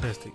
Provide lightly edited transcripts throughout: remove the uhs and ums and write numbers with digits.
Testing.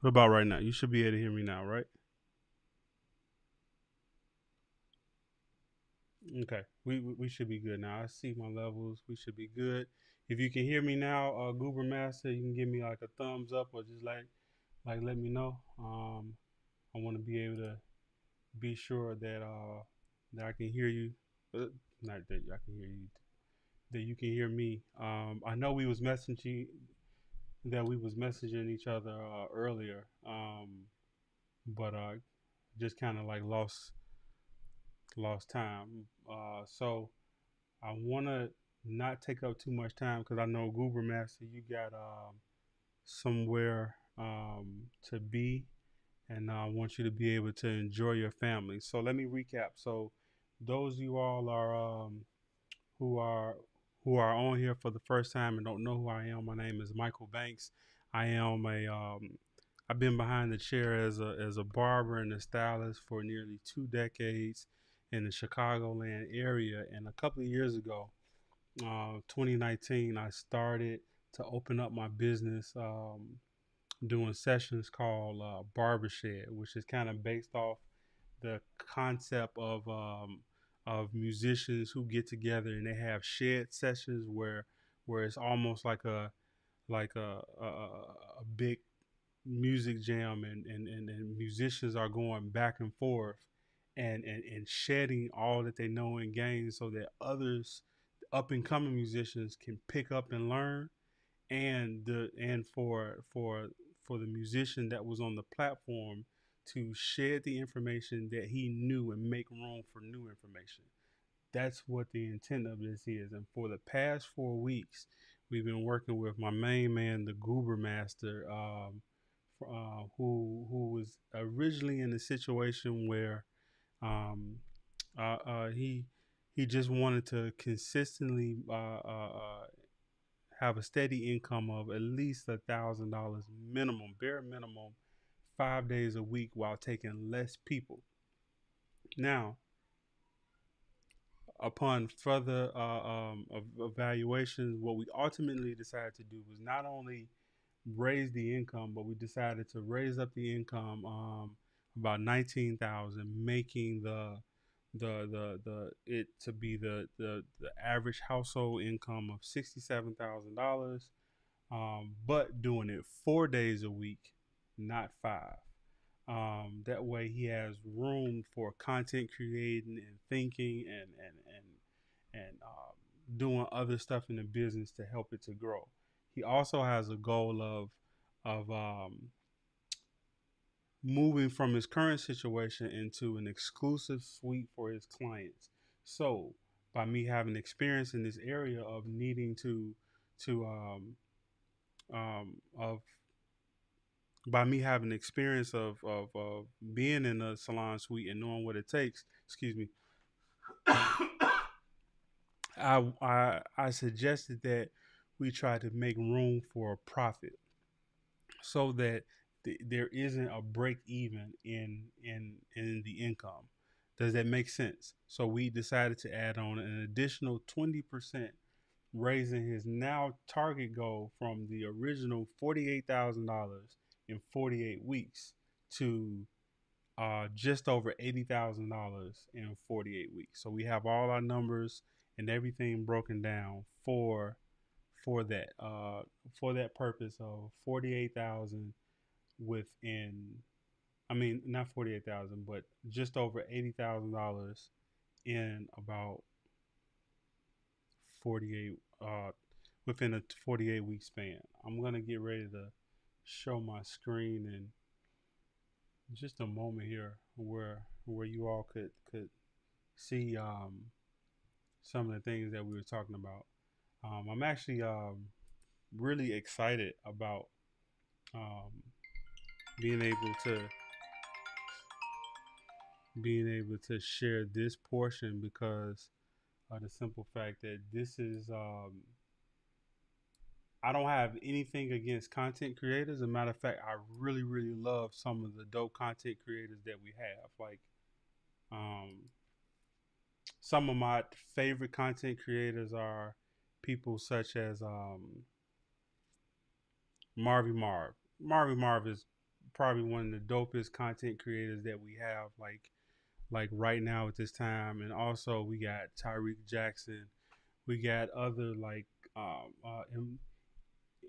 What about right now? You should be able to hear me now, right? Okay, we should be good now. I see my levels. We should be good. If you can hear me now, Goober Master, you can give me like a thumbs up or just like let me know. I want to be able to be sure that that I can hear you. Not that I can hear you. That you can hear me. I know we was messaging each other earlier, but just kind of like lost time. So I want to not take up too much time because I know Goober Master, you got somewhere to be, and I want you to be able to enjoy your family. So let me recap. So those of you all are who are who are on here for the first time and don't know who I am, my name is Michael Banks. I am a I've been behind the chair as a barber and a stylist for nearly 2 decades in the Chicagoland area. And a couple of years ago, 2019, I started to open up my business doing sessions called BarberSHED, which is kind of based off the concept of musicians who get together and they have shed sessions where it's almost like a big music jam and musicians are going back and forth and shedding all that they know and gain so that others up and coming musicians can pick up and learn and for the musician that was on the platform to share the information that he knew and make room for new information. That's what the intent of this is. And for the past 4 weeks, we've been working with my main man, the Goober Master, who was originally in a situation where um, he just wanted to consistently have a steady income of at least $1,000 minimum, bare minimum, 5 days a week while taking less people. Now, upon further evaluation, what we ultimately decided to do was not only raise the income, but we decided to raise up the income about 19,000, making the it to be the average household income of $67,000, but doing it 4 days a week, not five. That way, he has room for content creating and thinking and doing other stuff in the business to help it to grow. He also has a goal of moving from his current situation into an exclusive suite for his clients. So, by me having experience in this area of needing to of by me having experience of being in a salon suite and knowing what it takes, excuse me, I suggested that we try to make room for a profit so that there isn't a break even in the income. Does that make sense? So we decided to add on an additional 20%, raising his now target goal from the original $48,000 in 48 weeks to just over $80,000 in 48 weeks. So we have all our numbers and everything broken down for that for that purpose of 48,000 within. I mean, not 48,000, but just over $80,000 in about 48 within a 48 week span. I'm gonna get ready to show my screen in just a moment here where you all could see some of the things that we were talking about. I'm actually really excited about um, being able to share this portion because of the simple fact that this is I don't have anything against content creators. As a matter of fact, I really love some of the dope content creators that we have. Like um, some of my favorite content creators are people such as Marvy Marv. Marvy Marv is probably one of the dopest content creators that we have, like right now at this time. And also we got Tyreek Jackson. We got other like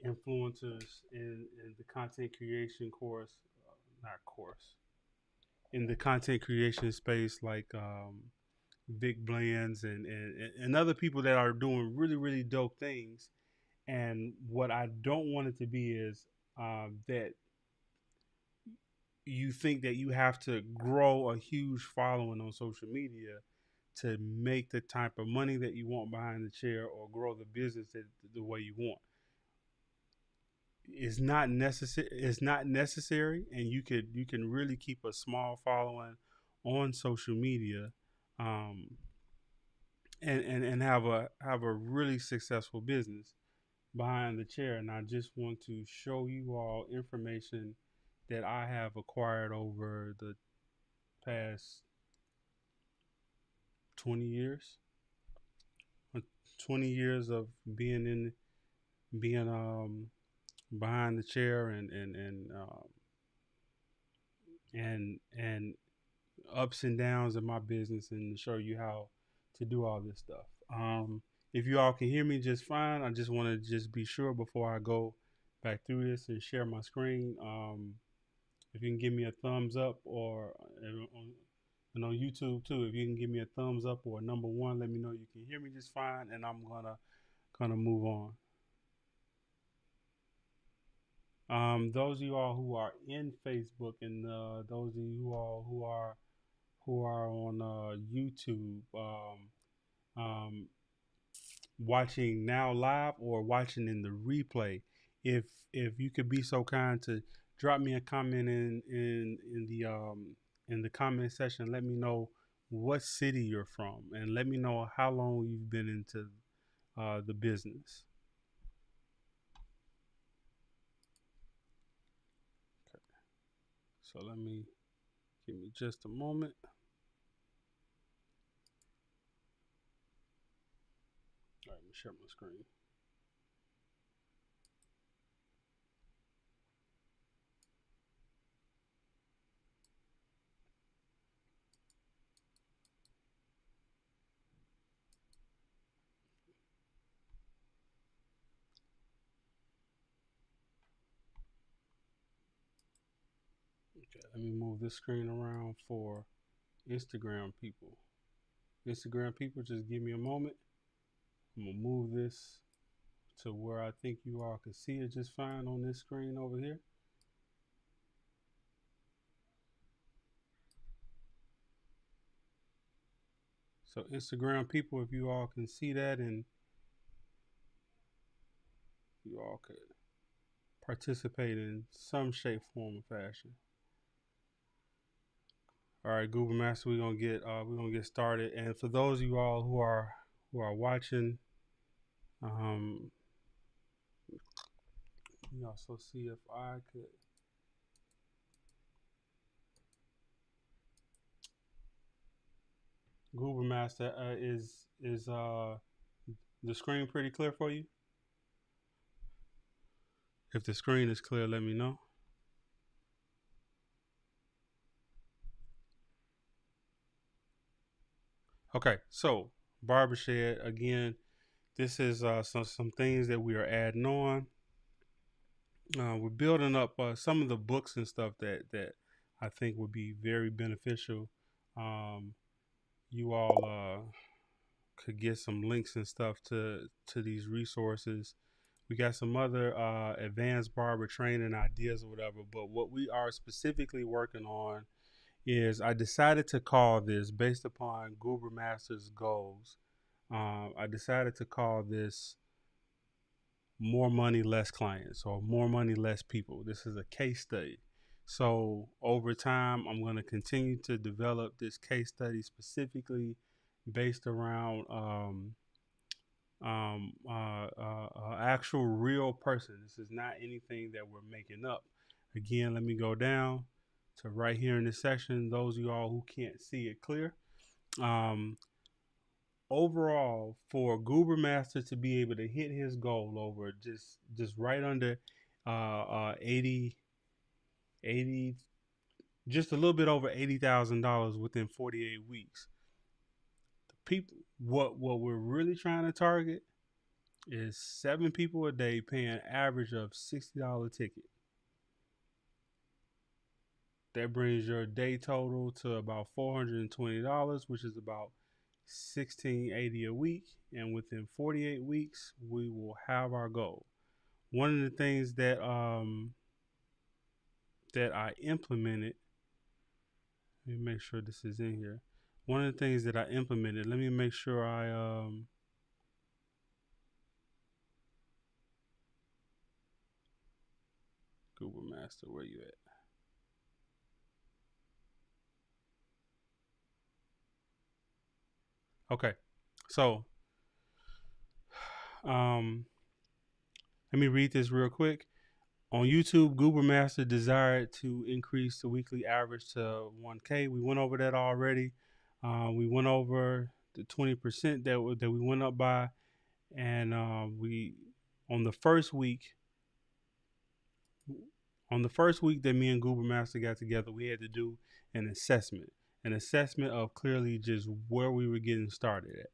influencers in the content creation course, not course, in the content creation space, like Vic Blends and other people that are doing really really dope things. And what I don't want it to be is that you think that you have to grow a huge following on social media to make the type of money that you want behind the chair or grow the business the way you want. It's not necessary. It's not necessary, and you can really keep a small following on social media, um, and have a really successful business behind the chair. And I just want to show you all information that I have acquired over the past 20 years. 20 years of being behind the chair and ups and downs in my business, and show you how to do all this stuff. If you all can hear me just fine, I just want to just be sure before I go back through this and share my screen. If you can give me a thumbs up, or and on YouTube too, if you can give me a thumbs up or a number one, let me know you can hear me just fine, and I'm gonna move on. Those of you all who are in Facebook, and those of you all who are on YouTube, um, watching now live or watching in the replay, if you could be so kind to drop me a comment in the comment section, let me know what city you're from, and let me know how long you've been into the business. Okay. So give me just a moment. All right, let me share my screen. Okay, let me move this screen around for Instagram people. Instagram people, just give me a moment. I'm gonna move this to where I think you all can see it just fine on this screen over here. So Instagram people, if you all can see that, and you all could participate in some shape, form, or fashion. All right, Google Master, we're gonna get started. And for those of you all who are watching, um, you also see if I could. Google Master, is the screen pretty clear for you? If the screen is clear, let me know. Okay, so BarberSHED again. This is some things that we are adding on. We're building up some of the books and stuff that I think would be very beneficial. Um, you all could get some links and stuff to these resources. We got some other advanced barber training ideas or whatever, but what we are specifically working on is, I decided to call this, based upon Goober Master's goals. I decided to call this more money, less clients, or more money, less people. This is a case study. So over time, I'm going to continue to develop this case study specifically based around actual real person. This is not anything that we're making up. Again, let me go down to right here in this section. Those of y'all who can't see it clear. Um, Overall, for Goober Master to be able to hit his goal over just right under 80 80, just a little bit over $80,000 within 48 weeks. The people, what we're really trying to target is 7 people a day paying an average of $60 ticket. That brings your day total to about $420, which is about $1680 a week. And within 48 weeks, we will have our goal. One of the things that I implemented. Let me make sure this is in here. One of the things that I implemented. Let me make sure I Google Master, where you at? Okay, so um, let me read this real quick. On YouTube, Google Master desired to increase the weekly average to 1K. We went over that already. We went over the 20% that we went up by, and we on the first week. On the first week that me and Google Master got together, we had to do an assessment of clearly just where we were getting started at,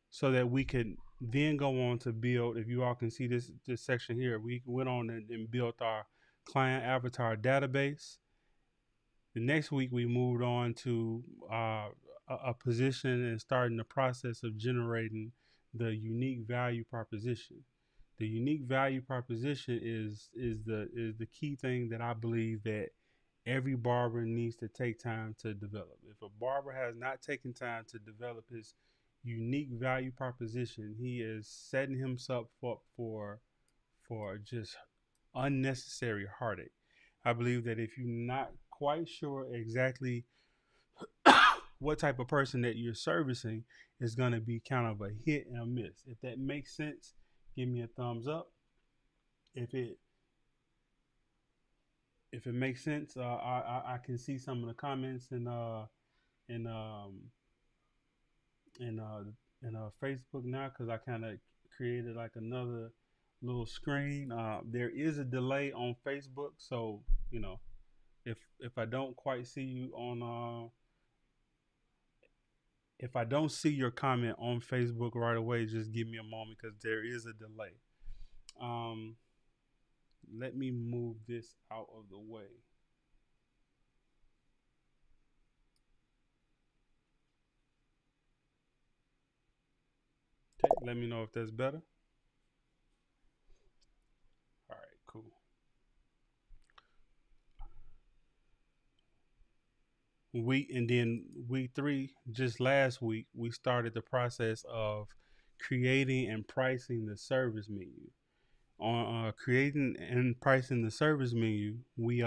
so that we could then go on to build. If you all can see this section here, we went on and built our client avatar database. The next week we moved on to a position and starting the process of generating the unique value proposition. The unique value proposition is the key thing that I believe that every barber needs to take time to develop. If a barber has not taken time to develop his unique value proposition, he is setting himself up for just unnecessary heartache. I believe that if you're not quite sure exactly what type of person that you're servicing, is going to be kind of a hit and a miss. If that makes sense, give me a thumbs up. If it makes sense, I can see some of the comments in in uh, Facebook now, because I kind of created like another little screen. There is a delay on Facebook, so you know if I don't quite see you on if I don't see your comment on Facebook right away, just give me a moment because there is a delay. Um, Let me move this out of the way. Okay, let me know if that's better. All right, cool. And then week 3, just last week, we started the process of creating and pricing the service menu. On creating and pricing the service menu, we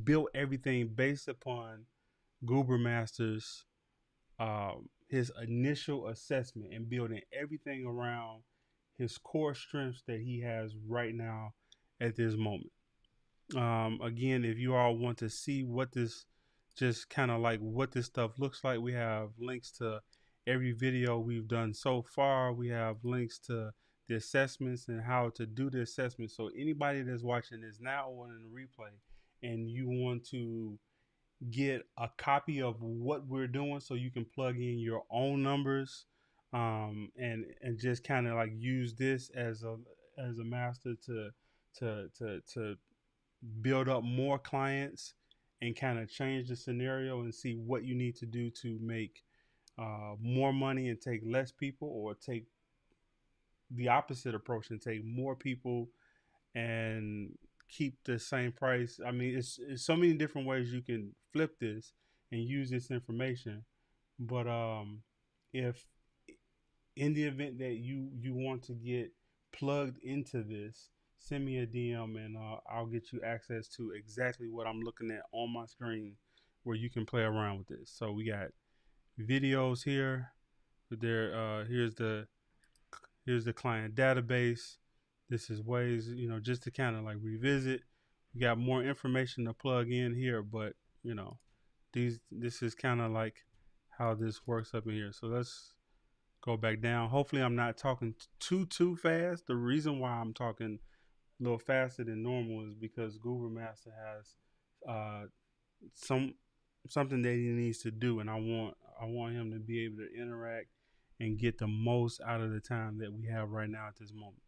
built everything based upon Goober Masters his initial assessment and building everything around his core strengths that he has right now at this moment. Again, if you all want to see what this, just kind of like what this stuff looks like, we have links to every video we've done so far. We have links to the assessments and how to do the assessment. So anybody that's watching this now or in the replay and you want to get a copy of what we're doing so you can plug in your own numbers, and just kind of like use this as a master to build up more clients and kind of change the scenario and see what you need to do to make more money and take less people, or take the opposite approach and take more people and keep the same price. I mean, it's so many different ways you can flip this and use this information. But if in the event that you want to get plugged into this, send me a DM and I'll get you access to exactly what I'm looking at on my screen, where you can play around with this. So we got videos here. There, here's the client database. This is ways, just to kind of like revisit. We got more information to plug in here, but you know, this is kind of like how this works up in here. So go back down. Hopefully, I'm not talking too fast. The reason why I'm talking a little faster than normal is because Google Master has uh, some something that he needs to do, and I want him to be able to interact and get the most out of the time that we have right now at this moment.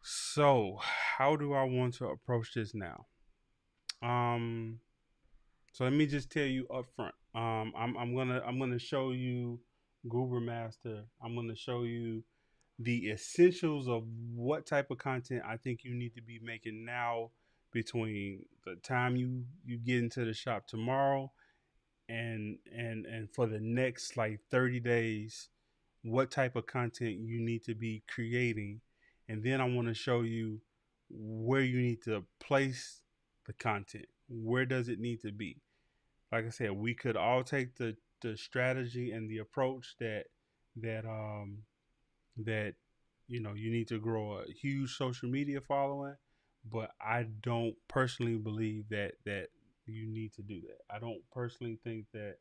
So, how do I want to approach this now? Um, so let me just tell you up front. I'm gonna show you Google Master. I'm gonna show you the essentials of what type of content I think you need to be making now between the time you get into the shop tomorrow and for the next like 30 days, what type of content you need to be creating. And then I want to show you where you need to place the content. Where does it need to be? Like I said, we could all take the strategy and the approach that that you need to grow a huge social media following, but I don't personally believe that you need to do that. I don't personally think that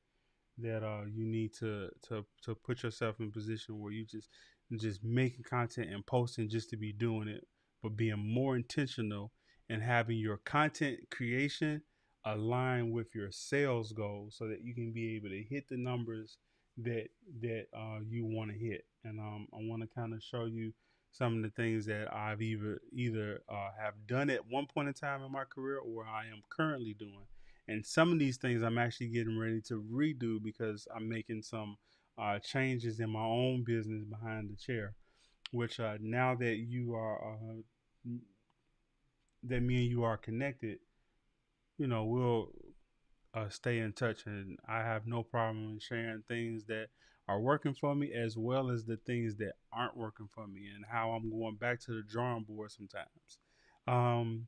you need to put yourself in a position where you just making content and posting just to be doing it, but being more intentional and having your content creation align with your sales goals so that you can be able to hit the numbers that you want to hit. And I want to kind of show you some of the things that I've either have done at one point in time in my career or I am currently doing. And some of these things I'm actually getting ready to redo because I'm making some changes in my own business behind the chair. Which now that you are that me and you are connected, we'll stay in touch, and I have no problem in sharing things that are working for me as well as the things that aren't working for me and how I'm going back to the drawing board sometimes. Um,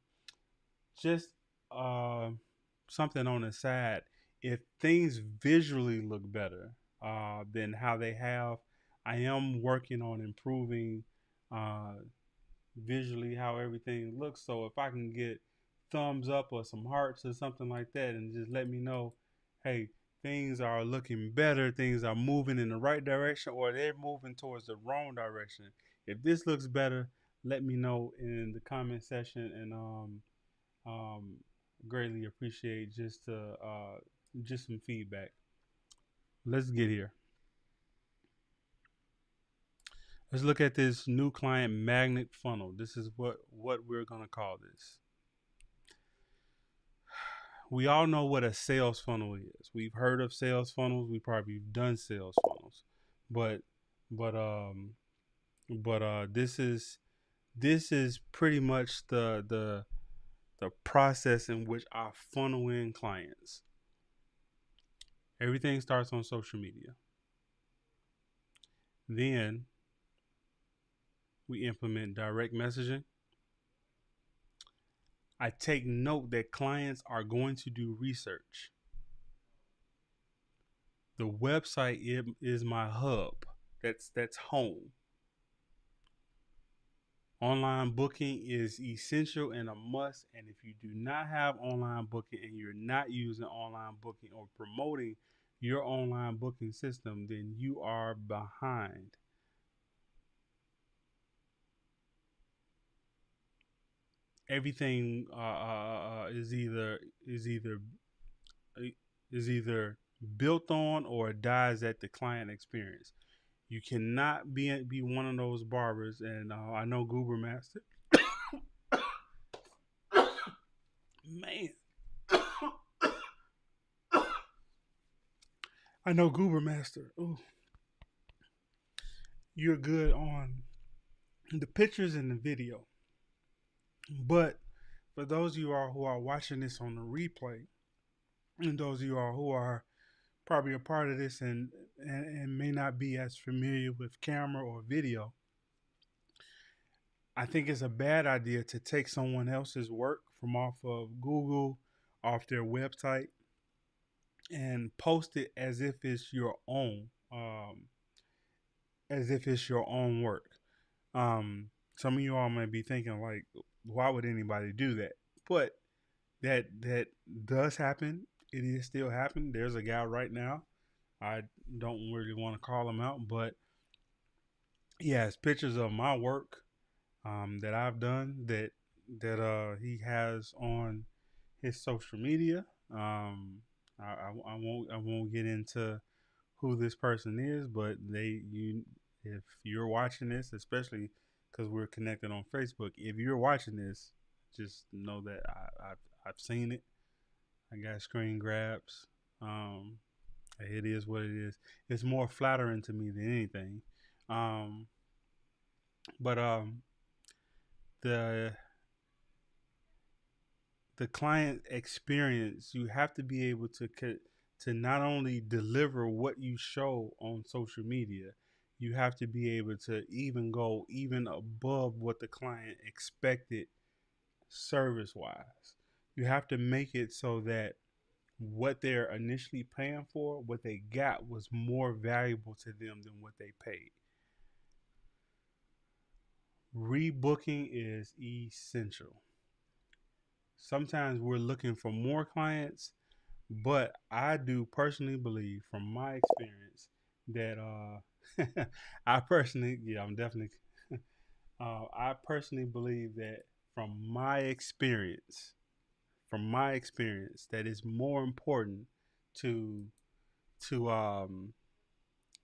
just uh, something on the side. If things visually look better than how they have, I am working on improving uh, visually how everything looks. So if I can get thumbs up or some hearts or something like that, and just let me know, hey, things are looking better, things are moving in the right direction, or they're moving towards the wrong direction. If this looks better, let me know in the comment section, and um, greatly appreciate just some feedback. Let's get here. Let's look at this new client magnet funnel. This is what we're gonna call this. We all know what a sales funnel is. We've heard of sales funnels. We probably done sales funnels, but but um this is pretty much the process in which I funnel in clients. Everything starts on social media. Then we implement direct messaging. I take note that clients are going to do research. The website is my hub. That's home. Online booking is essential and a must. And if you do not have online booking and you're not using online booking or promoting your online booking system, then you are behind. Everything is either built on or dies at the client experience. You cannot be one of those barbers, and I know Goober Master. Man, I know Goober Master. Ooh, you're good on the pictures and the video, but for those of you all who are watching this on the replay, and those of you all who are probably a part of this and may not be as familiar with camera or video, I think it's a bad idea to take someone else's work from off of Google, off their website, and post it as if it's your own, as if it's your own work. Some of you all may be thinking like, why would anybody do that? But that does happen. It is still happening. There's a guy right now. I don't really want to call him out, but he has pictures of my work that I've done that he has on his social media. Um, I won't get into who this person is, but if you're watching this, especially because we're connected on Facebook, if you're watching this, just know that I've seen it. I got screen grabs. Um, it is what it is. It's more flattering to me than anything. Um, but the the client experience, you have to be able to not only deliver what you show on social media, you have to be able to even go even above what the client expected service wise. You have to make it so that what they're initially paying for, what they got was more valuable to them than what they paid. Rebooking is essential. Sometimes we're looking for more clients, but I do personally believe, from my experience, that I personally, yeah, I'm definitely, I personally believe that from my experience, that it's more important to to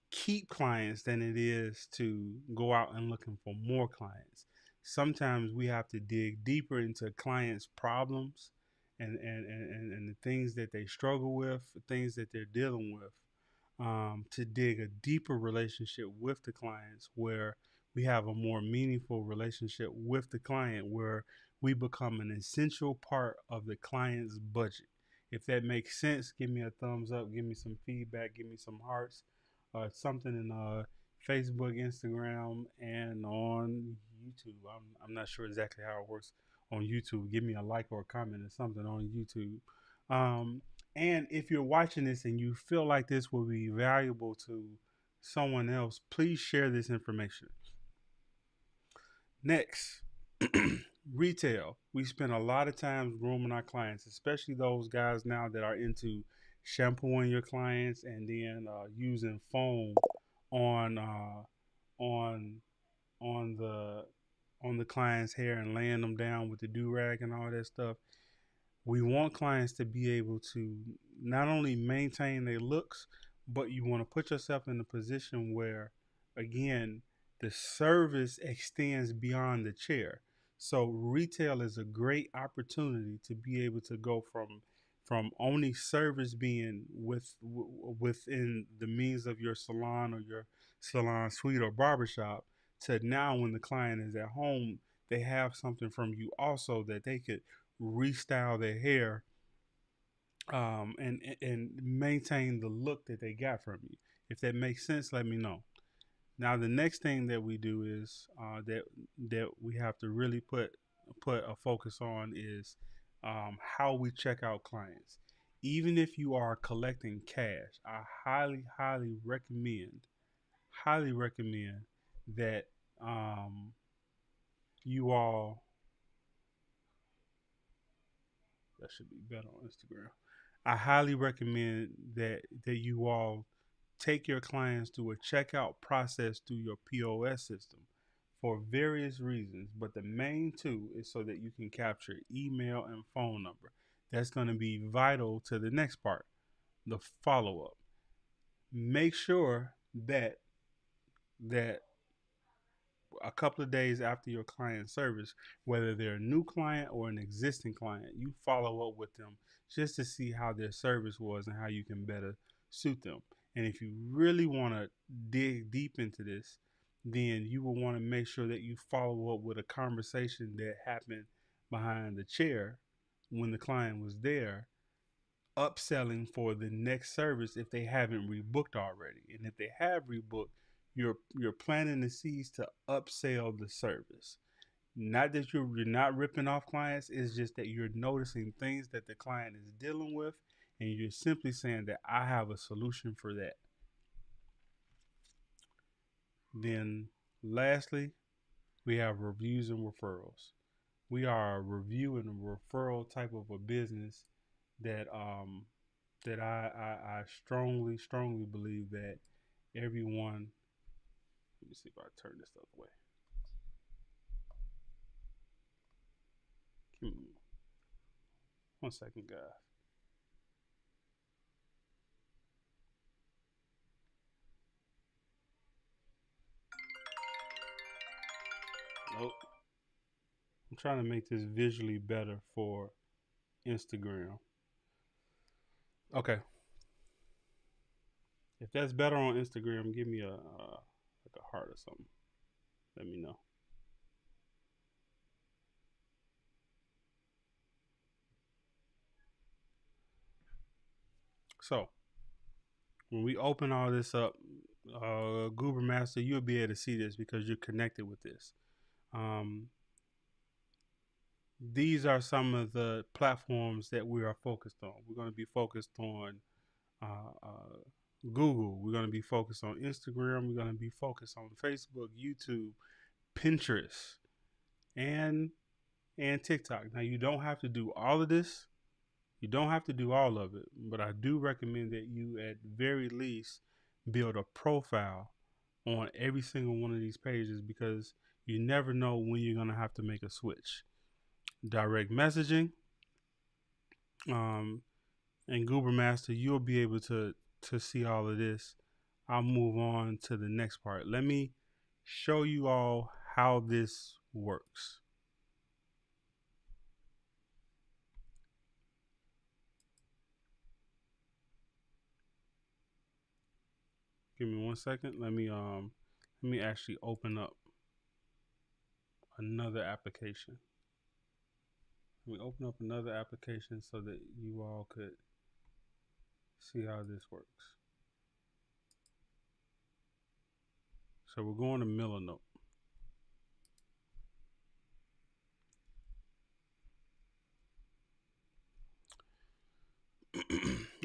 keep clients than it is to go out and looking for more clients. Sometimes we have to dig deeper into clients' problems and the things that they struggle with, the things that they're dealing with, to dig a deeper relationship with the clients where we have a more meaningful relationship with the client where we become an essential part of the client's budget. If that makes sense, give me a thumbs up, give me some feedback, give me some hearts, something in Facebook, Instagram, and on YouTube. I'm not sure exactly how it works on YouTube. Give me a like or a comment or something on YouTube. Um, and if you're watching this and you feel like this will be valuable to someone else, please share this information. Next, retail. We spend a lot of time grooming our clients, especially those guys now that are into shampooing your clients and then using foam on on on the on the client's hair and laying them down with the do rag and all that stuff. We want clients to be able to not only maintain their looks, but you want to put yourself in a position where, again, the service extends beyond the chair. So retail is a great opportunity to be able to go from only service being within the means of your salon or your salon suite or barbershop to now when the client is at home, they have something from you also that they could restyle their hair and maintain the look that they got from you. If that makes sense, let me know. Now, the next thing that we do is that we have to really put a focus on is how we check out clients. Even if you are collecting cash, I highly recommend that you all. That should be better on Instagram. I highly recommend that you all take your clients through a checkout process through your POS system for various reasons, but the main two is so that you can capture email and phone number. That's going to be vital to the next part, the follow up. Make sure that a couple of days after your client service, whether they're a new client or an existing client, you follow up with them just to see how their service was and how you can better suit them. And if you really want to dig deep into this, then you will want to make sure that you follow up with a conversation that happened behind the chair when the client was there, upselling for the next service if they haven't rebooked already. And if they have rebooked, you're planting the seeds to upsell the service. Not that you're not ripping off clients, it's just that you're noticing things that the client is dealing with and you're simply saying that I have a solution for that. Then lastly, we have reviews and referrals. We are a review and a referral type of a business that that I strongly, strongly believe that everyone. Let me see if I turn this the other way. Give me 1 second, guys. Nope. I'm trying to make this visually better for Instagram. Okay. If that's better on Instagram, give me a like a heart or something. Let me know. So when we open all this up, Goober Master, you'll be able to see this because you're connected with this. Um, these are some of the platforms that we are focused on. We're going to be focused on Google. We're going to be focused on Instagram. We're going to be focused on Facebook, YouTube, Pinterest, and TikTok. Now you don't have to do all of this. You don't have to do all of it, but I do recommend that you, at very least, build a profile on every single one of these pages because you never know when you're going to have to make a switch. Direct messaging, um, and Goober Master, you'll be able to see all of this. I'll move on to the next part. Let me show you all how this works. Give me 1 second. Let me actually open up another application. Let me open up another application so that you all could see how this works. So we're going to Milanote.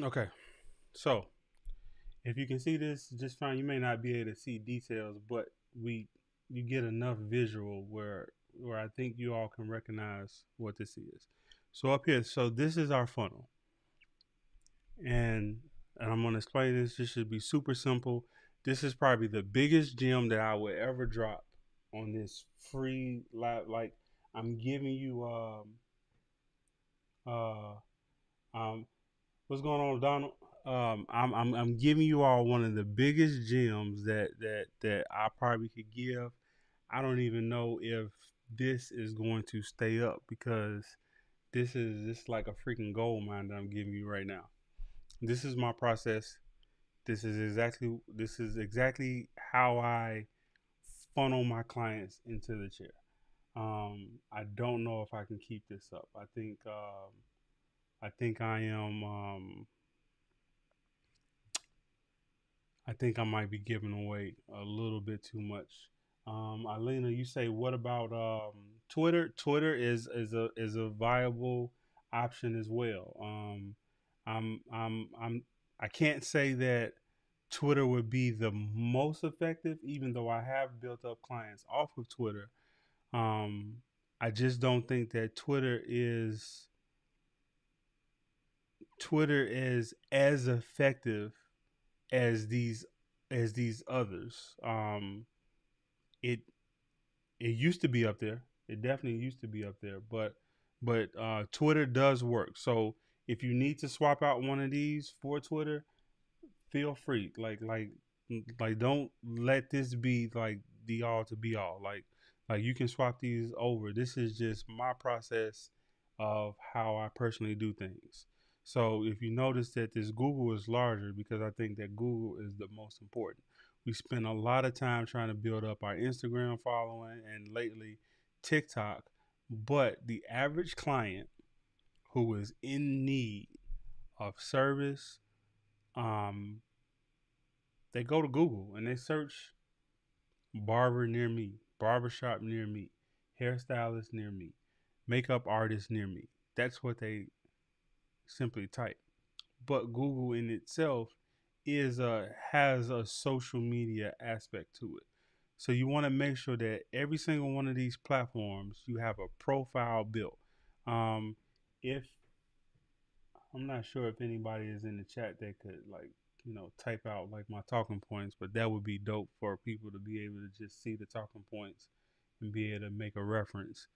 Okay, so if you can see this just fine, you may not be able to see details, but you get enough visual where I think you all can recognize what this is. So up here, so this is our funnel, and I'm gonna explain this. This should be super simple. This is probably the biggest gem that I would ever drop on this free live. Like I'm giving you uh um what's going on, Donald? I'm giving you all one of the biggest gems that I probably could give. I don't even know if this is going to stay up because this is just like a freaking gold mine that I'm giving you right now. This is my process. This is exactly how I funnel my clients into the chair. I don't know if I can keep this up. I think I am. I think I might be giving away a little bit too much. Alina, you say what about Twitter? Twitter is a viable option as well. I'm I can't say that Twitter would be the most effective, even though I have built up clients off of Twitter. Um, I just don't think that Twitter is as effective as these others. It it used to be up there. It definitely used to be up there, but Twitter does work. So if you need to swap out one of these for Twitter, feel free. Like don't let this be like the all to be all. Like you can swap these over. This is just my process of how I personally do things. So if you notice that this Google is larger because I think that Google is the most important. We spend a lot of time trying to build up our Instagram following and lately TikTok, but the average client who is in need of service, um, they go to Google and they search barber near me, barbershop near me, hairstylist near me, makeup artist near me. That's what they simply type. But Google in itself has a social media aspect to it. So you want to make sure that every single one of these platforms you have a profile built. Um, if I'm not sure if anybody is in the chat that could like type out like my talking points, but that would be dope for people to be able to just see the talking points and be able to make a reference.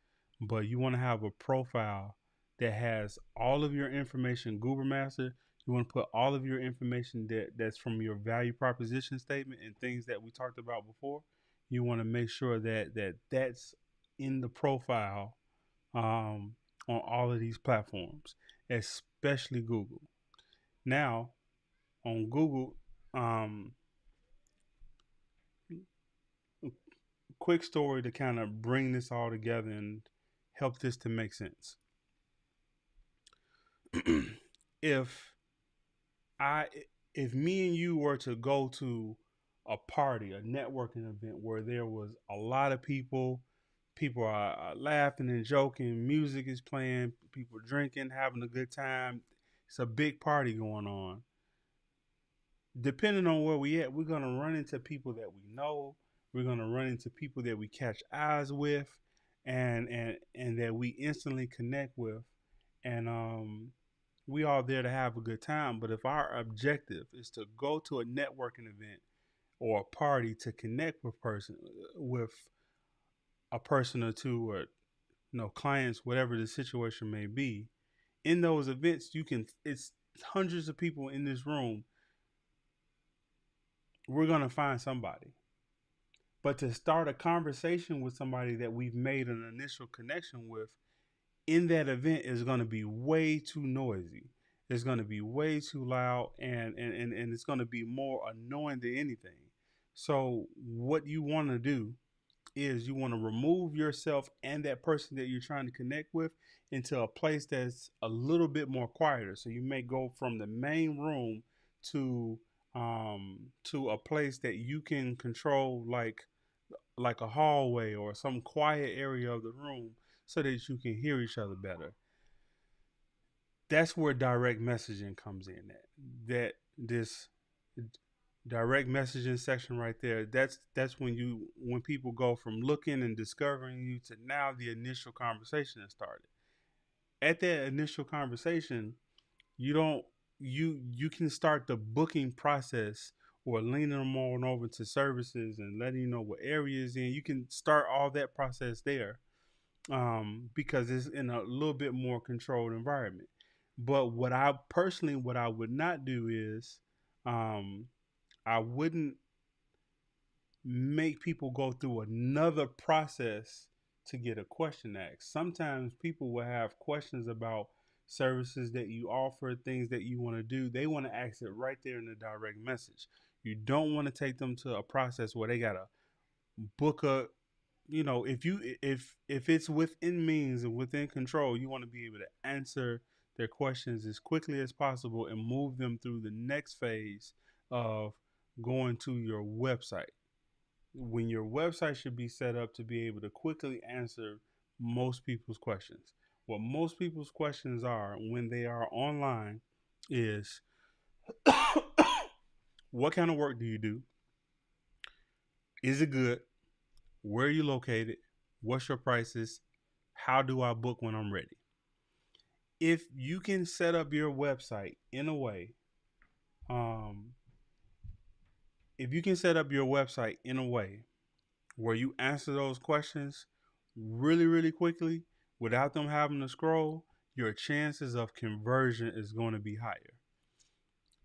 But you want to have a profile that has all of your information, Google Master. You want to put all of your information that's from your value proposition statement and things that we talked about before. You want to make sure that's in the profile um, on all of these platforms, especially Google. Now, on Google, um, quick story to kind of bring this all together and help this to make sense. if I if me and you were to go to a party, a networking event where there was a lot of people, people are laughing and joking, music is playing, people drinking, having a good time. It's a big party going on. Depending on where we at, we're gonna run into people that we know. We're gonna run into people that we catch eyes with, and that we instantly connect with, and we all there to have a good time. But if our objective is to go to a networking event or a party to connect with a person or two, or clients, whatever the situation may be, in those events, it's hundreds of people in this room. We're gonna find somebody. But to start a conversation with somebody that we've made an initial connection with in that event is going to be way too noisy. It's going to be way too loud, and it's going to be more annoying than anything. So, what you want to do is you want to remove yourself and that person that you're trying to connect with into a place that's a little bit more quieter. So, you may go from the main room to to a place that you can control, like a hallway or some quiet area of the room, so that you can hear each other better. That's where direct messaging comes in. That this direct messaging section right there. That's when people go from looking and discovering you to now the initial conversation has started. At that initial conversation, you don't you can start the booking process or leaning them on over to services and letting you know what areas in. You can start all that process there, because it's in a little bit more controlled environment. But what I would not do is, um, I wouldn't make people go through another process to get a question asked. Sometimes people will have questions about services that you offer, things that you want to do. They want to ask it right there in the direct message. You don't want to take them to a process where they gotta book a if it's within means and within control, you want to be able to answer their questions as quickly as possible and move them through the next phase of going to your website. When your website should be set up to be able to quickly answer most people's questions. What most people's questions are when they are online is, what kind of work do you do? Is it good? Where are you located? What's your prices? How do I book when I'm ready? If you can set up your website in a way, um, if you can set up your website in a way where you answer those questions really, really quickly without them having to scroll, your chances of conversion is going to be higher.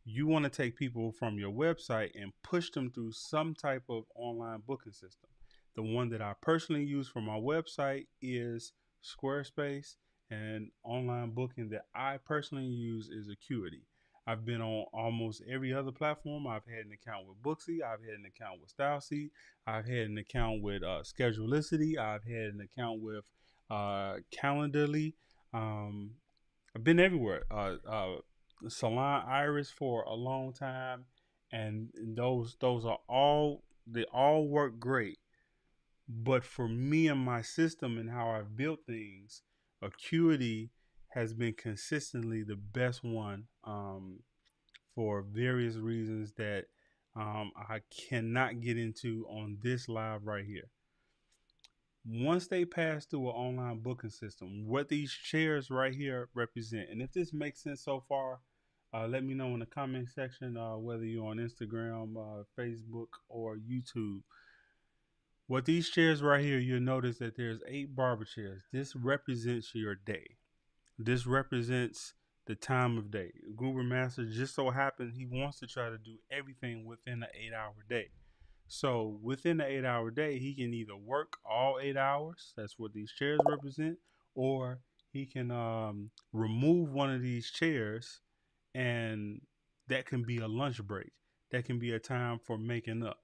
You want to take people from your website and push them through some type of online booking system. The one that I personally use for my website is Squarespace, and online booking that I personally use is Acuity. I've been on almost every other platform. I've had an account with Booksy. I've had an account with StyleSeat. I've had an account with Schedulicity. I've had an account with Calendarly. Um, I've been everywhere. Salon Iris for a long time, and those are all, they all work great. But for me and my system and how I've built things, Acuity has been consistently the best one, for various reasons that I cannot get into on this live right here. Once they pass through an online booking system, what these chairs right here represent, and if this makes sense so far, let me know in the comment section, whether you're on Instagram, Facebook, or YouTube. What these chairs right here, you'll notice that there's 8 barber chairs. This represents your day. This represents the time of day. Goober Master just so happens he wants to try to do everything within an 8-hour day. So within the 8-hour day, he can either work all 8 hours, that's what these chairs represent, or he can remove one of these chairs, and that can be a lunch break. That can be a time for making up.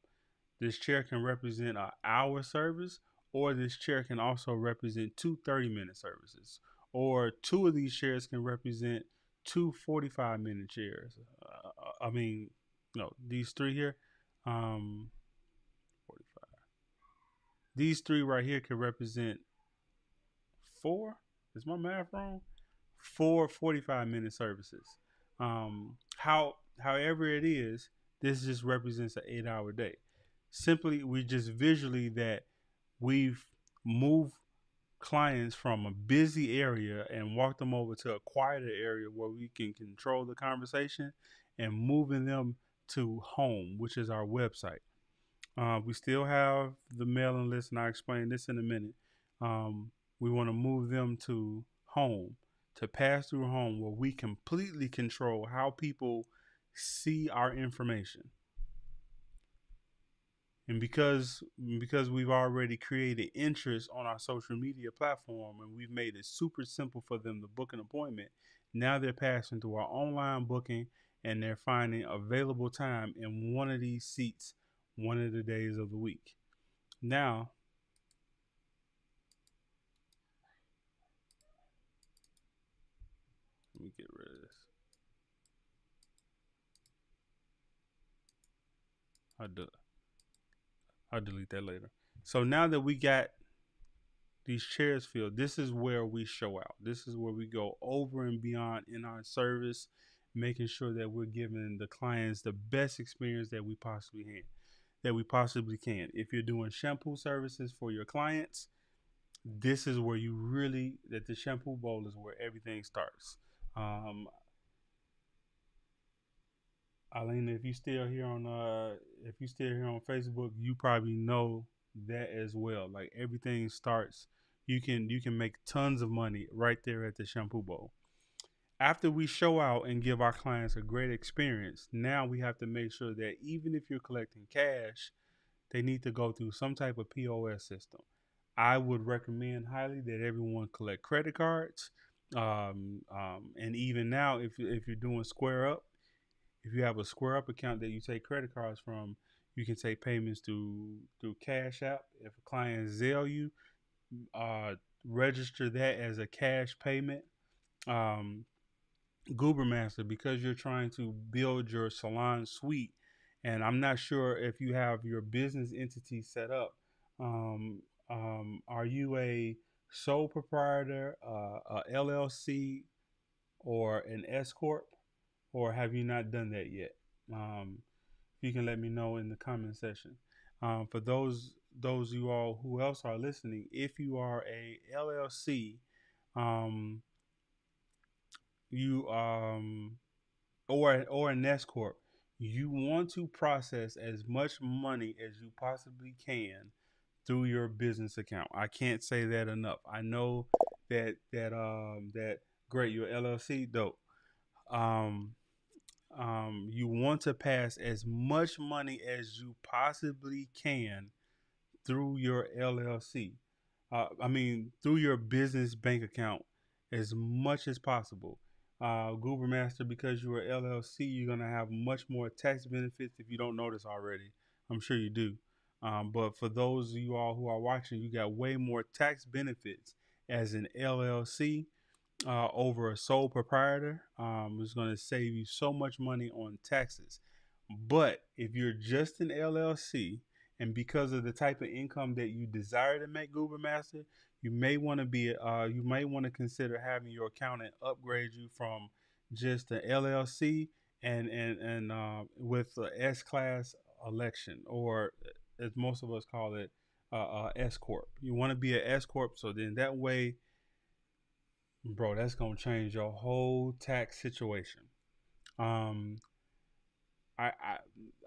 This chair can represent an hour service, or this chair can also represent two 30-minute services, or two of these chairs can represent two 45-minute chairs. I mean, no, these three here, 45. These three right here can represent four. Is my math wrong? Four 45-minute services. However it is, this just represents an 8-hour day. Simply, we just visually that we've moved clients from a busy area and walked them over to a quieter area where we can control the conversation and moving them to home, which is our website. We still have the mailing list, and I'll explain this in a minute. We want to move them to home, to pass through home, where we completely control how people see our information. And because we've already created interest on our social media platform and we've made it super simple for them to book an appointment, now they're passing through our online booking and they're finding available time in one of these seats one of the days of the week. Now, let me get rid of this. I'll, do, I'll delete that later. So now that we got these chairs filled, this is where we show out. This is where we go over and beyond in our service, making sure that we're giving the clients the best experience that we possibly can. If you're doing shampoo services for your clients, this is where you really that the shampoo bowl is where everything starts. Um, Alina, if you still here on Facebook, you probably know that as well. Like everything starts, you can make tons of money right there at the shampoo bowl. After we show out and give our clients a great experience, now we have to make sure that even if you're collecting cash, they need to go through some type of POS system. I would recommend highly that everyone collect credit cards. And even now, if you're doing Square Up, if you have a Square Up account that you take credit cards from, you can take payments through Cash App. If a client Zelle you, uh, register that as a cash payment. Um, Goober Master, because you're trying to build your salon suite, and I'm not sure if you have your business entity set up. Um, are you a sole proprietor, a LLC, or an S corp, or have you not done that yet? Um, you can let me know in the comment section. For those you all who else are listening, if you are a LLC, um, you or an S corp, you want to process as much money as you possibly can through your business account. I can't say that enough. I know that great. Your LLC, dope. Um, you want to pass as much money as you possibly can through your LLC. Through your business bank account as much as possible. Goober Master, because you're LLC, you're going to have much more tax benefits if you don't know this already. I'm sure you do. But for those of you all who are watching, you got way more tax benefits as an LLC over a sole proprietor. It's going to save you so much money on taxes. But if you're just an LLC, and because of the type of income that you desire to make, Goober Master, you may want to consider having your accountant upgrade you from just an LLC and with the S class election, or as most of us call it, S corp. You want to be an S corp, so then that way, bro, that's gonna change your whole tax situation. Um, I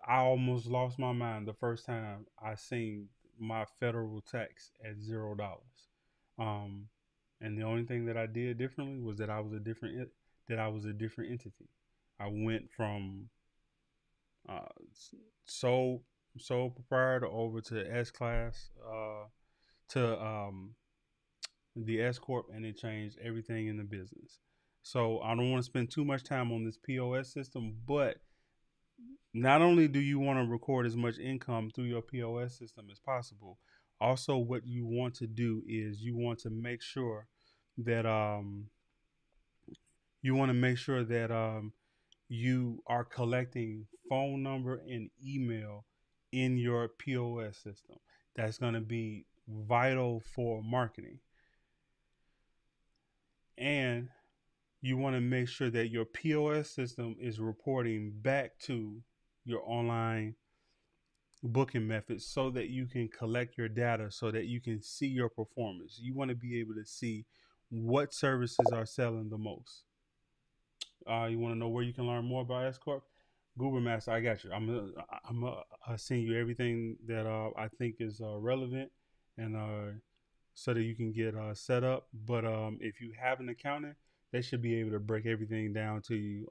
I almost lost my mind the first time I seen my federal tax at $0. Um, and the only thing that I did differently was that I was a different entity. I went from uh, sole sole proprietor over to S class to the S corp, and it changed everything in the business. So I don't want to spend too much time on this POS system, but not only do you want to record as much income through your POS system as possible, also what you want to do is you want to make sure that you are collecting phone number and email in your POS system. That's going to be vital for marketing. And you want to make sure that your POS system is reporting back to your online booking methods so that you can collect your data so that you can see your performance. You want to be able to see what services are selling the most. You want to know where you can learn more about S Corp? Google Master, I got you. I'm gonna send you everything that I think is relevant, and so that you can get set up. But if you have an accountant, they should be able to break everything down to you.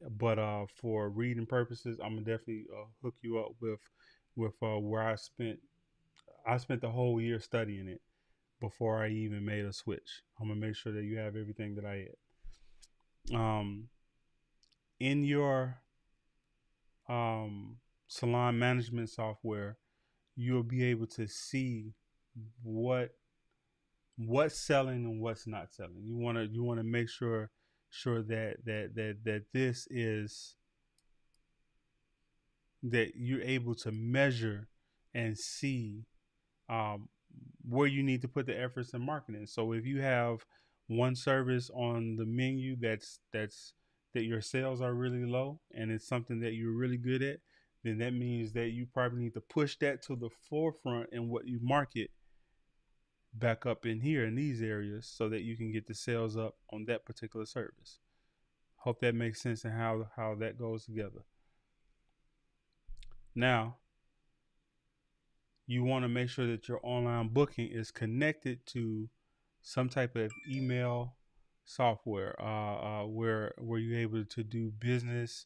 But for reading purposes, I'm gonna definitely hook you up with where I spent the whole year studying it before I even made a switch. I'm gonna make sure that you have everything that I had. In your salon management software, you'll be able to see what what's selling and what's not selling. You wanna make sure that this is that you're able to measure and see um, where you need to put the efforts in marketing. So if you have one service on the menu that your sales are really low and it's something that you're really good at, then that means that you probably need to push that to the forefront in what you market back up in here in these areas so that you can get the sales up on that particular service. Hope that makes sense and how that goes together. Now, you want to make sure that your online booking is connected to some type of email software where you're able to do business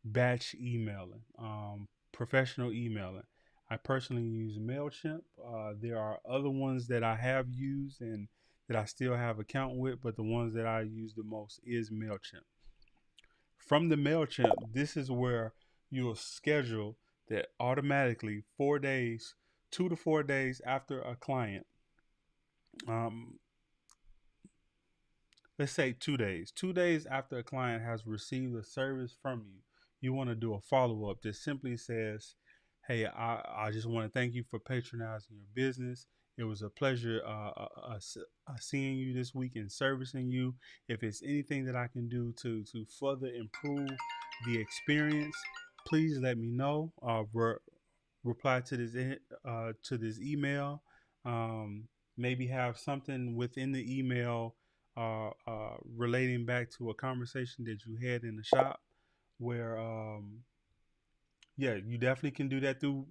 batch emailing, professional emailing. I personally use MailChimp. There are other ones that I have used and that I still have account with, but the ones that I use the most is MailChimp. From the MailChimp, this is where you'll schedule that automatically 4 days, 2 to 4 days after a client. Um, let's say 2 days. 2 days after a client has received a service from you, you want to do a follow up that simply says, "Hey, I just want to thank you for patronizing your business. It was a pleasure seeing you this week and servicing you. If it's anything that I can do to further improve the experience, please let me know. Reply to this email. Maybe have something within the email relating back to a conversation that you had in the shop where yeah, you definitely can do that through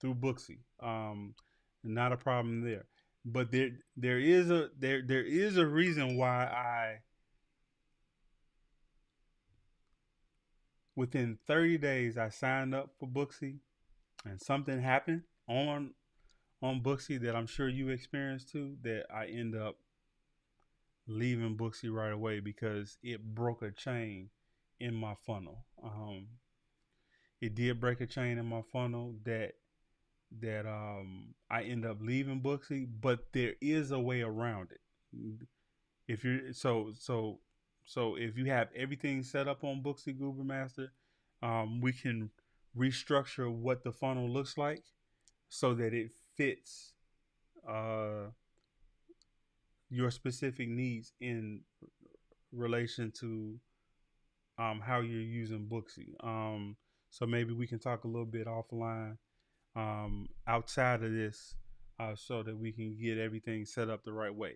Booksy. Not a problem there. But there is a reason why I within 30 days I signed up for Booksy and something happened on Booksy that I'm sure you experienced too, that I end up leaving Booksy right away because it broke a chain in my funnel. It did break a chain in my funnel that I end up leaving Booksy, but there is a way around it. If you're so if you have everything set up on Booksy Google Master, we can restructure what the funnel looks like so that it fits uh, your specific needs in relation to how you're using Booksy. So maybe we can talk a little bit offline outside of this, so that we can get everything set up the right way.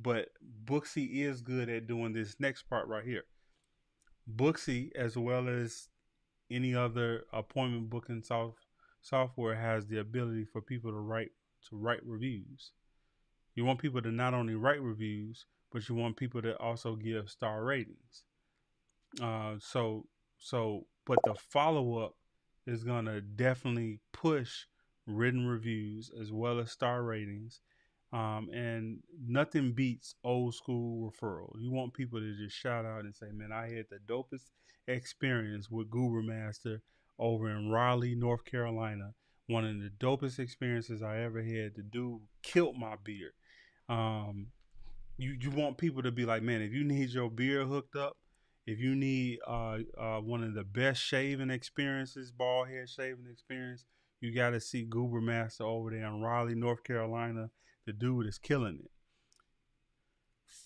But Booksy is good at doing this next part right here. Booksy, as well as any other appointment booking software, has the ability for people to write reviews. You want people to not only write reviews, but you want people to also give star ratings. Uh, so but the follow up is gonna definitely push written reviews as well as star ratings. And nothing beats old school referral. You want people to just shout out and say, "Man, I had the dopest experience with Goober Master over in Raleigh, North Carolina. One of the dopest experiences I ever had. The dude killed my beard." Um, you want people to be like, man, if you need your beard hooked up, if you need one of the best shaving experiences, bald head shaving experience, you got to see Goober Master over there in Raleigh, North Carolina. The dude is killing it.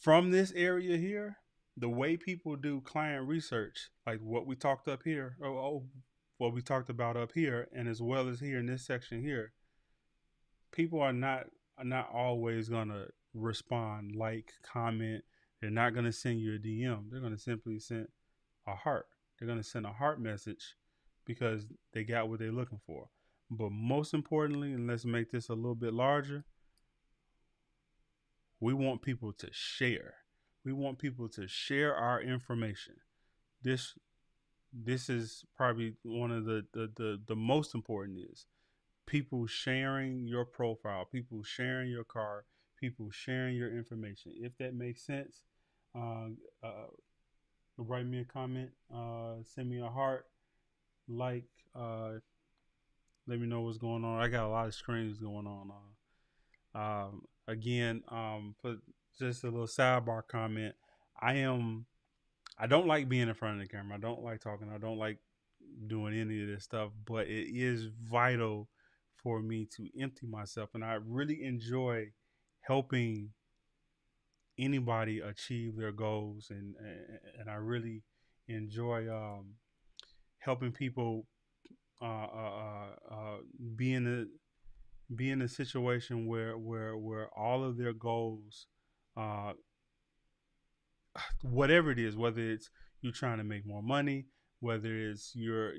From this area here, the way people do client research, like what we talked up here, what we talked about up here, and as well as here in this section here, people are not always gonna respond, like, comment. They're not gonna send you a DM. They're gonna simply send a heart. They're gonna send a heart message because they got what they're looking for. But most importantly, and let's make this a little bit larger, we want people to share. We want people to share our information. This this is probably one of the most important is people sharing your profile, people sharing your card, people sharing your information. If that makes sense, uh, uh, write me a comment, send me a heart, like, let me know what's going on. I got a lot of screens going on. Again, put just a little sidebar comment. I am. I don't like being in front of the camera. I don't like talking. I don't like doing any of this stuff. But it is vital for me to empty myself, and I really enjoy helping anybody achieve their goals, and I really enjoy helping people uh, uh, be in a situation where all of their goals, uh, whatever it is, whether it's you're trying to make more money, whether it's you're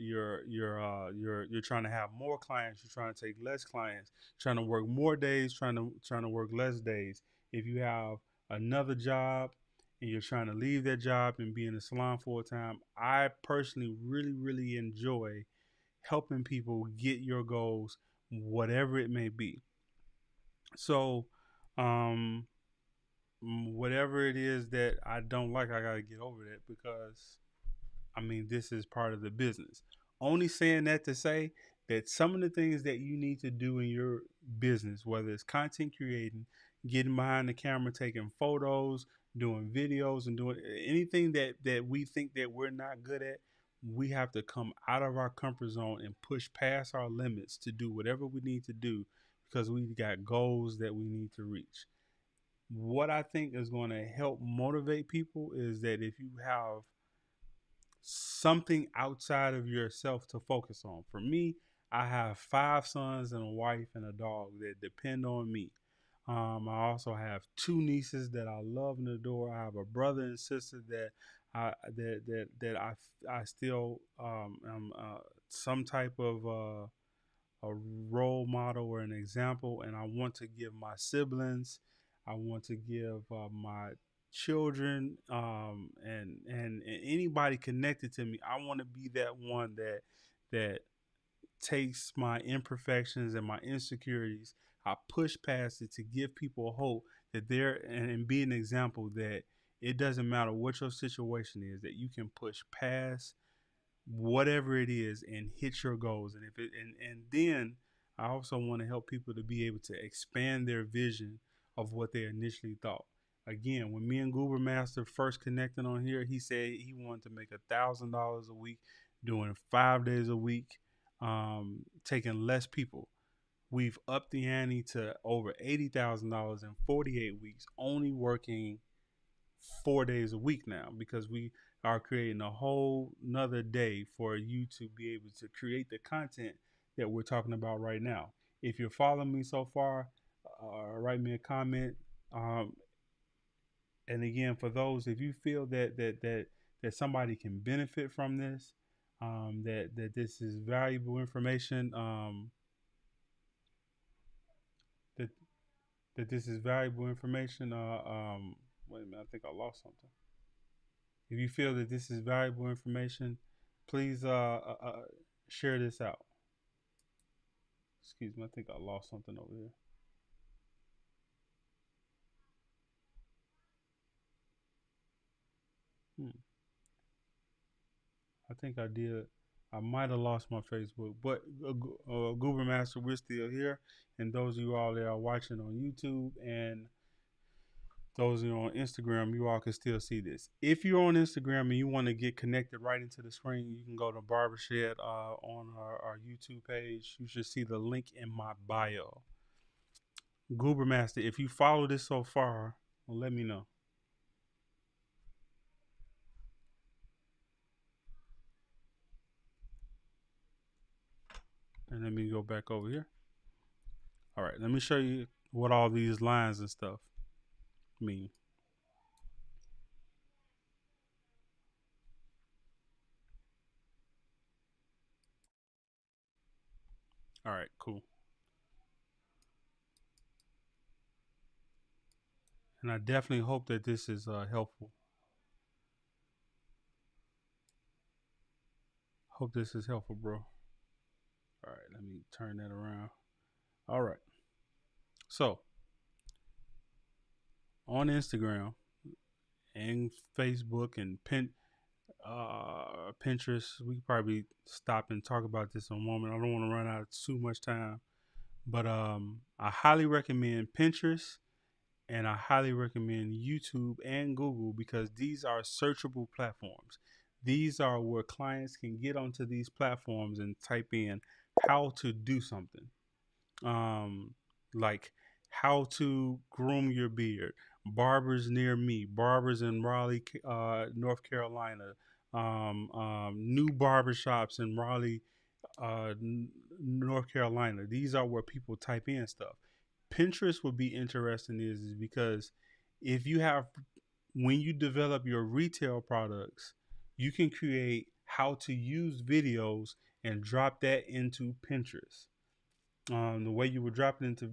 trying to have more clients, you're trying to take less clients, trying to work more days, trying to work less days. If you have another job and you're trying to leave that job and be in the salon full time, I personally really enjoy helping people get your goals, whatever it may be. So, um, whatever it is that I don't like, I gotta get over that because I mean this is part of the business. Only saying that to say that some of the things that you need to do in your business, whether it's content creating, getting behind the camera, taking photos, doing videos, and doing anything that we think that we're not good at, we have to come out of our comfort zone and push past our limits to do whatever we need to do because we've got goals that we need to reach. What I think is going to help motivate people is that if you have something outside of yourself to focus on. For me, I have 5 sons and a wife and a dog that depend on me. I also have 2 nieces that I love and adore. I have a brother and sister that I still am some type of a role model or an example, and I want to give my siblings, I want to give my children, and anybody connected to me. I want to be that one that takes my imperfections and my insecurities. I push past it to give people hope that they're and be an example that it doesn't matter what your situation is, that you can push past whatever it is and hit your goals. And if it and then I also want to help people to be able to expand their vision of what they initially thought. Again, when me and Goober Master first connected on here, he said he wanted to make $1,000 a week, doing 5 days a week, taking less people. We've upped the ante to over $80,000 in 48 weeks, only working 4 days a week now because we are creating a whole nother day for you to be able to create the content that we're talking about right now. If you're following me so far, write me a comment. Um, and again, for those, if you feel that somebody can benefit from this, that this is valuable information, that that this is valuable information. Wait a minute, I think I lost something. If you feel that this is valuable information, please share this out. Excuse me, I think I lost something over here. Hmm. I think I did. I might have lost my Facebook, but Goober Master, we're still here. And those of you all that are watching on YouTube and those of you on Instagram, you all can still see this. If you're on Instagram and you want to get connected right into the screen, you can go to BarberSHED on our YouTube page. You should see the link in my bio. Goober Master, if you follow this so far, let me know. And let me go back over here. All right, let me show you what all these lines and stuff mean. All right, cool. And I definitely hope that this is helpful. Hope this is helpful, bro. All right, let me turn that around. All right. So on Instagram and Facebook and Pinterest, we probably stop and talk about this in a moment. I don't want to run out of too much time, but I highly recommend Pinterest and I highly recommend YouTube and Google because these are searchable platforms. These are where clients can get onto these platforms and type in how to do something, um, like how to groom your beard, barbers near me, barbers in Raleigh, North Carolina, new barbershops in Raleigh, uh, North Carolina. These are where people type in stuff. Pinterest would be interesting is because if you have when you develop your retail products, you can create how to use videos and drop that into Pinterest. The way you would drop it into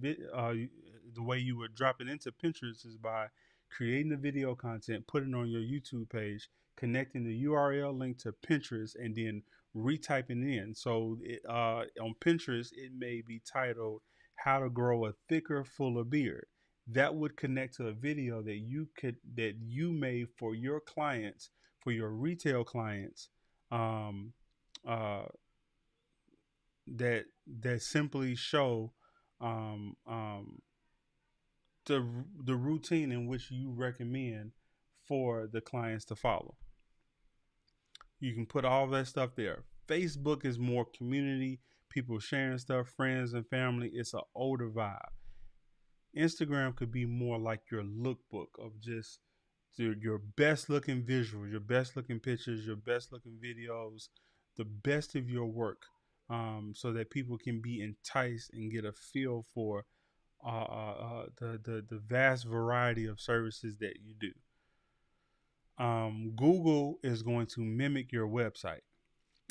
the way you would drop it into Pinterest is by creating the video content, putting it on your YouTube page, connecting the URL link to Pinterest, and then retyping in. So on Pinterest, it may be titled "How to Grow a Thicker, Fuller Beard." That would connect to a video that you made for your clients, for your retail clients, um, uh, that simply show um, um, the routine in which you recommend for the clients to follow. You can put all that stuff there. Facebook is more community, people sharing stuff, friends and family. It's an older vibe. Instagram could be more like your lookbook of just your best looking visuals, your best looking pictures, your best looking videos, the best of your work, so that people can be enticed and get a feel for the vast variety of services that you do. Google is going to mimic your website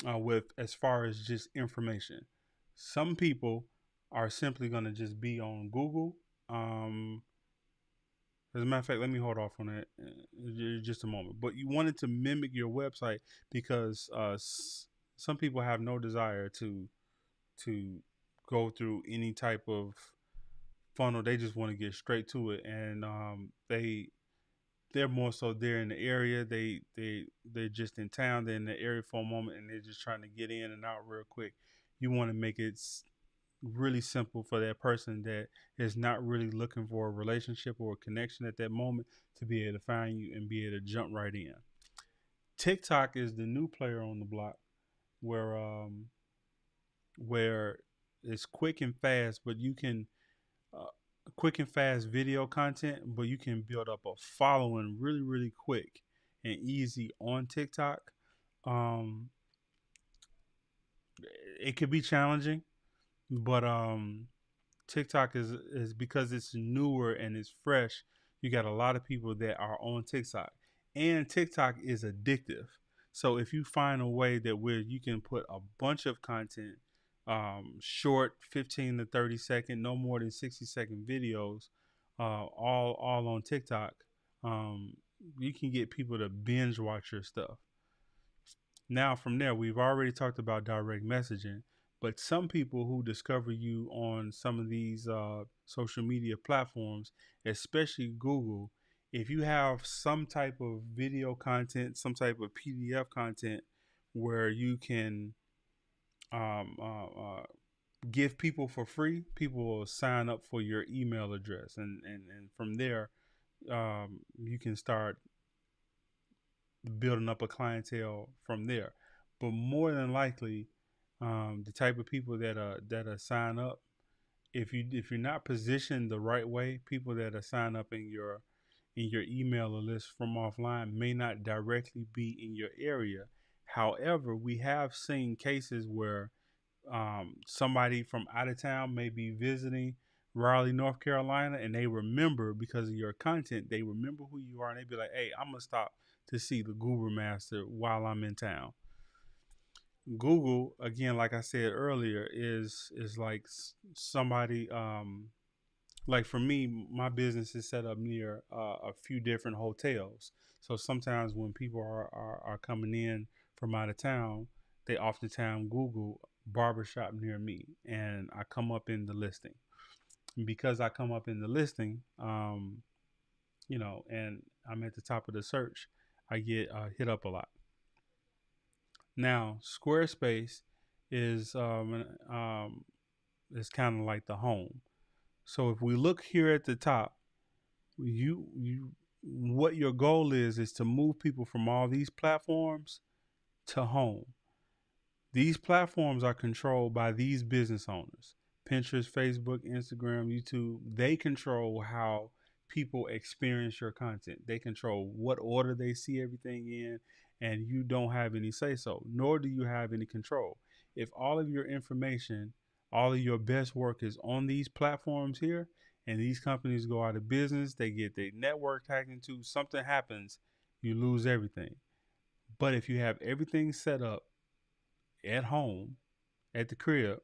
with as far as just information. Some people are simply going to just be on Google. Um, as a matter of fact, let me hold off on that just a moment. But you wanted to mimic your website because some people have no desire to go through any type of funnel. They just want to get straight to it, and they're more so they're in the area. They're just in town. They're in the area for a moment, and they're just trying to get in and out real quick. You want to make it really simple for that person that is not really looking for a relationship or a connection at that moment to be able to find you and be able to jump right in. TikTok is the new player on the block where where it's quick and fast, but you can uh, quick and fast video content, but you can build up a following really quick and easy on TikTok. Um, it could be challenging. But TikTok is because it's newer and it's fresh. You got a lot of people that are on TikTok, and TikTok is addictive. So if you find a way that where you can put a bunch of content, short, 15 to 30 second, no more than 60-second videos, all on TikTok, um, you can get people to binge watch your stuff. Now, from there, we've already talked about direct messaging, but some people who discover you on some of these social media platforms, especially Google, if you have some type of video content, some type of PDF content where you can um, uh, uh, give people for free, people will sign up for your email address. And from there, you can start building up a clientele from there. But more than likely, the type of people that are sign up, if you're not positioned the right way, people that are sign up in your email list from offline may not directly be in your area. However, we have seen cases where somebody from out of town may be visiting Raleigh, North Carolina, and they remember because of your content, they remember who you are, and they be like, "Hey, I'm gonna stop to see the Goober Master while I'm in town." Google, again, like I said earlier, is like somebody. Like for me, my business is set up near a few different hotels. So sometimes when people are coming in from out of town, they oftentimes Google barbershop near me, and I come up in the listing. And because I come up in the listing, and I'm at the top of the search, I get hit up a lot. Now, Squarespace is is kind of like the home. So if we look here at the top, you what your goal is to move people from all these platforms to home. These platforms are controlled by these business owners. Pinterest, Facebook, Instagram, YouTube, they control how people experience your content. They control what order they see everything in, and you don't have any say so, nor do you have any control. If all of your information, all of your best work is on these platforms here, and these companies go out of business, they get their network hacked into, something happens, you lose everything. But if you have everything set up at home, at the crib,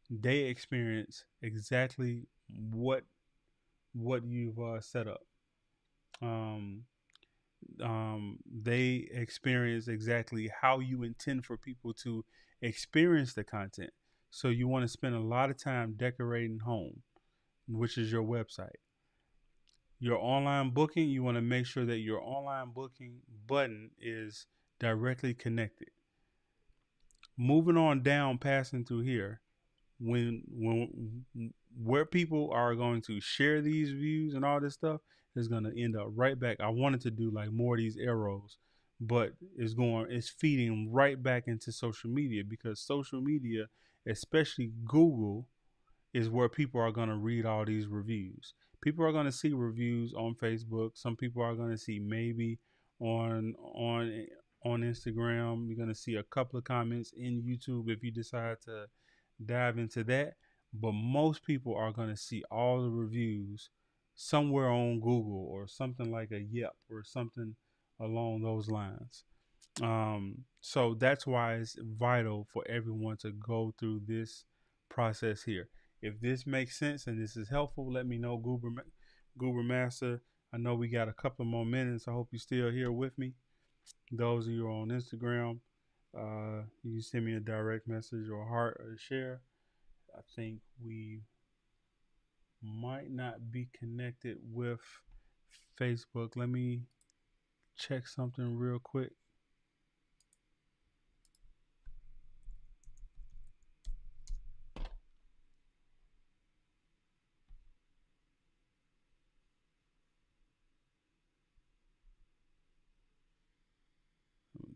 they experience exactly what what you've set up. Um, they experience exactly how you intend for people to experience the content. So you want to spend a lot of time decorating home, which is your website. Your online booking, you want to make sure that your online booking button is directly connected. Moving on down, passing through here, when where people are going to share these views and all this stuff is going to end up right back. I wanted to do like more of these arrows, but it's feeding right back into social media, because social media, especially Google, is where people are going to read all these reviews. People are going to see reviews on Facebook. Some people are going to see maybe on Instagram. You're going to see a couple of comments in YouTube if you decide to dive into that. But most people are going to see all the reviews somewhere on Google or something like a Yelp or something along those lines. So that's why it's vital for everyone to go through this process here. If this makes sense and this is helpful, let me know, Goober Master. I know we got a couple more minutes. I hope you're still here with me. Those of you on Instagram, you can send me a direct message or a heart or a share. I think we might not be connected with Facebook. Let me check something real quick.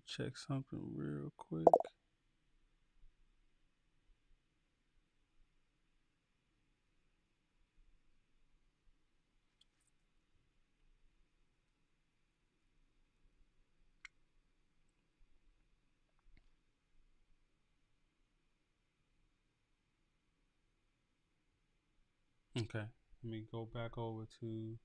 Check something real quick. Okay, let me go back over to.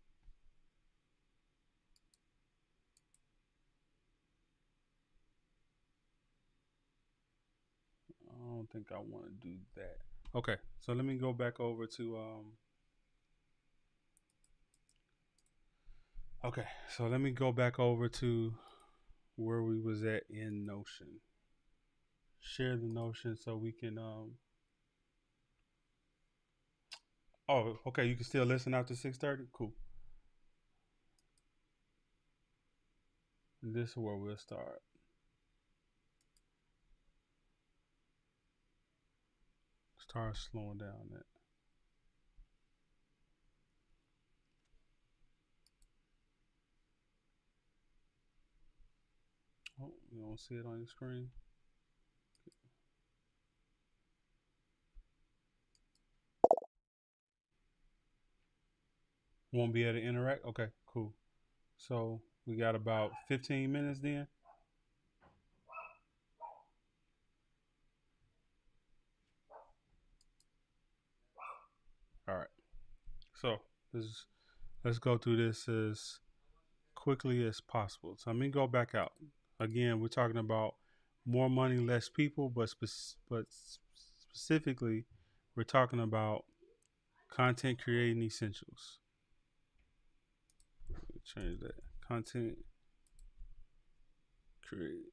I don't think I want to do that. Okay, so let me go back over to. Okay, so let me go back over to where we was at in Notion. Share the Notion so we can. Oh, okay. You can still listen after 6:30. Cool. And this is where we'll start. Start slowing down. That. Oh, you don't see it on your screen. Won't be able to interact. Okay, cool. So we got about 15 minutes then. All right. So let's let's go through this as quickly as possible. So let me go back out. Again, we're talking about more money, less people, but specifically, we're talking about content creating essentials. Change that. Content create.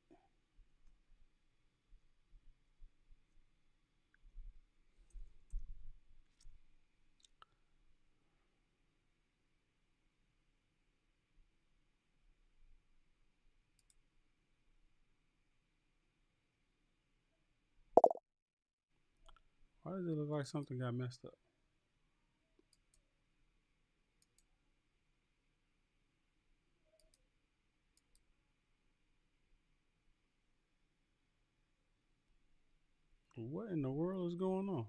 Why does it look like something got messed up? What in the world is going on?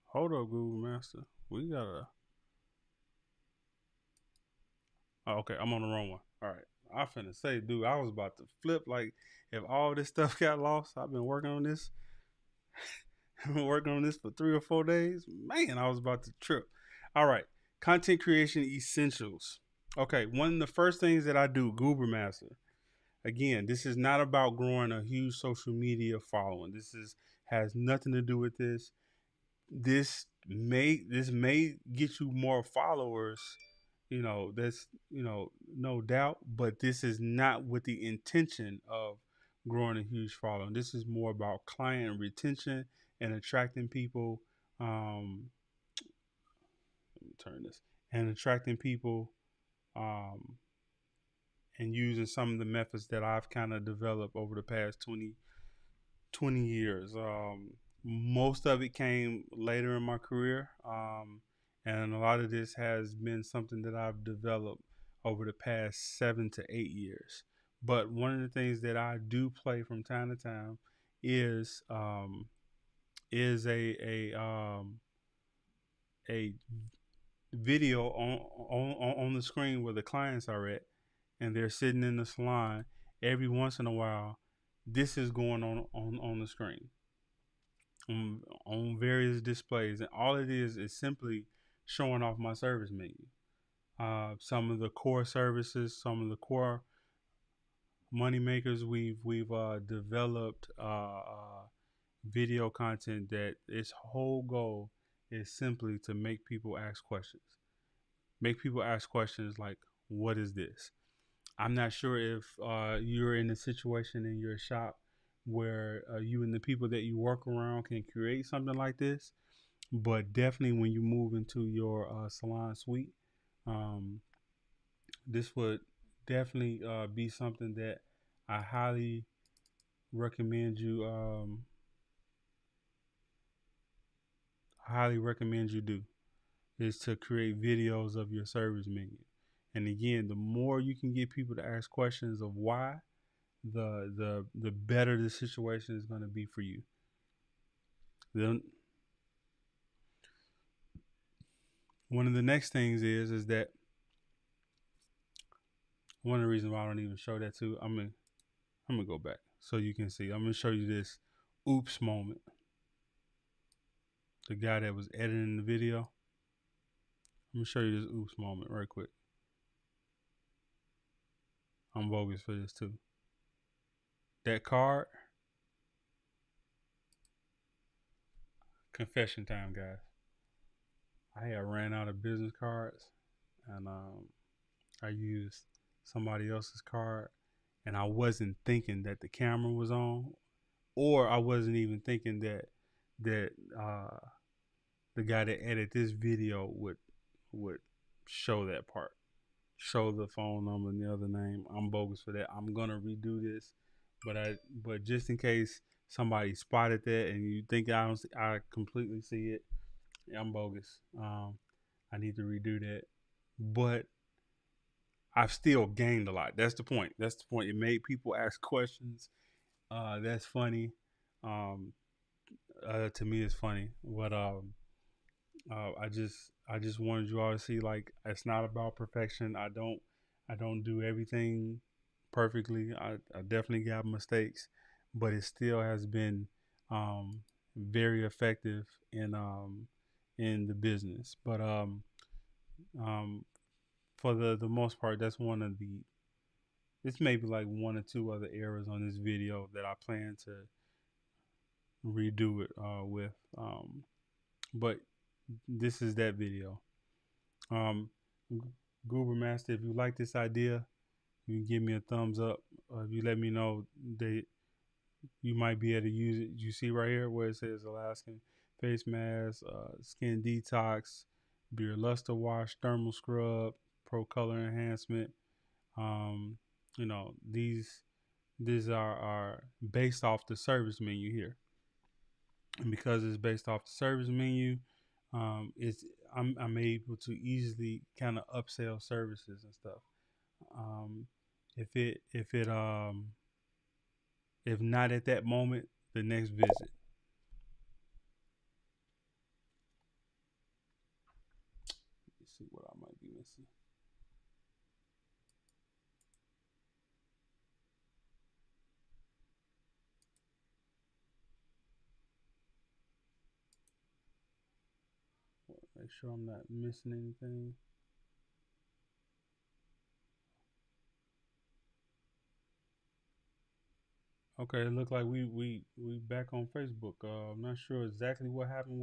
Hold up, Google Master. We gotta. Oh, okay, I'm on the wrong one. All right. I finna say, dude, I was about to flip. Like, if all this stuff got lost, I've been working on this. I've been working on this for 3 or 4 days. Man, I was about to trip. All right. Content creation essentials. Okay, one of the first things that I do, Goober Master. Again, this is not about growing a huge social media following. This is has nothing to do with this. This may get you more followers, that's no doubt, but this is not with the intention of growing a huge following. This is more about client retention and attracting people. Let me turn this. And attracting people, um, and using some of the methods that I've kind of developed over the past 20 years. Most of it came later in my career, and a lot of this has been something that I've developed over the past 7 to 8 years. But one of the things that I do play from time to time is is a video on the screen where the clients are at, and they're sitting in the salon. Every once in a while, this is going on the screen on various displays, and all it is simply showing off my service menu. Some of the core services, some of the core money makers we've developed video content that its whole goal is simply to make people ask questions. Make people ask questions like, "What is this?" I'm not sure if you're in a situation in your shop where you and the people that you work around can create something like this, but definitely when you move into your salon suite, um, this would definitely be something that I recommend you highly recommend you do, is to create videos of your service menu. And again, the more you can get people to ask questions of why, the better the situation is going to be for you. Then one of the next things is that one of the reasons why I don't even show that too. I'm gonna go back so you can see. I'm gonna show you this oops moment. the guy that was editing the video. Let me show you this oops moment right quick. I'm bogus for this too. That card, confession time, guys. I had ran out of business cards, and I used somebody else's card, and I wasn't thinking that the camera was on, or I wasn't even thinking that the guy that edited this video would show that part, show the phone number and the other name. I'm bogus for that. I'm gonna redo this, but just in case somebody spotted that and you think I completely see it, yeah, I'm bogus. I need to redo that, but I've still gained a lot. That's the point. That's the point. It made people ask questions. That's funny. Um, to me, it's funny. But I just wanted you all to see, like, it's not about perfection. I don't do everything perfectly. I definitely got mistakes, but it still has been very effective in the business. But um, for the most part, that's one of the. It's maybe like one or two other errors on this video that I plan to redo it with. But this is that video. Um, Goober Master, if you like this idea, you can give me a thumbs up. If you let me know that you might be able to use it. You see right here where it says Alaskan face mask, skin detox, beard luster wash, thermal scrub, pro color enhancement. Um, these are based off the service menu here, and because it's based off the service menu, it's I'm able to easily kind of upsell services and stuff. Um, if not at that moment, the next visit. Let's see what I might be missing. Make sure I'm not missing anything. Okay, it looked like we back on Facebook. I'm not sure exactly what happened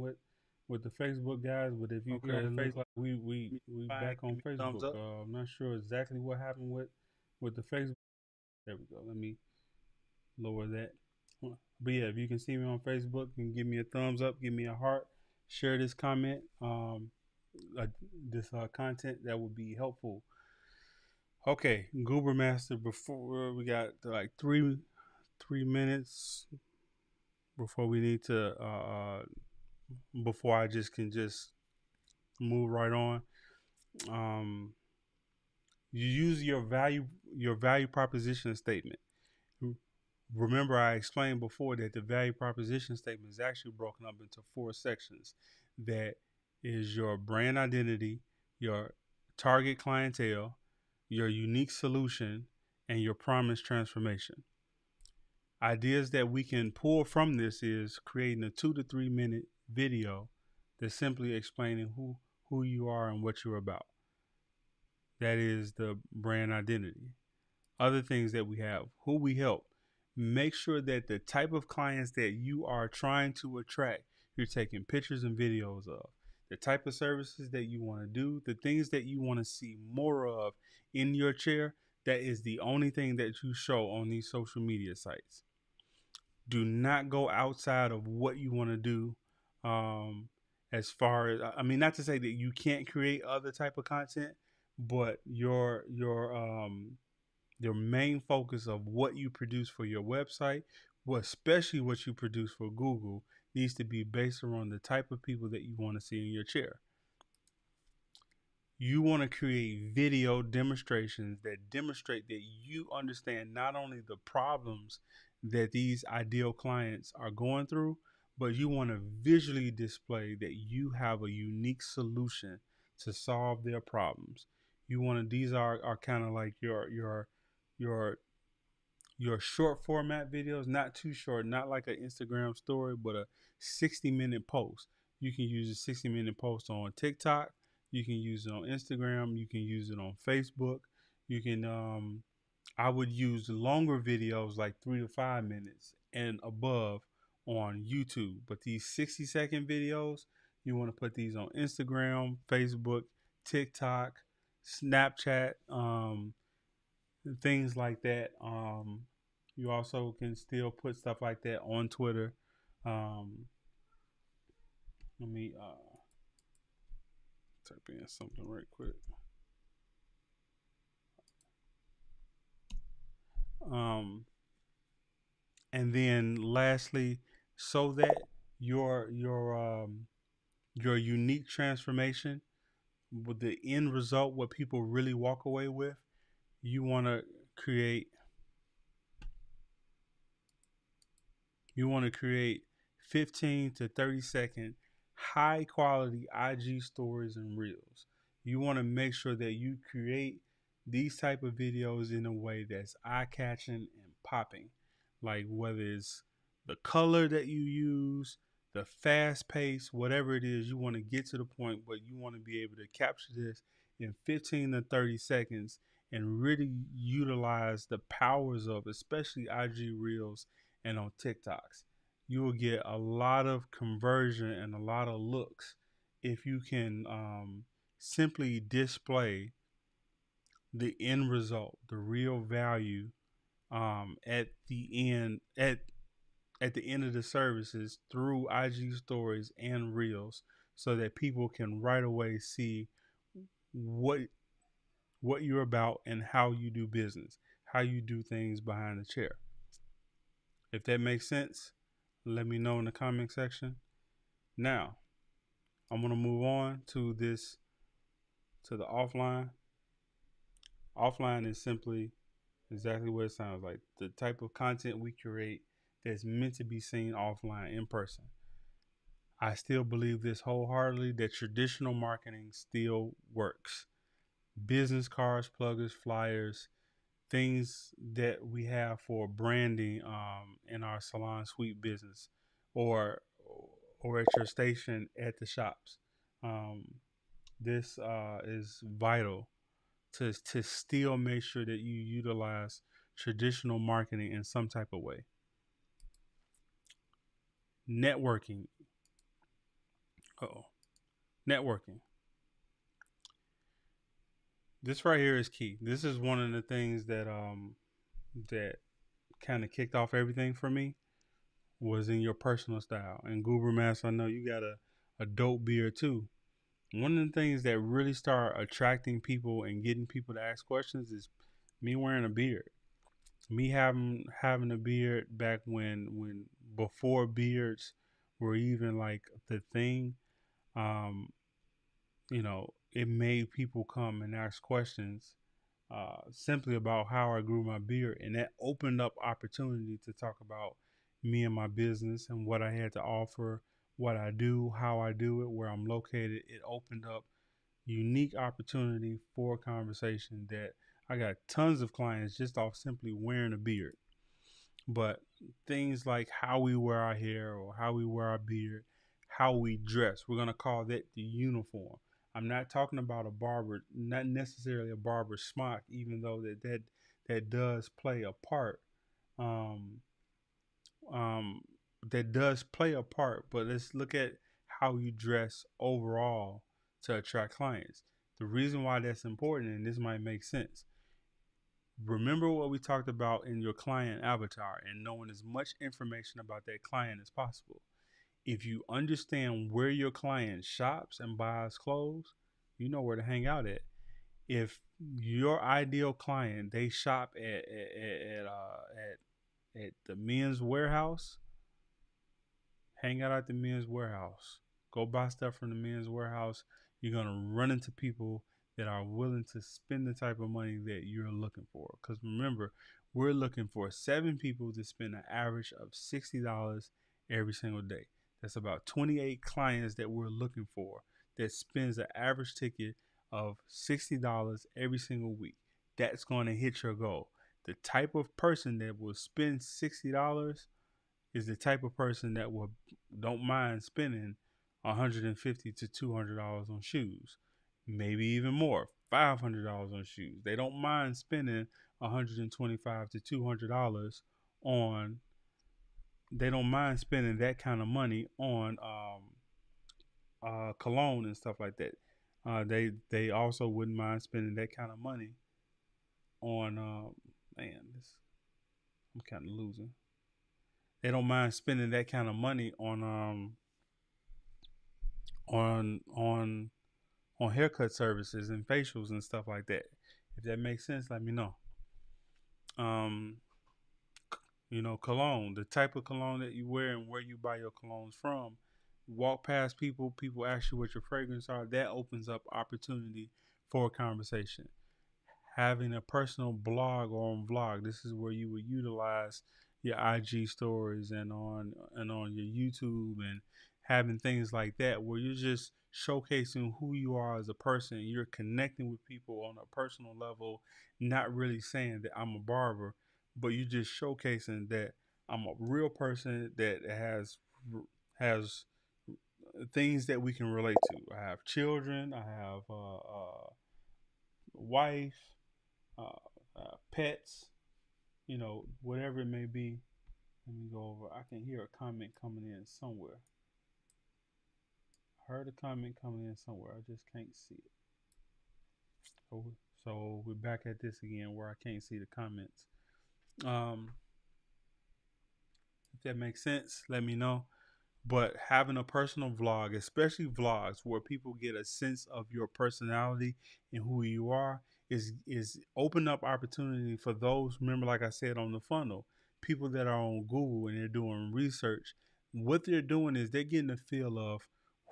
with the Facebook guys, but if you okay, it looks like we back on Facebook. I'm not sure exactly what happened with the Facebook. There we go. Let me lower that. But yeah, if you can see me on Facebook, you can give me a thumbs up, give me a heart, share this comment, this content that would be helpful. Okay, Goober Master. Before we got like 3 minutes before we need to before I just can just move right on. You use your value proposition statement. Remember, I explained before that the value proposition statement is actually broken up into 4 sections. That is your brand identity, your target clientele, your unique solution, and your promise transformation. Ideas that we can pull from this is creating a 2 to 3 minute video that's simply explaining who you are and what you're about. That is the brand identity. Other things that we have, who we help. Make sure that the type of clients that you are trying to attract, you're taking pictures and videos of. The type of services that you want to do, the things that you want to see more of in your chair, that is the only thing that you show on these social media sites. Do not go outside of what you want to do. As far as, I mean, not to say that you can't create other type of content, but your main focus of what you produce for your website, especially what you produce for Google, needs to be based around the type of people that you want to see in your chair. You want to create video demonstrations that demonstrate that you understand not only the problems that these ideal clients are going through, but you want to visually display that you have a unique solution to solve their problems. You want to, these are kind of like your your short format videos, not too short, not like an Instagram story, but a 60-minute post. You can use a 60-minute post on TikTok. You can use it on Instagram. You can use it on Facebook. You can I would use longer videos like 3 to 5 minutes and above on YouTube. But these 60-second videos, you want to put these on Instagram, Facebook, TikTok, Snapchat, things like that. You also can still put stuff like that on Twitter. Um, let me type in something right quick. Um, and then lastly, so that your your um, your unique transformation, with the end result, what people really walk away with, you want to create You want to create 15 to 30-second high quality IG stories and reels. You want to make sure that you create these type of videos in a way that's eye catching and popping. Like whether it's the color that you use, the fast pace, whatever it is, you want to get to the point where you want to be able to capture this in 15 to 30 seconds and really utilize the powers of especially IG reels and on TikToks. You will get a lot of conversion and a lot of looks if you can simply display the end result, the real value at the end of the services through IG stories and reels, so that people can right away see what what you're about and how you do business, how you do things behind the chair. If that makes sense, let me know in the comment section. Now, I'm going to move on to the offline. Offline is simply exactly what it sounds like, the type of content we create that's meant to be seen offline in person. I still believe this wholeheartedly, that traditional marketing still works. Business cards, pluggers, flyers, things that we have for branding in our salon suite business, or at your station at the shops. Um, this is vital to still make sure that you utilize traditional marketing in some type of way. Networking. Oh, networking. This right here is key. This is one of the things that kind of kicked off everything for me, was in your personal style. And Goober Master, I know you got a dope beard too. One of the things that really start attracting people and getting people to ask questions is me wearing a beard. Me having a beard back when before beards were even like the thing. Um, it made people come and ask questions simply about how I grew my beard, and that opened up opportunity to talk about me and my business and what I had to offer, what I do, how I do it, where I'm located. It opened up unique opportunity for a conversation that I got tons of clients just off simply wearing a beard. But things like how we wear our hair or how we wear our beard, how we dress, we're gonna call that the uniform. I'm not talking about a barber, not necessarily a barber smock, even though that does play a part. Um, um, that does play a part. But let's look at how you dress overall to attract clients. The reason why that's important, and this might make sense, remember what we talked about in your client avatar and knowing as much information about that client as possible. If you understand where your client shops and buys clothes, you know where to hang out at. If your ideal client, they shop at the Men's Warehouse, hang out at the Men's Warehouse. Go buy stuff from the Men's Warehouse. You're gonna run into people that are willing to spend the type of money that you're looking for. Because remember, we're looking for 7 people to spend an average of $60 every single day. That's about 28 clients that we're looking for that spends an average ticket of $60 every single week. That's going to hit your goal. The type of person that will spend $60 is the type of person that will don't mind spending $150 to $200 on shoes, maybe even more, $500 on shoes. They don't mind spending $125 to $200 on. They don't mind spending that kind of money on cologne and stuff like that. They also wouldn't mind spending that kind of money on man. I'm kind of losing. They don't mind spending that kind of money on on on haircut services and facials and stuff like that. If that makes sense, let me know. Um, cologne, the type of cologne that you wear and where you buy your colognes from. Walk past people, people ask you what your fragrance are. That opens up opportunity for a conversation. Having a personal blog or on vlog. This is where you would utilize your IG stories and on your YouTube and having things like that where you're just showcasing who you are as a person. You're connecting with people on a personal level, not really saying that I'm a barber, but you're just showcasing that I'm a real person that has things that we can relate to. I have children. I have wife, pets, whatever it may be. Let me go over. I can hear a comment coming in somewhere. I heard a comment coming in somewhere. I just can't see it. So we're back at this again where I can't see the comments. Um, if that makes sense, let me know. But having a personal vlog, especially vlogs where people get a sense of your personality and who you are, is open up opportunity for those. Remember, like I said on the funnel, people that are on Google and they're doing research. What they're doing is they're getting a feel of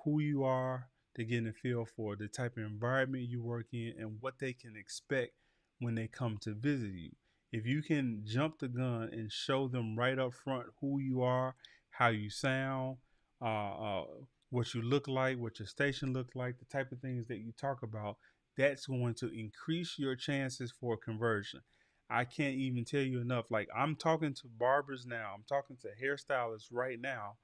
who you are. They're getting a feel for the type of environment you work in and what they can expect when they come to visit you. If you can jump the gun and show them right up front who you are, how you sound, uh, uh, what you look like, what your station looks like, the type of things that you talk about, that's going to increase your chances for conversion. I can't even tell you enough. Like, I'm talking to barbers now, I'm talking to hairstylists right now,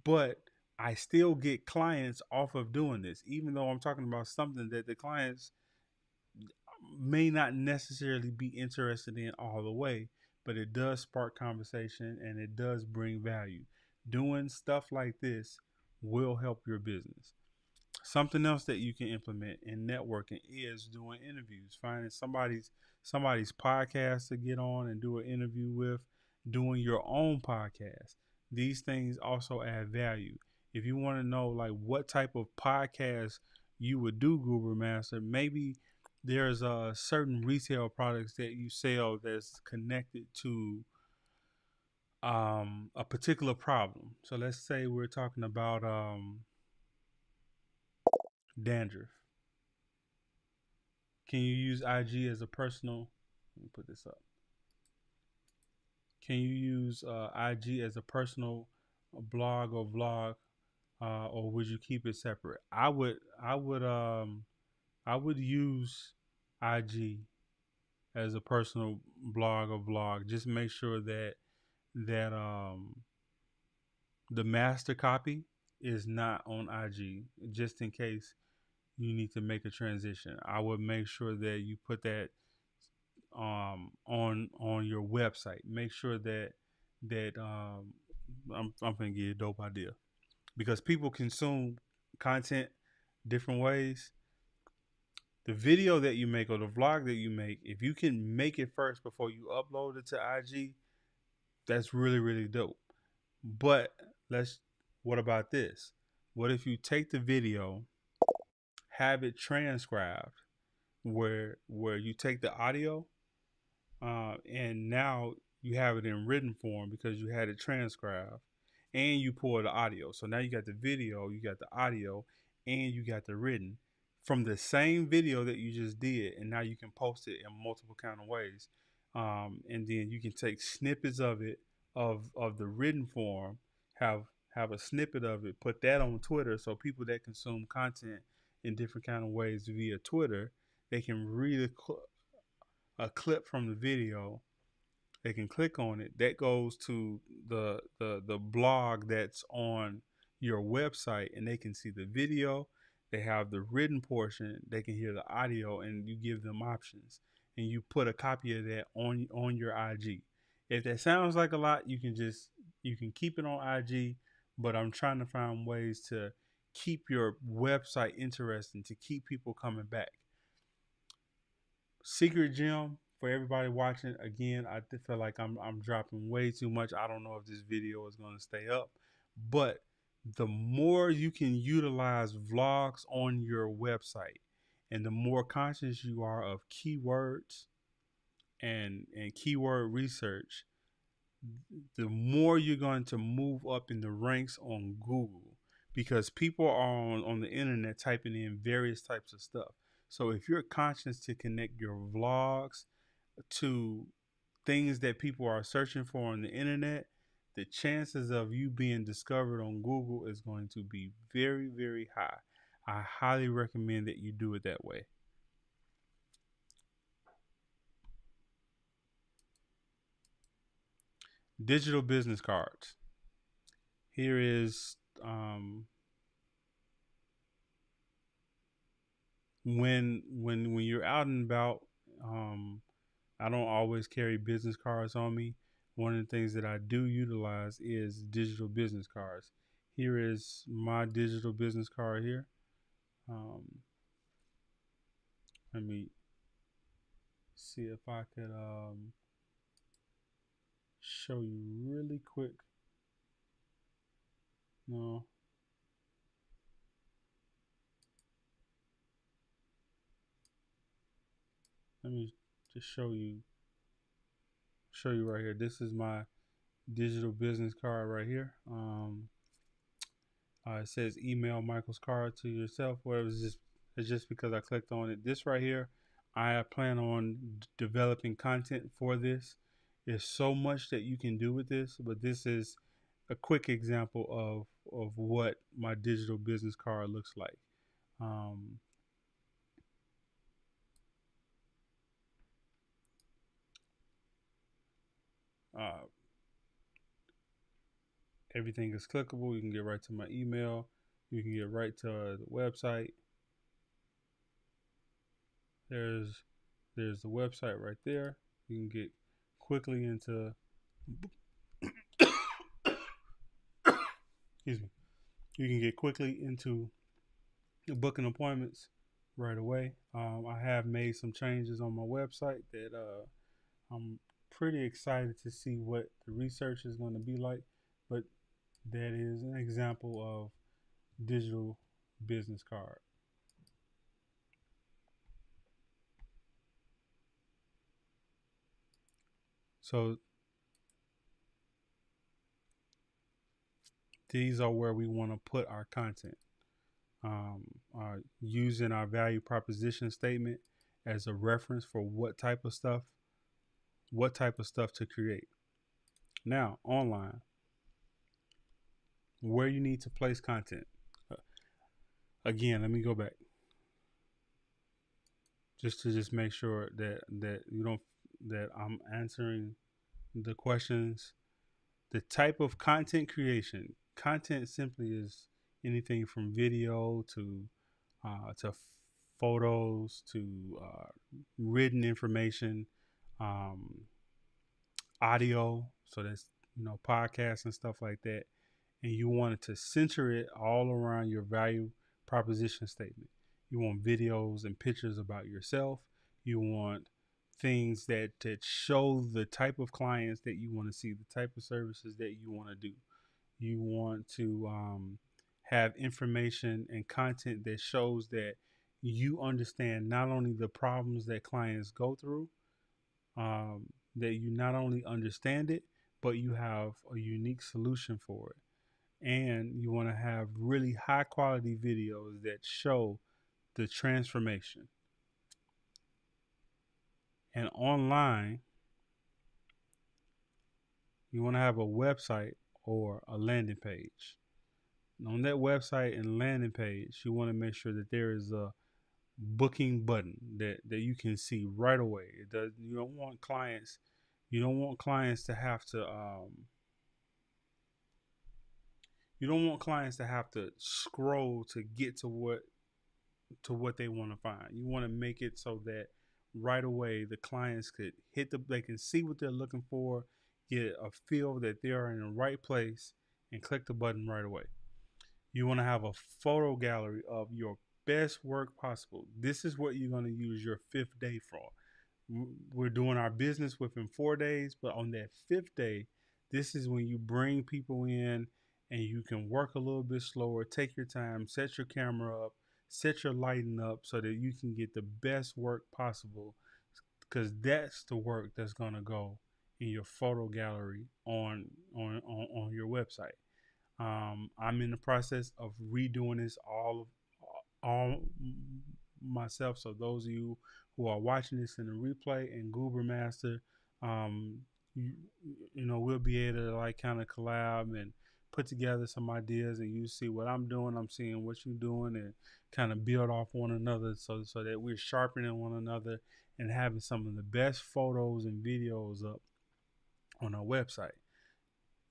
but I still get clients off of doing this, even though I'm talking about something that the clients may not necessarily be interested in all the way, but it does spark conversation and it does bring value. Doing stuff like this will help your business. Something else that you can implement in networking is doing interviews, finding somebody's podcast to get on and do an interview with, doing your own podcast. These things also add value. If you want to know like what type of podcast you would do, Goober Master, maybe there's certain retail products that you sell that's connected to a particular problem. So let's say we're talking about dandruff. Can you use IG as a personal? Let me put this up. Can you use IG as a personal blog or vlog, or would you keep it separate? I would use IG as a personal blog or vlog. Just make sure that the master copy is not on IG, just in case you need to make a transition. I would make sure that you put that on your website. Make sure that I'm gonna give you a dope idea because people consume content different ways. The video that you make or the vlog that you make, if you can make it first before you upload it to IG, that's really really dope. But let's what about this? What if you take the video, have it transcribed, where you take the audio and now you have it in written form because you had it transcribed and you pull the audio. So now you got the video, you got the audio, and you got the written from the same video that you just did, and now you can post it in multiple kind of ways. And then you can take snippets of it of the written form, have a snippet of it, put that on Twitter, so people that consume content in different kind of ways via Twitter, they can read a clip from the video. They can click on it. That goes to the blog that's on your website and they can see the video, they have the written portion, they can hear the audio, and you give them options. And you put a copy of that on your IG. If that sounds like a lot, you can keep it on IG, but I'm trying to find ways to keep your website interesting, to keep people coming back. Secret gem for everybody watching. Again, I feel like I'm dropping way too much. I don't know if this video is going to stay up, but the more you can utilize vlogs on your website, and the more conscious you are of keywords and keyword research, the more you're going to move up in the ranks on Google, because people are on the internet typing in various types of stuff. So if you're conscious to connect your vlogs to things that people are searching for on the internet, the chances of you being discovered on Google is going to be very, very high. I highly recommend that you do it that way. Digital business cards. Here is when you're out and about. I don't always carry business cards on me. One of the things that I do utilize is digital business cards. Here is my digital business card here. Um, Let me see if I could show you really quick. No, let me just show you right here. This is my digital business card right here. It says email Michael's card to yourself. Whatever. It's just because I clicked on it. This right here, I plan on developing content for this. There's so much that you can do with this, but this is a quick example of what my digital business card looks like. Um, uh, Everything is clickable. You can get right to my email. You can get right to the website. There's there's the website right there. You can get quickly into excuse me. You can get quickly into booking appointments right away. I have made some changes on my website that I'm pretty excited to see what the research is going to be like. But that is an example of digital business card. So these are where we want to put our content. Using our value proposition statement as a reference for what type of stuff to create. Now, online, where you need to place content. Uh, Again, let me go back just to make sure that you don't that I'm answering the questions. The type of content creation. Content simply is anything from video to photos to written information, um, audio. So that's podcasts and stuff like that. And you wanted to center it all around your value proposition statement. You want videos and pictures about yourself. You want things that show the type of clients that you want to see, the type of services that you want to do. You want to have information and content that shows that you understand not only the problems that clients go through, that you not only understand it, but you have a unique solution for it. And you want to have really high quality videos that show the transformation. And online, you want to have a website or a landing page. On that website and landing page, you want to make sure that there is a booking button that you can see right away. You don't want clients to have to You don't want clients to have to scroll to get to what they want to find. You want to make it so that right away the clients could they can see what they're looking for, get a feel that they are in the right place, and click the button right away. You want to have a photo gallery of your best work possible. This is what you're going to use your fifth day for. We're doing our business within 4 days, but on that fifth day, this is when you bring people in and you can work a little bit slower, take your time, set your camera up, set your lighting up so that you can get the best work possible, because that's the work that's going to go in your photo gallery on your website. I'm in the process of redoing this all myself. So those of you who are watching this in the replay and Goober Master, um, you, you know, we'll be able to like kind of collab and put together some ideas, and you see what I'm doing, I'm seeing what you're doing, and kind of build off one another, so that we're sharpening one another and having some of the best photos and videos up on our website.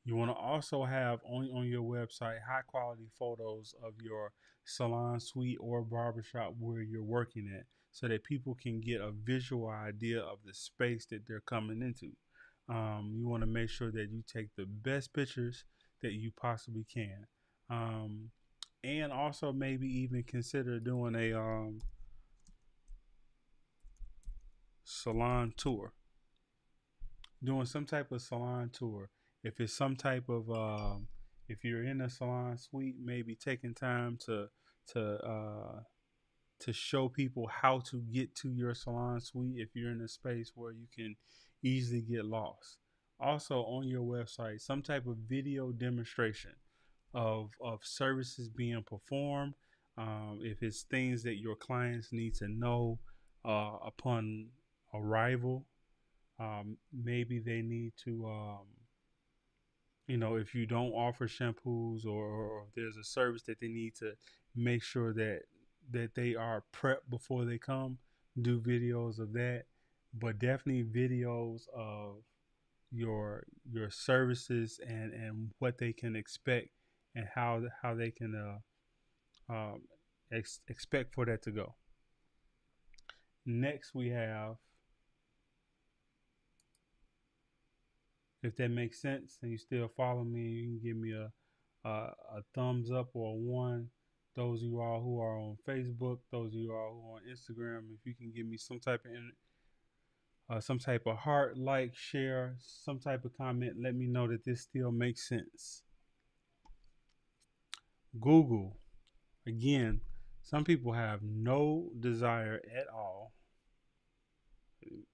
You want to also have on your website high quality photos of your salon suite or barbershop where you're working at, so that people can get a visual idea of the space that they're coming into. You want to make sure that you take the best pictures that you possibly can. Um, and also maybe even consider doing a salon tour, doing some type of salon tour. If it's some type of if you're in a salon suite, maybe taking time to to show people how to get to your salon suite if you're in a space where you can easily get lost. Also on your website, some type of video demonstration of services being performed. If it's things that your clients need to know upon arrival, maybe they need to, if you don't offer shampoos, or if there's a service that they need to make sure that they are prepped before they come, do videos of that. But definitely videos of your services and what they can expect, and how they can expect for that to go. Next, we have, if that makes sense and you still follow me, you can give me a thumbs up or a one. Those of you all who are on Facebook, those of you all who are on Instagram, if you can give me some type of heart, like, share, some type of comment, let me know that this still makes sense. Google, again, some people have no desire at all.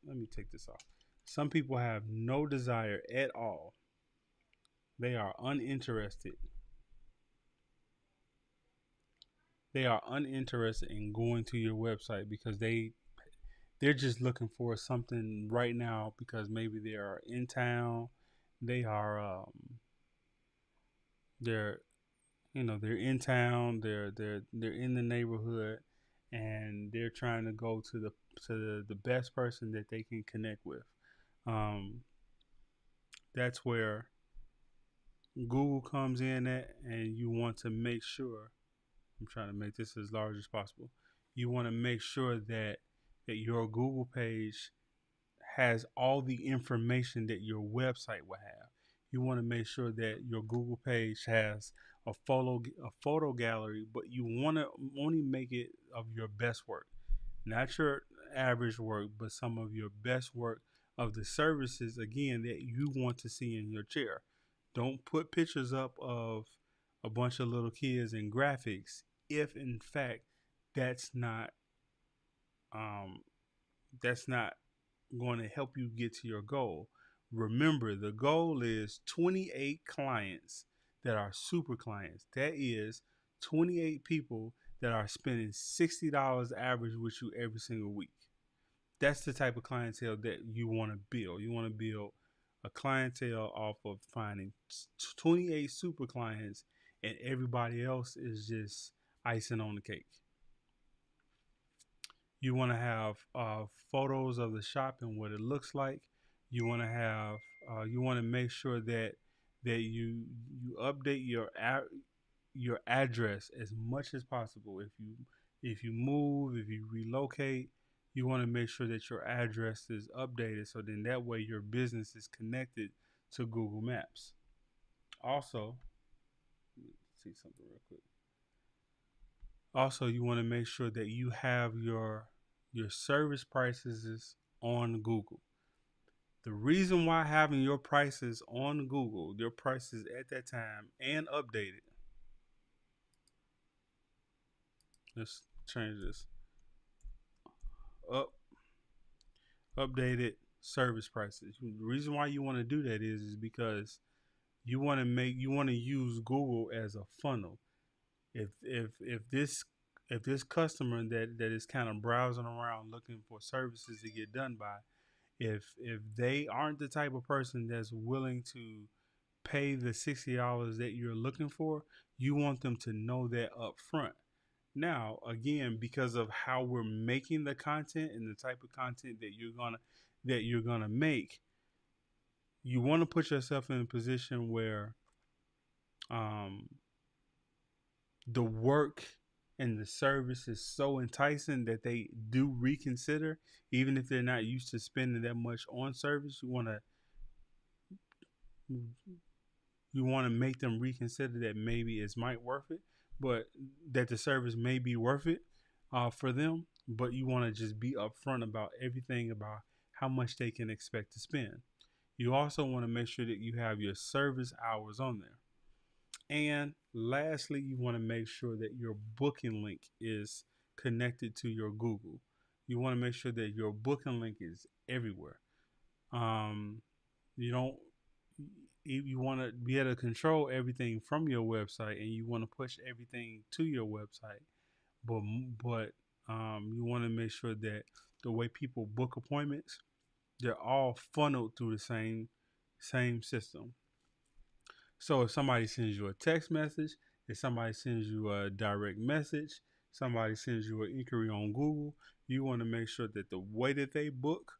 Let me take this off. Some people have no desire at all. They are uninterested. They are uninterested in going to your website because they're just looking for something right now, because maybe they are in town. They are they're they're in town. They're in the neighborhood, and they're trying to go to the best person that they can connect with. Um, that's where Google comes in at, and you want to make sure. I'm trying to make this as large as possible. You want to make sure that your Google page has all the information that your website will have. You want to make sure that your Google page has a photo gallery, but you want to only make it of your best work, not your average work, but some of your best work of the services, again, that you want to see in your chair. Don't put pictures up of a bunch of little kids and graphics if in fact that's not um, that's not going to help you get to your goal. Remember, the goal is 28 clients that are super clients. That is 28 people that are spending $60 average with you every single week. That's the type of clientele that you want to build. You want to build a clientele off of finding 28 super clients, and everybody else is just icing on the cake. You want to have photos of the shop and what it looks like. You want to have you want to make sure that that you update your address as much as possible. If you move, if you relocate, you want to make sure that your address is updated, so then that way your business is connected to Google Maps. Also, see something real quick. Also, you want to make sure that you have your service prices is on Google. The reason why having your prices on Google, your prices at that time and updated. Let's change this. Up Updated service prices. The reason why you want to do that is because you want to use Google as a funnel. If this customer that is kind of browsing around looking for services to get done by, if they aren't the type of person that's willing to pay the $60 that you're looking for, you want them to know that up front. Now, again, because of how we're making the content and the type of content that you're gonna make, you want to put yourself in a position where um, the work and the service is so enticing that they do reconsider, even if they're not used to spending that much on service. You want to make them reconsider that maybe it's might worth it, but that the service may be worth it for them. But you want to just be upfront about everything about how much they can expect to spend. You also want to make sure that you have your service hours on there. And lastly, you want to make sure that your booking link is connected to your Google. You want to make sure that your booking link is everywhere. Um, you don't. You want to be able to control everything from your website, and you want to push everything to your website. But you want to make sure that the way people book appointments, they're all funneled through the same system. So if somebody sends you a text message, if somebody sends you a direct message, somebody sends you an inquiry on Google, you want to make sure that the way that they book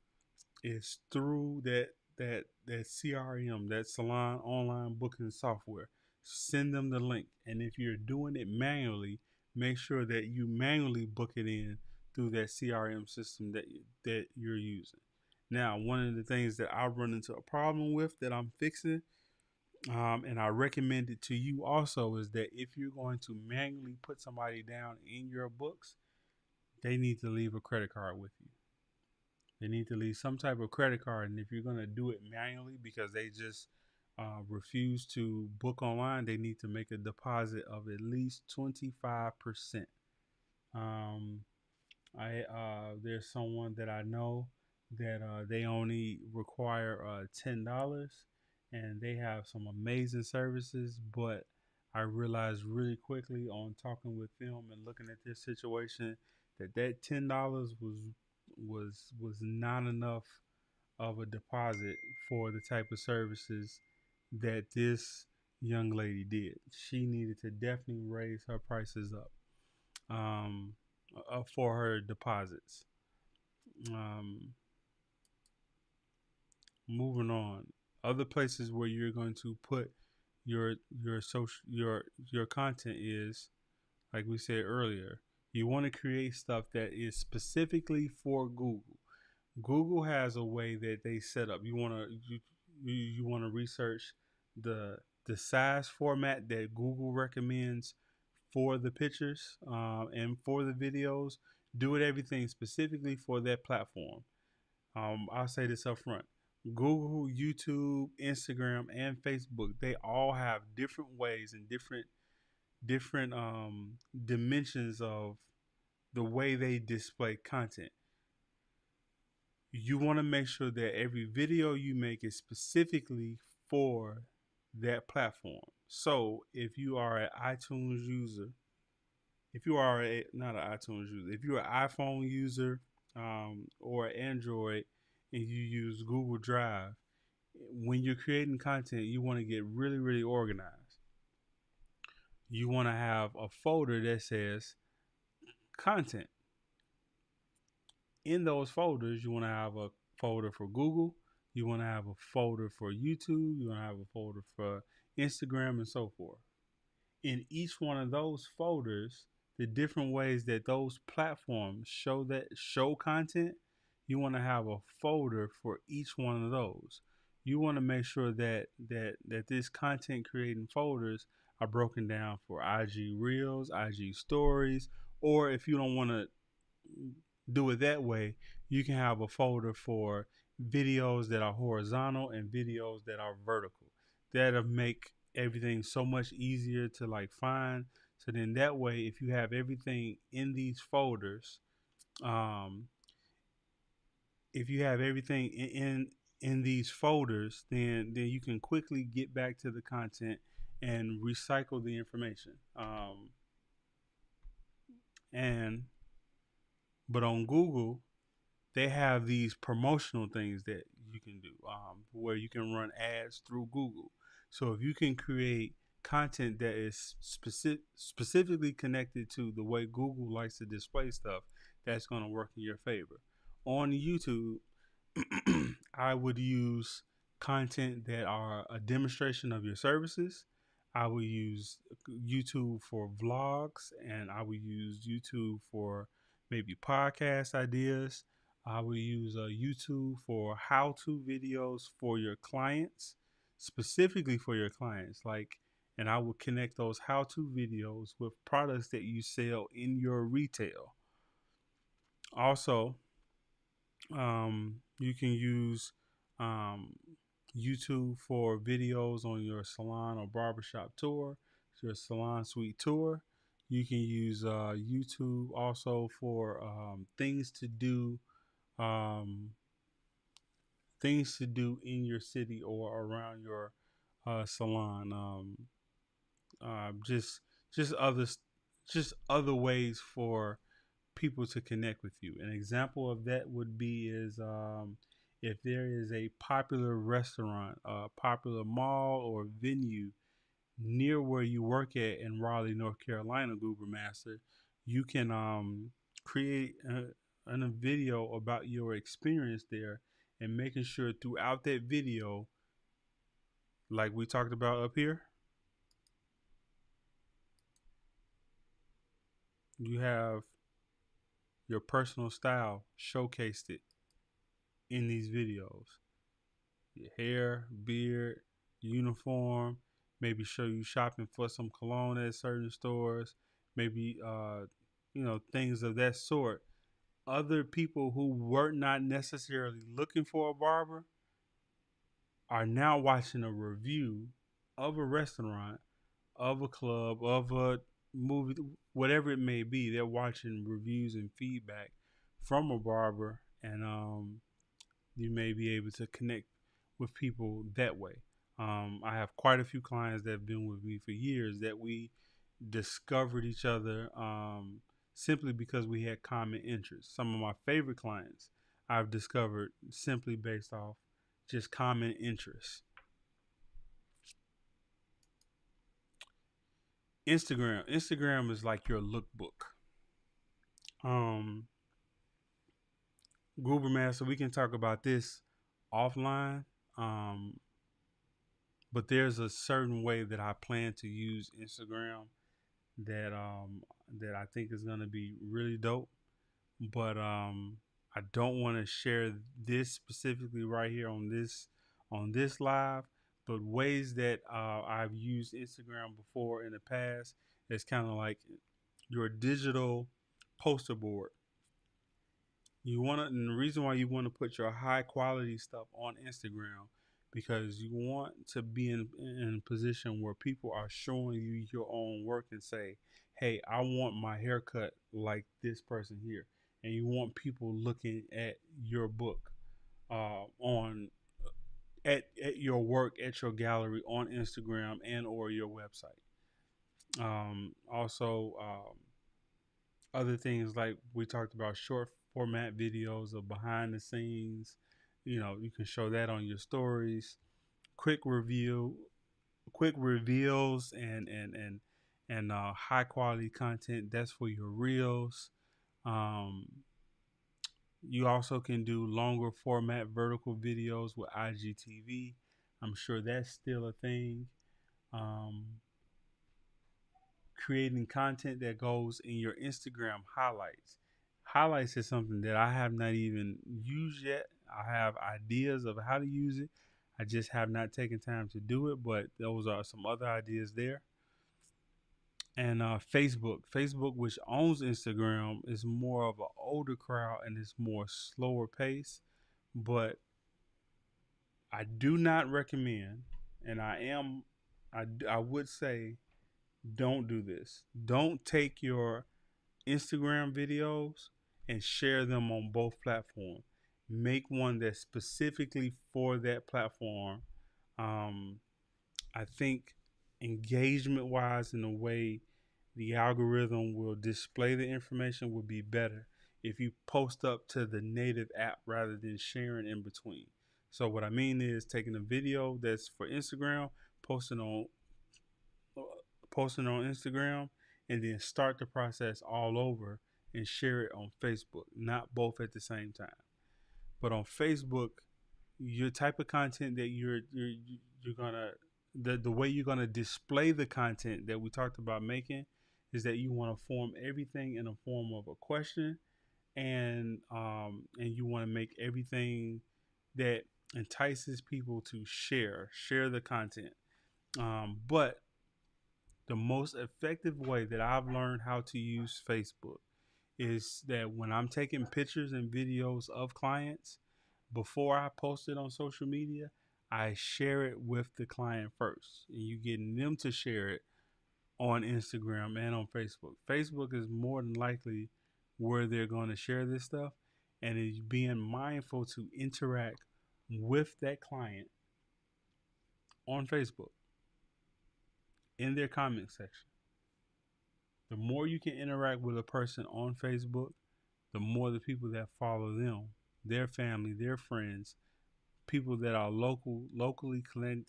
is through that CRM, that salon online booking software. Send them the link, and if you're doing it manually, make sure that you manually book it in through that CRM system that you're using. Now, one of the things that I run into a problem with that I'm fixing, and I recommend it to you also, is that if you're going to manually put somebody down in your books, they need to leave a credit card with you. They need to leave some type of credit card, and if you're going to do it manually because they just refuse to book online, they need to make a deposit of at least 25%. Um, there's someone that I know that they only require $10, and they have some amazing services. But I realized really quickly on talking with them and looking at this situation that $10 was not enough of a deposit for the type of services that this young lady did. She needed to definitely raise her prices up um, for her deposits. Um, Moving on, other places where you're going to put your social your content is, like we said earlier, you want to create stuff that is specifically for Google. Google has a way that they set up. You want to research the the size format that Google recommends for the pictures and for the videos. Do it everything specifically for that platform. I'll say this up front. Google, YouTube, Instagram, and Facebook, they all have different ways and different dimensions of the way they display content. You want to make sure that every video you make is specifically for that platform. So if you are an iTunes user, if you are not an iTunes user, if you're an iPhone user or Android and you use Google Drive, when you're creating content, you want to get really, really organized. You want to have a folder that says content. In those folders, you want to have a folder for Google. You want to have a folder for YouTube. You want to have a folder for Instagram, and so forth. In each one of those folders, the different ways that those platforms show content, you want to have a folder for each one of those. You want to make sure that this content creating folders are broken down for IG Reels, IG Stories, or if you don't want to do it that way, you can have a folder for videos that are horizontal and videos that are vertical. That'll make everything so much easier to like find. So then that way, if you have everything in these folders, um, if you have everything in these folders, then you can quickly get back to the content and recycle the information. And but on Google, they have these promotional things that you can do, where you can run ads through Google. So if you can create content that is specifically connected to the way Google likes to display stuff, that's going to work in your favor. On YouTube, I would use content that are a demonstration of your services. I would use YouTube for vlogs, and I would use YouTube for maybe podcast ideas. I would use YouTube for how-to videos for your clients, specifically for your clients. And I would connect those how-to videos with products that you sell in your retail. Also, you can use um, YouTube for videos on your salon or barbershop tour, your salon suite tour. You can use YouTube also for um, things to do in your city or around your salon. Uh, just just other just other ways for people to connect with you. An example of that would be is if there is a popular restaurant, a popular mall or venue near where you work at in Raleigh, North Carolina, Goober Master, you can create a video about your experience there and making sure throughout that video, like we talked about up here, you have your personal style showcased it in these videos. Your hair, beard, uniform, maybe show you shopping for some cologne at certain stores, maybe things of that sort. Other people who were not necessarily looking for a barber are now watching a review of a restaurant, of a club, of a movie, whatever it may be. They're watching reviews and feedback from a barber, and you may be able to connect with people that way. I have quite a few clients that have been with me for years that we discovered each other simply because we had common interests. Some of my favorite clients I've discovered simply based off just common interests. Instagram is like your lookbook. Um, Goober Master, we can talk about this offline. Um, but there's a certain way that I plan to use Instagram that that I think is gonna be really dope. But I don't want to share this specifically right here on this live. But ways that I've used Instagram before in the past is kind of like your digital poster board. You want to, and the reason why you want to put your high quality stuff on Instagram because you want to be in a position where people are showing you your own work and say, "Hey, I want my haircut like this person here," and you want people looking at your book on at your work at your gallery on Instagram and or your website. Also, other things like we talked about short format videos of behind the scenes. You can show that on your stories. Quick review, quick reveals, and high quality content. That's for your reels. Um, you also can do longer format vertical videos with IGTV. I'm sure that's still a thing. um, creating content that goes in your Instagram highlights. Highlights is something that I have not even used yet. I have ideas of how to use it. I just have not taken time to do it, but those are some other ideas there. And Facebook, which owns Instagram, is more of an older crowd and it's more slower pace. But I do not recommend, and I would say, don't do this. Don't take your Instagram videos and share them on both platforms. Make one that's specifically for that platform. Um, I think engagement wise, in the way the algorithm will display the information, would be better if you post up to the native app rather than sharing in between. So what I mean is taking a video that's for Instagram, posting on posting on Instagram, and then start the process all over and share it on Facebook, not both at the same time. But on Facebook, your type of content that you're gonna the way you're gonna display the content that we talked about making is that you want to form everything in a form of a question, and you want to make everything that entices people to share the content. But the most effective way that I've learned how to use Facebook is that when I'm taking pictures and videos of clients, before I post it on social media, I share it with the client first. And you getting them to share it on Instagram and on Facebook. Facebook is more than likely where they're going to share this stuff. And is being mindful to interact with that client on Facebook in their comment section. The more you can interact with a person on Facebook, the more the people that follow them, their family, their friends, people that are locally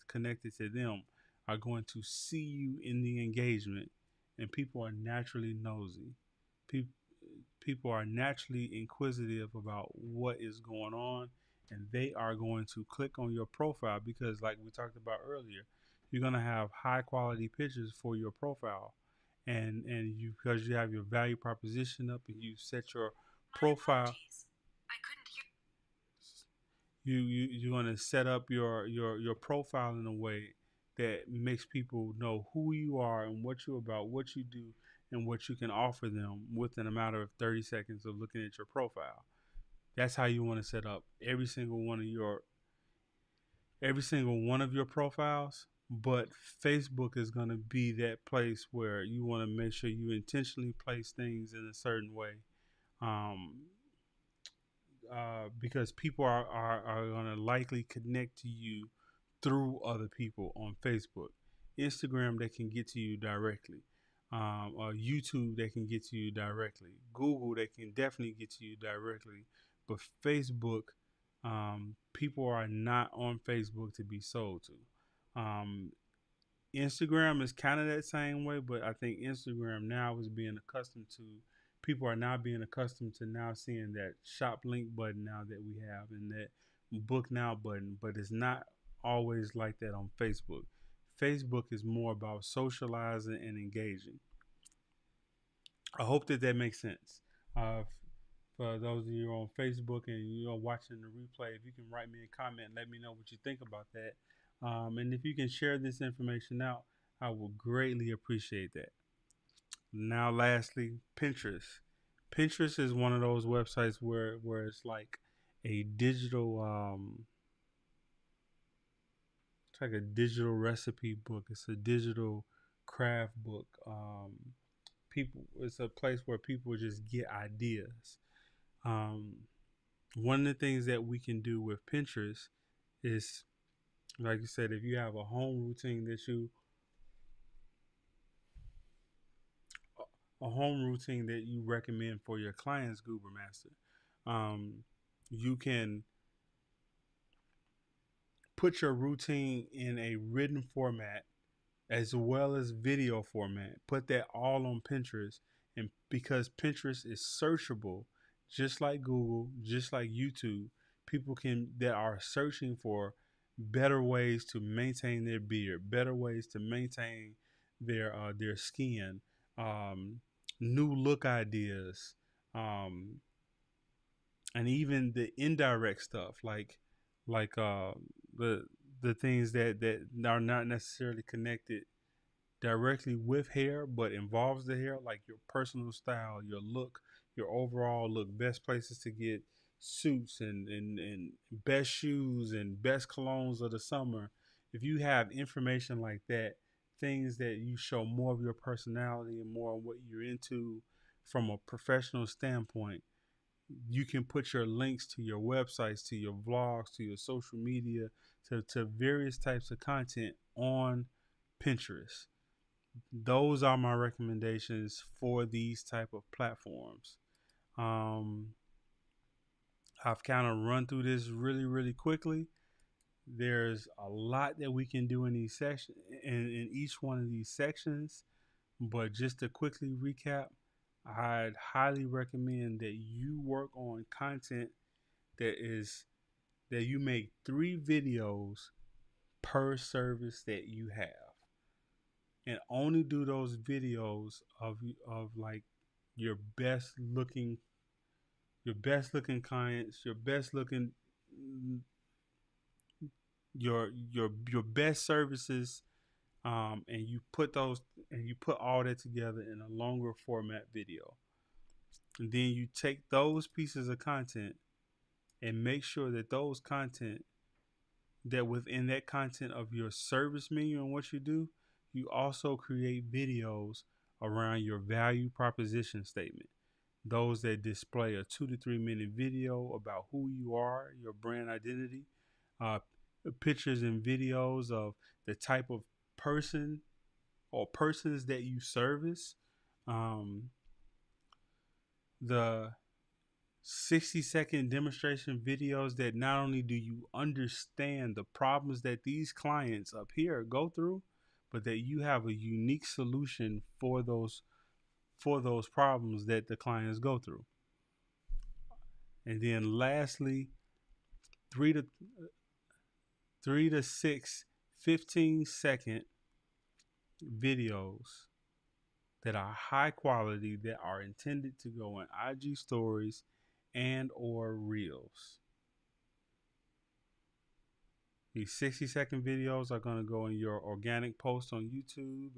connected to them, are going to see you in the engagement. And people are naturally nosy. People people are naturally inquisitive about what is going on, and they are going to click on your profile because, like we talked about earlier, you're going to have high quality pictures for your profile, and you, because you have your value proposition up and you set your profile, you're going to set up your profile in a way that makes people know who you are and what you're about, what you do, and what you can offer them within a matter of 30 seconds of looking at your profile. That's how you want to set up every single one of your profiles. But Facebook is going to be that place where you want to make sure you intentionally place things in a certain way. Um, because people are going to likely connect to you through other people on Facebook. Instagram, they can get to you directly. YouTube, they can get to you directly. Google, they can definitely get to you directly. But Facebook, people are not on Facebook to be sold to. Instagram is kind of that same way, but I think Instagram now is being accustomed to, people are now being accustomed to now seeing that shop link button now that we have, and that book now button, but it's not always like that on Facebook. Facebook is more about socializing and engaging. I hope that that makes sense. For those of you on Facebook and you're watching the replay, if you can write me a comment, let me know what you think about that. And if you can share this information out, I will greatly appreciate that. Now, lastly, Pinterest. Pinterest is one of those websites where it's like a digital, it's like a digital recipe book. It's a digital craft book. It's a place where people just get ideas. Um, One of the things that we can do with Pinterest is, like you said, if you have a home routine that you recommend for your clients, Goober Master, um, you can put your routine in a written format as well as video format. Put that all on Pinterest, and because Pinterest is searchable, just like Google, just like YouTube, people can that are searching for better ways to maintain their beard, better ways to maintain their skin, um, new look ideas, um, and even the indirect stuff like the the things that are not necessarily connected directly with hair but involves the hair, like your personal style, your look, your overall look, best places to get suits and best shoes and best colognes of the summer. If you have information like that, things that you show more of your personality and more of what you're into from a professional standpoint, you can put your links to your websites, to your vlogs, to your social media, to various types of content on Pinterest. Those are my recommendations for these type of platforms. um, I've kind of run through this really quickly. There's a lot that we can do in these sections, in each one of these sections, but just to quickly recap, I'd highly recommend that you work on content that you make 3 videos per service that you have, and only do those videos of like your best looking clients, your best looking, your best services, and you put all that together in a longer format video. And then you take those pieces of content and make sure that those content that within that content of your service menu and what you do, you also create videos around your value proposition statement. Those that display a 2 to 3 minute video about who you are, your brand identity, uh, pictures and videos of the type of person or persons that you service, um, the 60-second demonstration videos that not only do you understand the problems that these clients up here go through, but that you have a unique solution for those problems that the clients go through. And then lastly, three to three to six 15-second videos that are high quality, that are intended to go in IG stories and or reels. These 60-second videos are going to go in your organic post on YouTube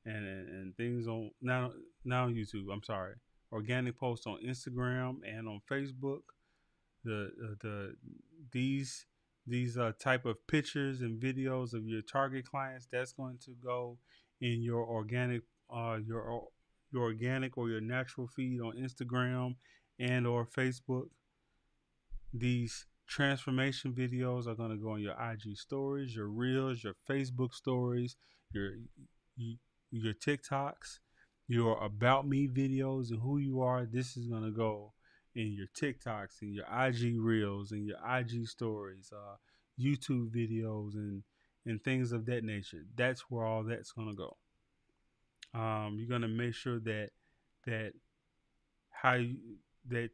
and things on not on YouTube. I'm sorry, organic posts on Instagram and on Facebook. The these type of pictures and videos of your target clients, that's going to go in your organic your organic or your natural feed on Instagram and or Facebook. These transformation videos are going to go on your IG stories, your reels, your Facebook stories, your your TikToks, your about me videos and who you are. This is going to go in your TikToks and your IG reels and your IG stories, YouTube videos and things of that nature. That's where all that's going to go. You're going to make sure that how you, that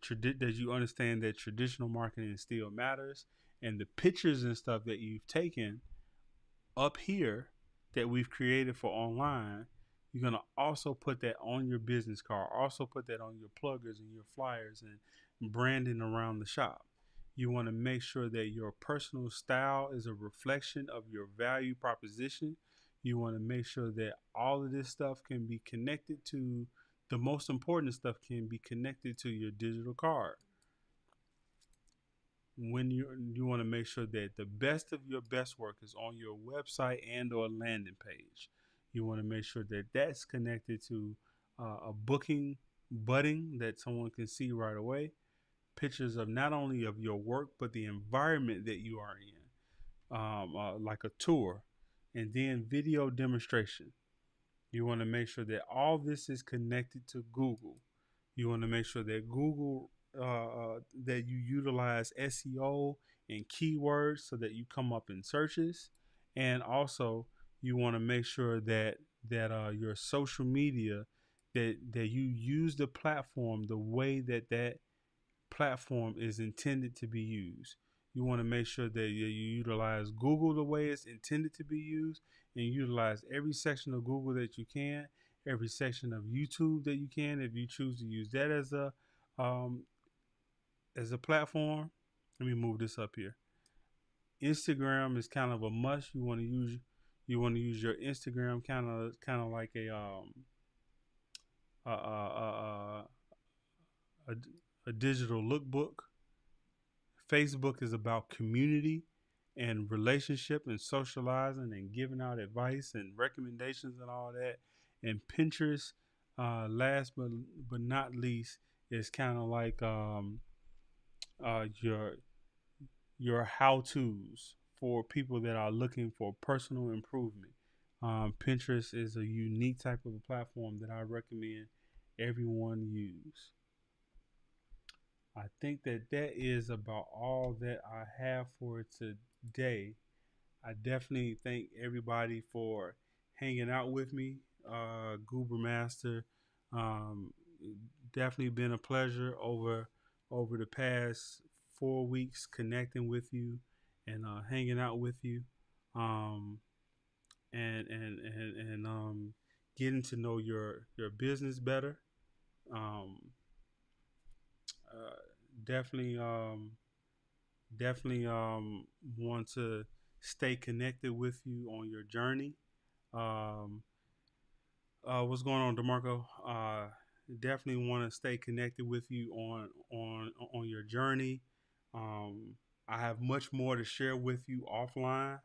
you understand that traditional marketing still matters, and the pictures and stuff that you've taken up here that we've created for online, you're going to also put that on your business card, also put that on your pluggers and your flyers and branding around the shop. You want to make sure that your personal style is a reflection of your value proposition. You want to make sure that all of this stuff can be connected to, the most important stuff can be connected to your digital card. When you want to make sure that the best of your best work is on your website and or landing page. You want to make sure that that's connected to a booking button that someone can see right away. Pictures of not only of your work but the environment that you are in, like a tour, and then video demonstration. You want to make sure that all this is connected to Google. You want to make sure that Google, that you utilize SEO and keywords so that you come up in searches, and also you want to make sure that your social media, that you use the platform the way that platform is intended to be used. You want to make sure that you utilize Google the way it's intended to be used, and utilize every section of Google that you can, every section of YouTube that you can, if you choose to use that um, as a platform. Let me move this up here. Instagram is kind of a must. You want to use your Instagram kind of like a, a, a, a digital lookbook. Facebook is about community and relationship and socializing and giving out advice and recommendations and all that. And Pinterest, last but not least, is kind of like your how tos for people that are looking for personal improvement. Pinterest is a unique type of a platform that I recommend everyone use. I think that is about all that I have for today. I definitely thank everybody for hanging out with me, Goober Master. Um, Definitely been a pleasure over the past 4 weeks connecting with you and hanging out with you, um, and getting to know your business better. Um, uh, definitely definitely want to stay connected with you on your journey. Um, what's going on, Demarco? Definitely want to stay connected with you on your journey. Um, I have much more to share with you offline.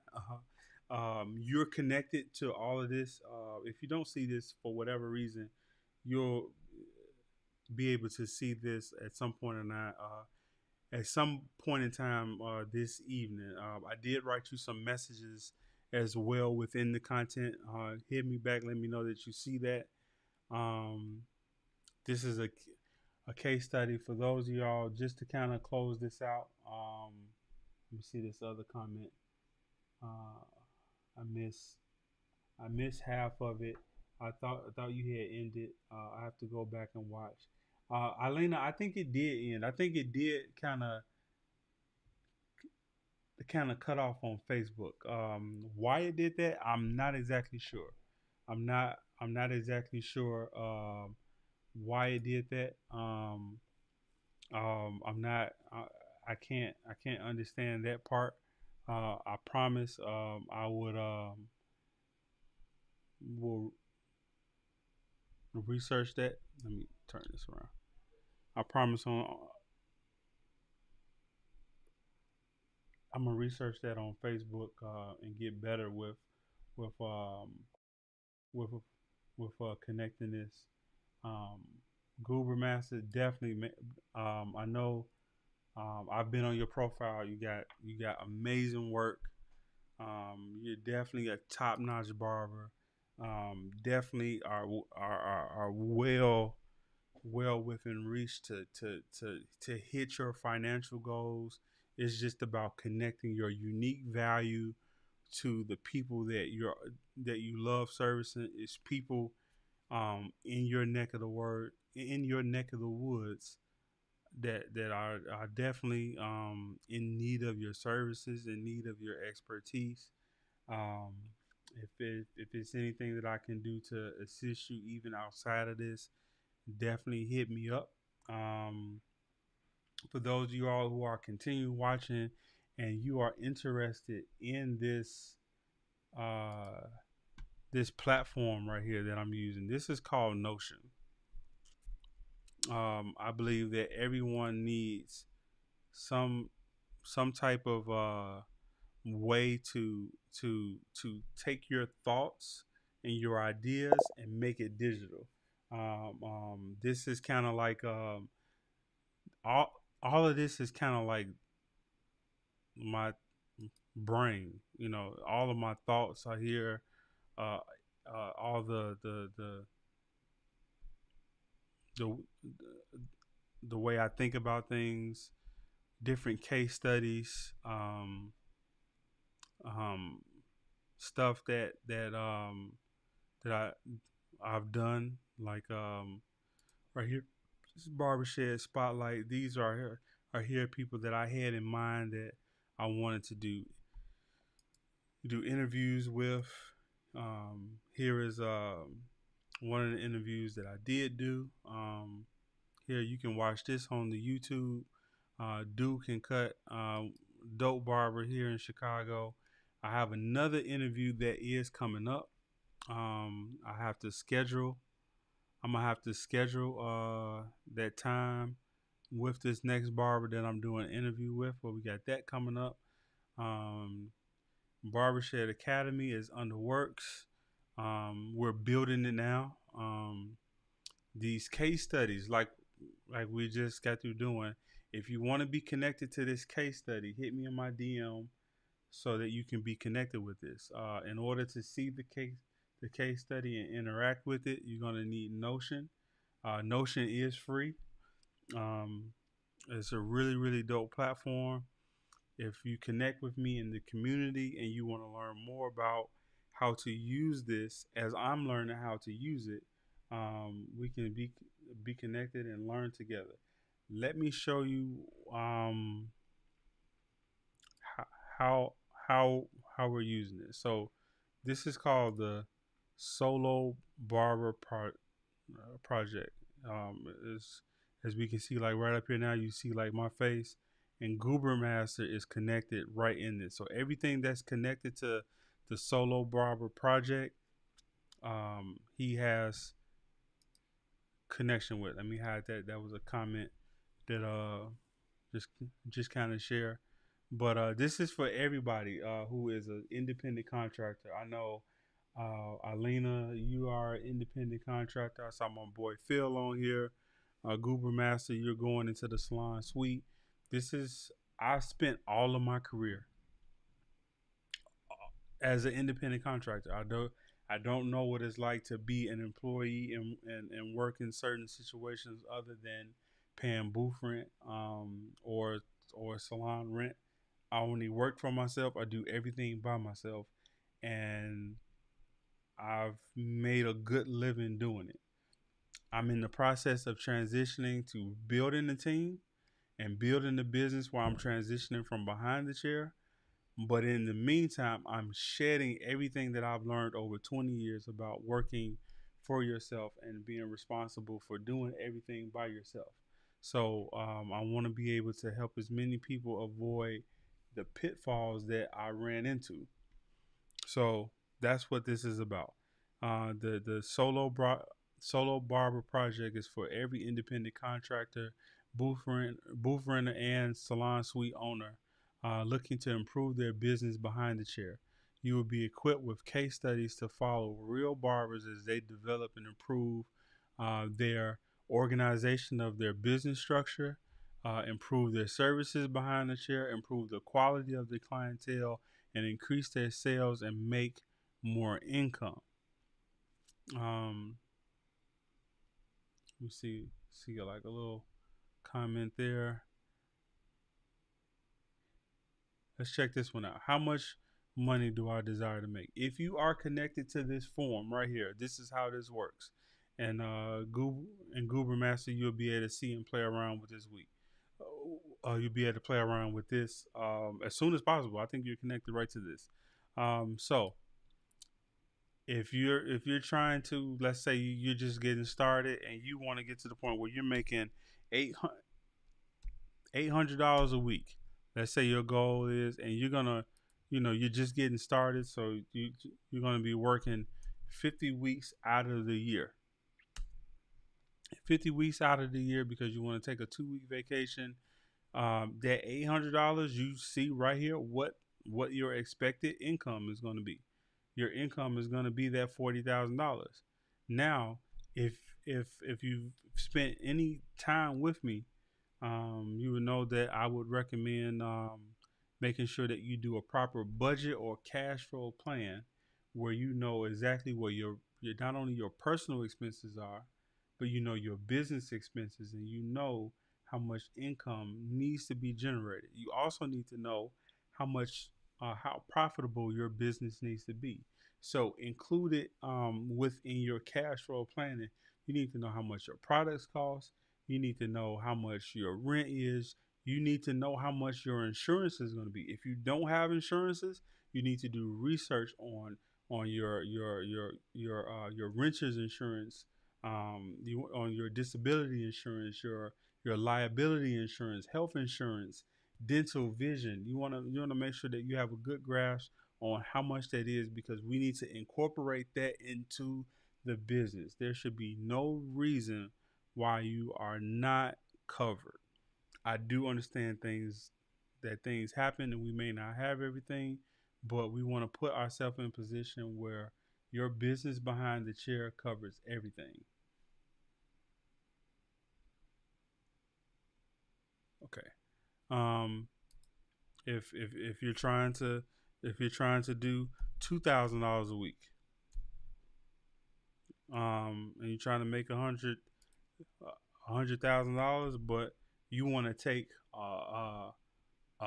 You're connected to all of this. If you don't see this for whatever reason, you'll be able to see this at some point or not. At some point in time this evening. I did write you some messages as well within the content. Hit me back, let me know that you see that. Um, this is a case study for those of y'all, just to kind of close this out. Let me see this other comment. Uh, I miss I missed half of it. I thought you had ended. I have to go back and watch. Alena, I think it did end. I think it did kind of cut off on Facebook. Why it did that, I'm not exactly sure. I'm not exactly sure why it did that. I'm not. I can't understand that part. I promise. I will research that. Let me turn this around. I promise. I'm gonna research that on Facebook and get better with with connecting this. Um, Goober Master definitely. I know. I've been on your profile. You got amazing work. You're definitely a top notch barber. Definitely are well within reach to hit your financial goals. It's just about connecting your unique value to the people that you love servicing. It's people in your neck of the woods that are definitely in need of your services, in need of your expertise. Um, if it's anything that I can do to assist you even outside of this, definitely hit me up. Um, for those of you all who are continuing watching and you are interested in uh, this platform right here that I'm using, this is called Notion. I believe that everyone needs some some type of way to take your thoughts and your ideas and make it digital. This is kind of like all of this is kind of like my brain. All of my thoughts are here. Uh, all the the way I think about things, different case studies, um, stuff that I've done, like right here, this BarberSHED Spotlight. These are here people that I had in mind that I wanted to do interviews with. Here is one of the interviews that I did do. Here you can watch this on the YouTube. Duke and Cut, dope barber here in Chicago. I have another interview that is coming up. I have to schedule. I'm gonna have to schedule that time with this next barber that I'm doing an interview with. But we got that coming up. Um, BarberSHED Academy is under works. We're building it now. These case studies, like we just got through doing. If you want to be connected to this case study, hit me in my DM so that you can be connected with this. In order to see the case study and interact with it, you're gonna need Notion. Notion is free. Um, it's a really dope platform. If you connect with me in the community and you want to learn more about how to use this as I'm learning how to use it, we can be connected and learn together. Let me show you how how how we're using it. So this is called the Solo Barber Project. Is as we can see, like right up here now, you see like my face, and Goober Master is connected right in this. So everything that's connected to the Solo Barber Project, he has connection with. Let me hide that. That was a comment that just just kind of share. But this is for everybody who is an independent contractor. I know Alina, you are an independent contractor. I saw my boy Phil on here. Goober Master, you're going into the salon suite. This is I spent all of my career as an independent contractor. I don't know what it's like to be an employee and work in certain situations other than paying booth rent or salon rent. I only work for myself. I do everything by myself, and I've made a good living doing it. I'm in the process of transitioning to building the team and building the business while I'm transitioning from behind the chair. But in the meantime, I'm shedding everything that I've learned over 20 years about working for yourself and being responsible for doing everything by yourself. So I want to be able to help as many people avoid the pitfalls that I ran into. So that's what this is about. The solo barber project is for every independent contractor, booth renter, and salon suite owner looking to improve their business behind the chair. You will be equipped with case studies to follow real barbers as they develop and improve their organization of their business structure, improve their services behind the chair, improve the quality of the clientele, and increase their sales and make more income. Um, we see like a little comment there. Let's check this one out. How much money do I desire to make? If you are connected to this form right here, this is how this works. And Goober Master, you'll be able to see and play around with this week. You'll be able to play around with this as soon as possible. I think you're connected right to this. So if you're trying to, let's say you're just getting started and you want to get to the point where you're making eight $800 a week. Let's say your goal is, and you're gonna, you're just getting started, so you're gonna be working 50 weeks out of the year. 50 weeks out of the year because you want to take a 2 week vacation. That $800 you see right here, what your expected income is going to be. Your income is going to be that $40,000. Now, if you've spent any time with me, you would know that I would recommend making sure that you do a proper budget or cash flow plan where you know exactly what your not only your personal expenses are, but you know your business expenses, and you know how much income needs to be generated. You also need to know how profitable your business needs to be. So included within your cash flow planning, you need to know how much your products cost. You need to know how much your rent is. you need to know how much your insurance is going to be. If you don't have insurances, you need to do research on your renter's insurance, on your disability insurance, your liability insurance, health insurance, dental, vision. You want to make sure that you have a good grasp on how much that is, because we need to incorporate that into the business. There should be no reason why you are not covered. I do understand things happen and we may not have everything, but we want to put ourselves in a position where your business behind the chair covers everything. Okay. Um, if you're trying to do $2,000 a week, and you're trying to make $100,000, but you want to take a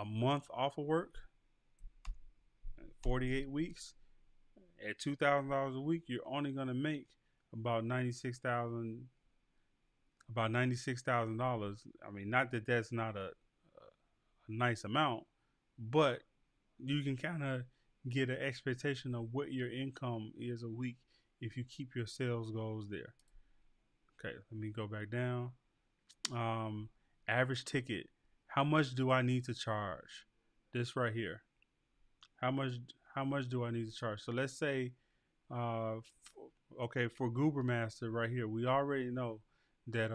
month off of work, 48 weeks, at $2,000 a week, you're only gonna make about 96,000 about $96,000. I mean, not that that's not a nice amount, but you can kind of get an expectation of what your income is a week if you keep your sales goals there. Okay, let me go back down. Um, Average ticket. How much do I need to charge? This right here. How much? How much do I need to charge? So let's say, okay, for Goober Master right here, we already know that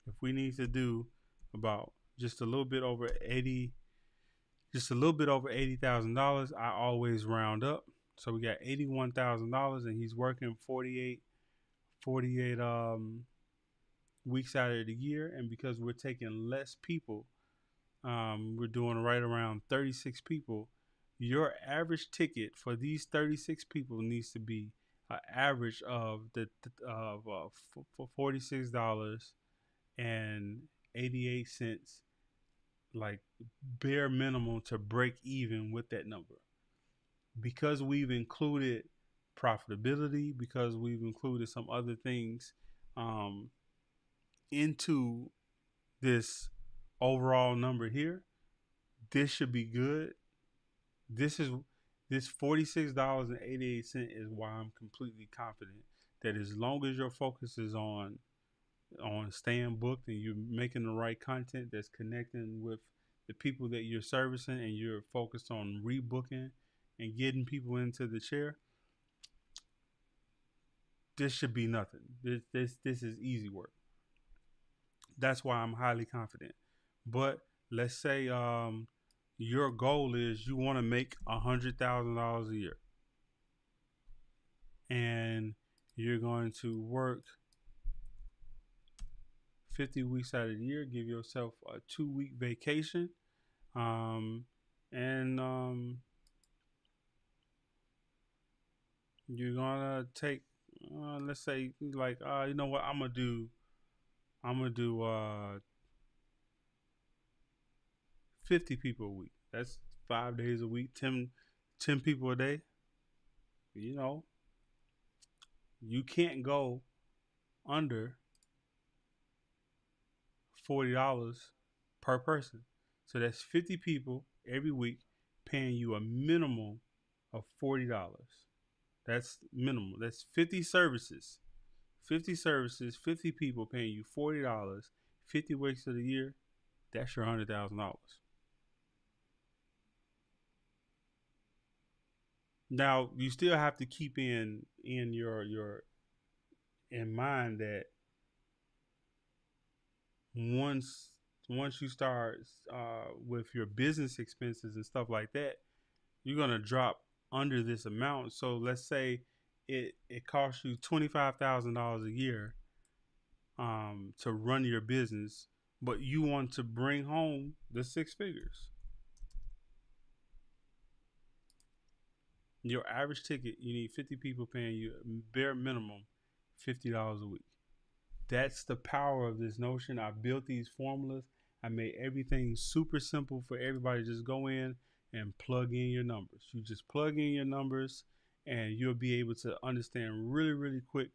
if we need to do about just a little bit over 80, just a little bit over $80,000, I always round up. So we got $81,000, and he's working 48 weeks out of the year. And because we're taking less people, we're doing right around 36 people. Your average ticket for these 36 people needs to be an average of $46.88, like bare minimum to break even with that number. Because we've included profitability, because we've included some other things um, into this overall number here, this should be good. This $46.88 is why I'm completely confident that as long as your focus is on staying booked and you're making the right content that's connecting with the people that you're servicing, and you're focused on rebooking and getting people into the chair, this should be nothing. This is easy work. That's why I'm highly confident. But let's say your goal is you want to make $100,000 a year, and you're going to work 50 weeks out of the year. Give yourself a 2-week vacation, and you're gonna take, let's say, like, you know what, I'm gonna do 50 people a week. That's 5 days a week, 10 people a day. You know, you can't go under $40 per person. So that's 50 people every week paying you a minimum of $40. That's minimum. That's 50 services. 50 services, 50 people paying you $40, 50 weeks of the year. That's your $100,000. Now you still have to keep in your in mind that once once you start with your business expenses and stuff like that, you're gonna drop under this amount. So let's say it costs you $25,000 a year to run your business, but you want to bring home the 6 figures. Your average ticket, you need 50 people paying you bare minimum $50 a week. That's the power of this notion. I built these formulas. I made everything super simple for everybody. Just go in and plug in your numbers. You just plug in your numbers, and you'll be able to understand really, really quick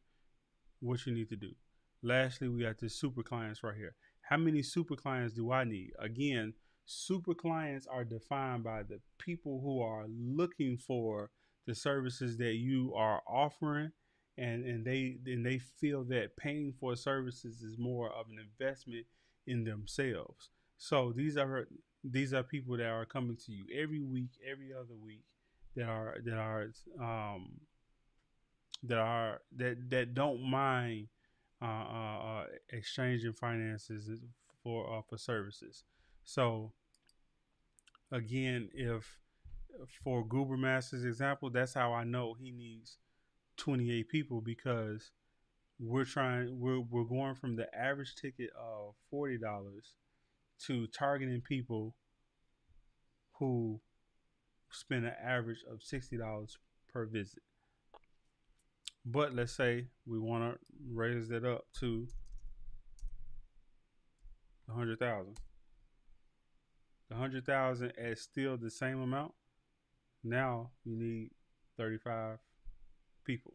what you need to do. Lastly, we got this super clients right here. How many super clients do I need? Again, super clients are defined by the people who are looking for the services that you are offering, and they feel that paying for services is more of an investment in themselves. So these are people that are coming to you every week, every other week, um, that don't mind exchanging finances for services. So again, if for Goober Master's example, that's how I know he needs 28 people, because we're going from the average ticket of $40 to targeting people who spend an average of $60 per visit. But let's say we want to raise that up to 100,000. The 100,000 at still the same amount. Now you need 35 people.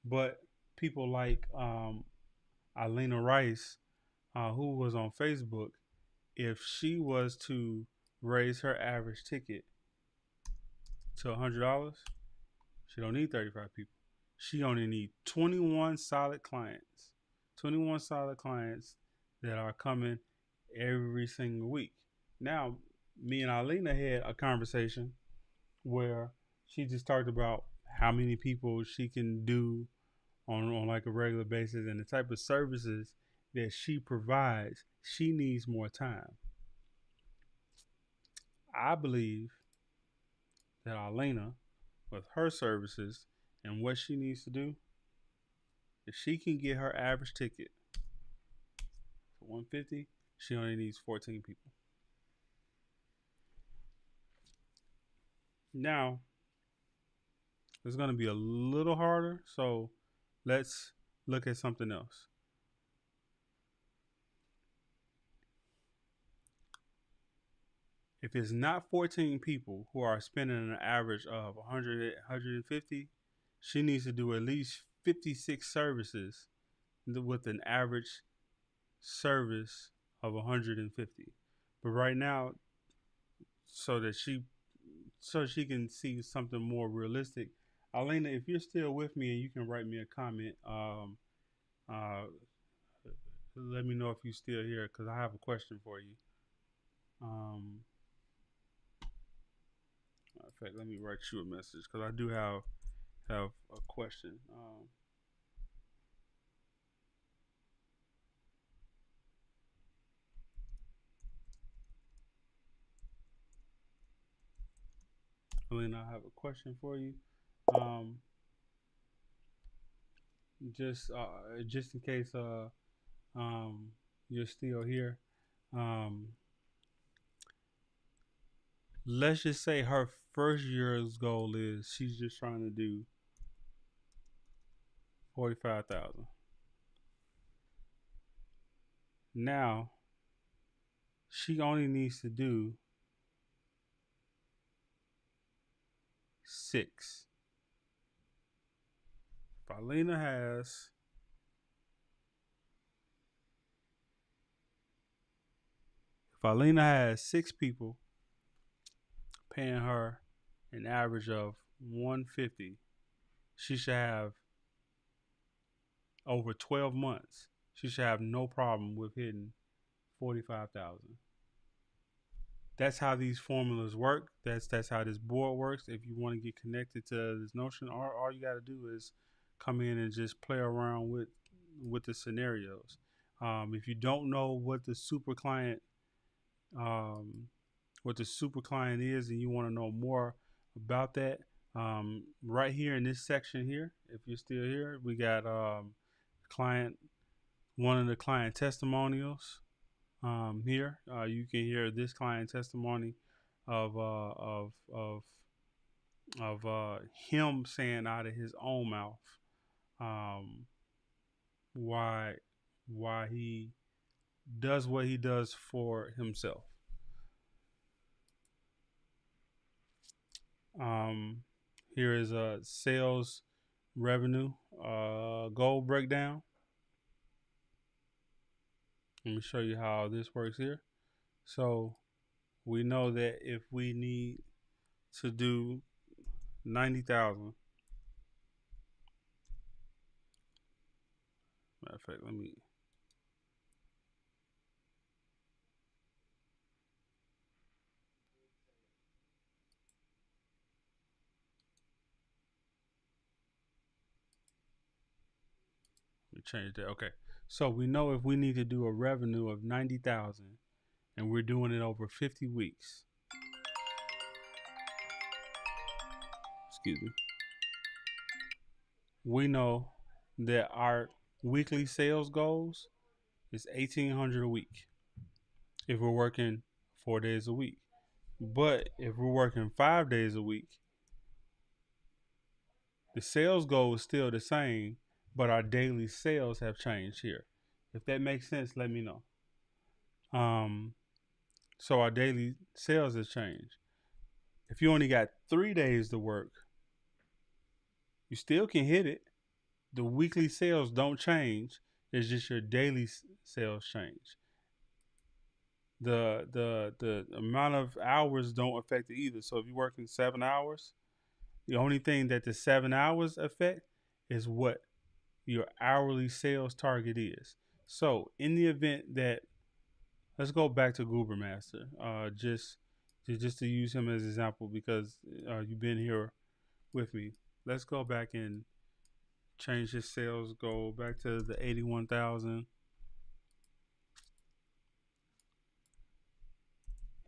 But people like Alina Rice, who was on Facebook, if she was to raise her average ticket to $100, she don't need 35 people. She only need 21 solid clients. 21 solid clients that are coming every single week. Now, me and Alina had a conversation where she just talked about how many people she can do on like a regular basis and the type of services that she provides. She needs more time. I believe that Alina, with her services and what she needs to do, if she can get her average ticket for 150, she only needs 14 people. Now, it's going to be a little harder, so let's look at something else. If it's not 14 people who are spending an average of 100, 150, she needs to do at least 56 services with an average service of 150. But right now, so that she can see something more realistic, Alina, if you're still with me and you can write me a comment, uh, let me know if you're still here, because I have a question for you. In fact, let me write you a message, because I do have a question. Alina, I have a question for you. Um, just in case um, you're still here. Um, let's just say her first year's goal is she's just trying to do 45,000. Now she only needs to do 6. If Alina has if Alina has 6 people paying her an average of 150, she should have over 12 months. She should have no problem with hitting 45,000. That's how these formulas work. That's how this board works. If you want to get connected to this notion, all you got to do is come in and just play around with the scenarios. If you don't know um, what the super client is, and you want to know more about that, right here in this section here, if you're still here, we got client one of the client testimonials. Here, you can hear this client testimony of him saying out of his own mouth um, why he does what he does for himself. Um, Here is a sales revenue goal breakdown. Let me show you how this works here. So we know that if we need to do 90,000, matter of fact, let me change that. Okay. So we know if we need to do a revenue of 90,000 and we're doing it over 50 weeks, excuse me, we know that our weekly sales goals is 1,800 a week if we're working 4 days a week. But if we're working 5 days a week, the sales goal is still the same, but our daily sales have changed here. If that makes sense, let me know. Um, so our daily sales has changed. If you only got 3 days to work, you still can hit it. The weekly sales don't change. It's just your daily sales change. The amount of hours don't affect it either. So if you're working 7 hours, the only thing that the 7 hours affect is what your hourly sales target is. So in the event that, let's go back to Goobermaster, just to use him as an example because you've been here with me. Let's go back and change his sales goal back to the 81,000.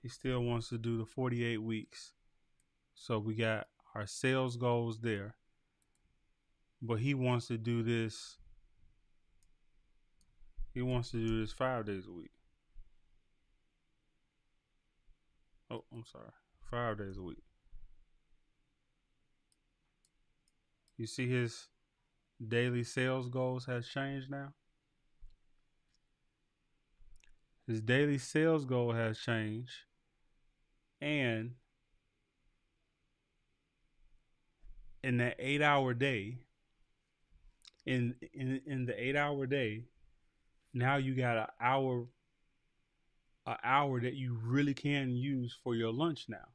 He still wants to do the 48 weeks. So we got our sales goals there. But he wants to do this. He wants to do this 5 days a week. Oh, I'm sorry. 5 days a week. You see his daily sales goals has changed now? His daily sales goal has changed. And in that 8 hour day, in the 8 hour day, now you got an hour that you really can use for your lunch now.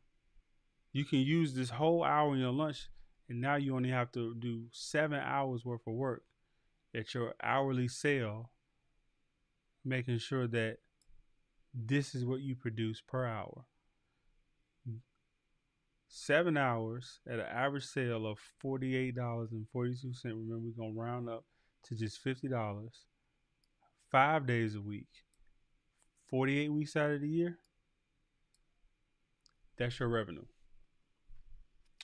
You can use this whole hour in your lunch, and now you only have to do 7 hours worth of work at your hourly sale, making sure that this is what you produce per hour. 7 hours at an average sale of $48.42. Remember, we're gonna round up to just $50. 5 days a week, 48 weeks out of the year. That's your revenue.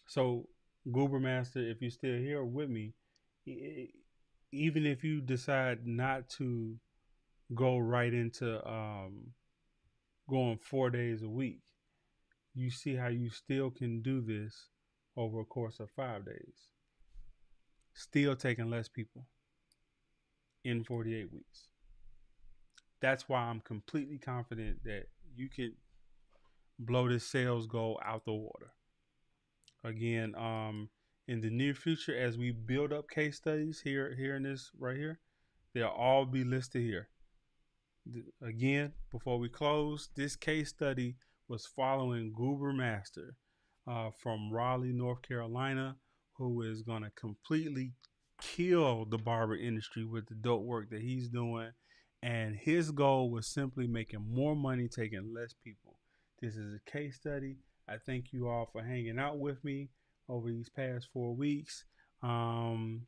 So, Goober Master, if you're still here with me, even if you decide not to go right into going 4 days a week, you see how you still can do this over a course of 5 days, still taking less people in 48 weeks. That's why I'm completely confident that you can blow this sales goal out the water. Again, in the near future, as we build up case studies here in this right here, they'll all be listed here. Again, before we close, this case study was following Goober Master from Raleigh, North Carolina, who is going to completely kill the barber industry with the dope work that he's doing. And his goal was simply making more money, taking less people. This is a case study. I thank you all for hanging out with me over these past 4 weeks. One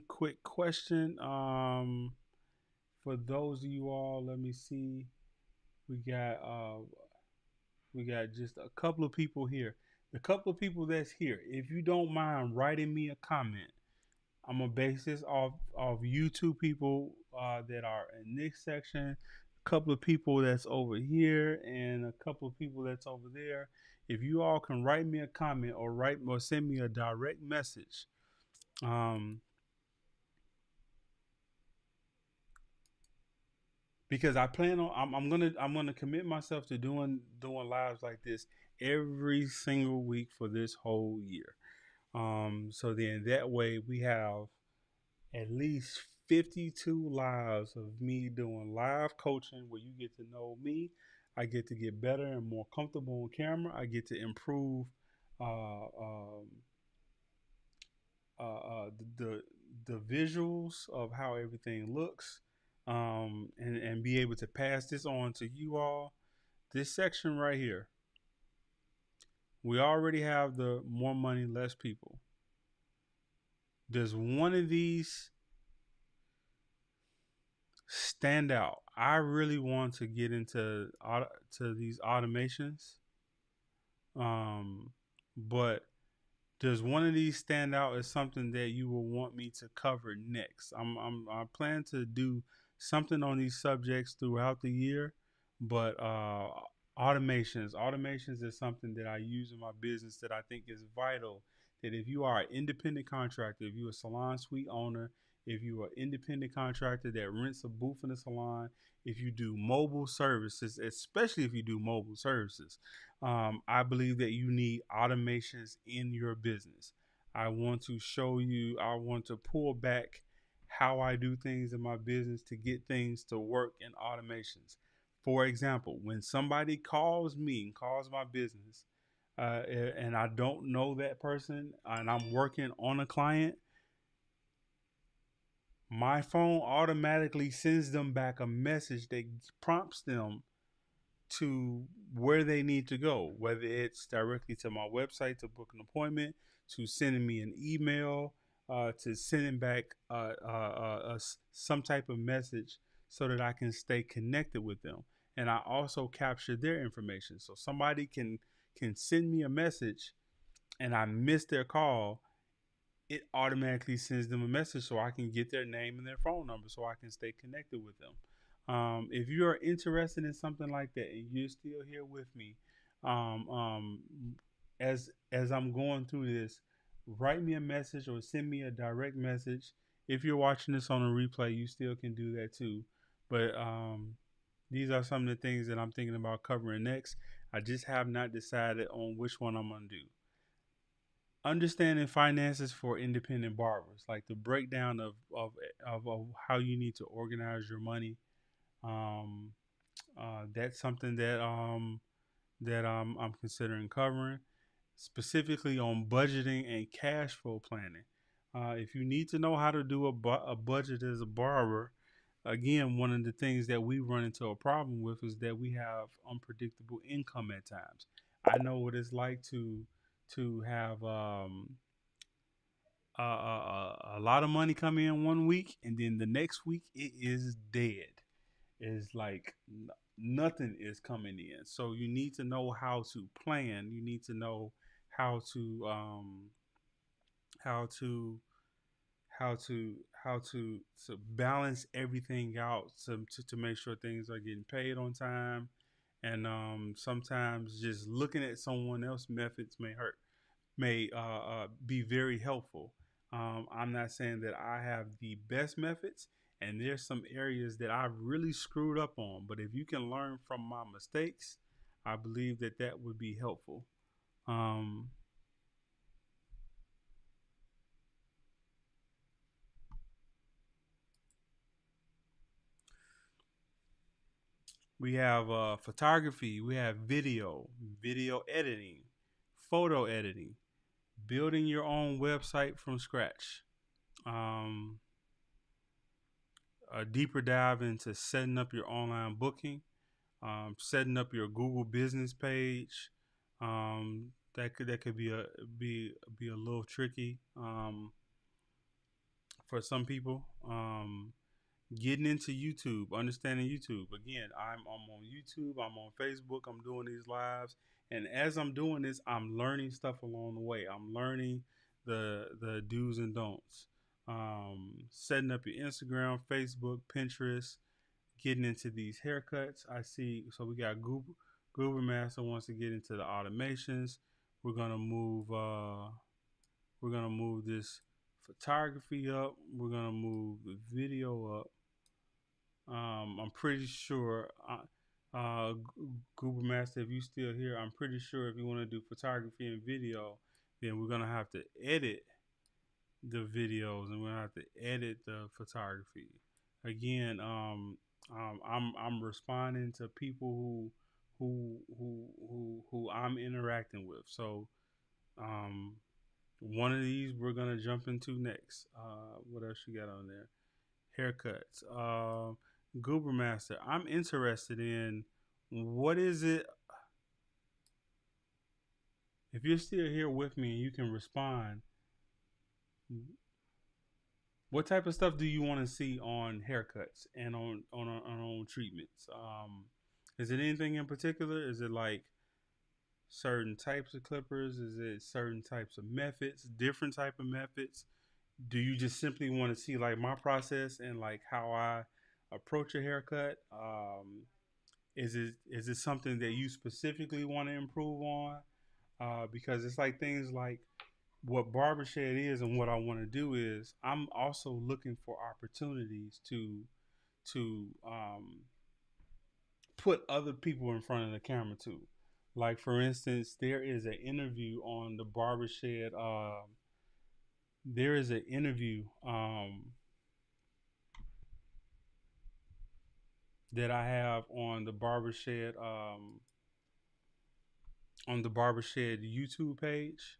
quick question. For those of you all, let me see. We got just a couple of people here. The couple of people that's here, if you don't mind writing me a comment, I'm gonna base this off YouTube people that are in this section, a couple of people that's over here, and a couple of people that's over there. If you all can write me a comment or send me a direct message, because I plan on I'm gonna commit myself to doing lives like this every single week for this whole year. So then that way we have at least 52 lives of me doing live coaching where you get to know me. I get to get better and more comfortable on camera. I get to improve uh, um, the visuals of how everything looks, and be able to pass this on to you all. This section right here, we already have the more money, less people. Does one of these stand out? I really want to get into to these automations, um, but does one of these stand out as something that you will want me to cover next? I plan to do something on these subjects throughout the year, but automations is something that I use in my business that I think is vital. That if you are an independent contractor, if you're a salon suite owner, if you are an independent contractor that rents a booth in a salon, if you do mobile services, especially if you do mobile services, I believe that you need automations in your business. I want to show you, I want to pull back how I do things in my business to get things to work in automations. For example, when somebody calls me, calls my business, and I don't know that person and I'm working on a client, my phone automatically sends them back a message that prompts them to where they need to go, whether it's directly to my website to book an appointment, to sending me an email, to sending back some type of message so that I can stay connected with them. And I also capture their information. So somebody can send me a message and I miss their call, it automatically sends them a message so I can get their name and their phone number so I can stay connected with them. If you are interested in something like that and you're still here with me, um, um, as I'm going through this, write me a message or send me a direct message. If you're watching this on a replay, you still can do that too. But these are some of the things that I'm thinking about covering next. I just have not decided on which one I'm gonna do. Understanding finances for independent barbers, like the breakdown of how you need to organize your money. Um, that's something that I'm considering covering, specifically on budgeting and cash flow planning. If you need to know how to do a budget as a barber, again, one of the things that we run into a problem with is that we have unpredictable income at times. I know what it's like to have a lot of money come in one week, and then the next week it is dead. It's like nothing is coming in. So you need to know how to plan. You need to know how to how to how to balance everything out to make sure things are getting paid on time. And sometimes just looking at someone else's methods may be very helpful. I'm not saying that I have the best methods, and there's some areas that I've really screwed up on. But if you can learn from my mistakes, I believe that that would be helpful. Um, we have photography, we have video editing, photo editing, building your own website from scratch. Um, a deeper dive into setting up your online booking, setting up your Google business page. That could be a little tricky for some people. Getting into YouTube, understanding YouTube. Again, I'm on YouTube. I'm on Facebook. I'm doing these lives, and as I'm doing this, I'm learning stuff along the way. I'm learning the do's and don'ts. Setting up your Instagram, Facebook, Pinterest, getting into these haircuts. I see. So we got Goober Master wants to get into the automations. We're gonna move. We're gonna move this photography up. We're gonna move the video up. I'm pretty sure. Goober Master, if you still here, I'm pretty sure if you want to do photography and video, then we're gonna have to edit the videos, and we'll have to edit the photography. Again, I'm responding to people who I'm interacting with. So um, one of these we're gonna jump into next. What else you got on there? Haircuts. Goober Master. I'm interested in what is it. If you're still here with me and you can respond, what type of stuff do you want to see on haircuts and on treatments? Is it anything in particular? Is it like certain types of clippers? Is it certain types of methods? Different type of methods? Do you just simply want to see like my process and like how I approach a haircut? Is it something that you specifically want to improve on? Because it's like things like what BarberSHED is and what I want to do is I'm also looking for opportunities to put other people in front of the camera too. Like for instance, there is an interview on the BarberSHED. There is an interview that I have on the BarberSHED YouTube page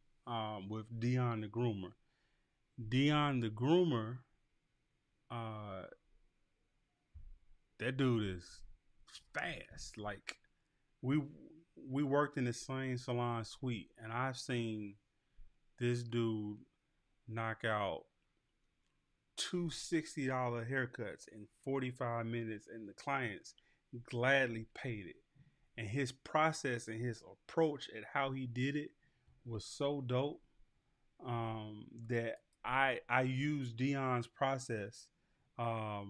with Dion the Groomer. Dion the Groomer, uh, that dude is fast. Like we we worked in the same salon suite, and I've seen this dude knock out two $60 haircuts in 45 minutes, and the clients gladly paid it. And his process and his approach at how he did it was so dope that I used Dion's process. Oh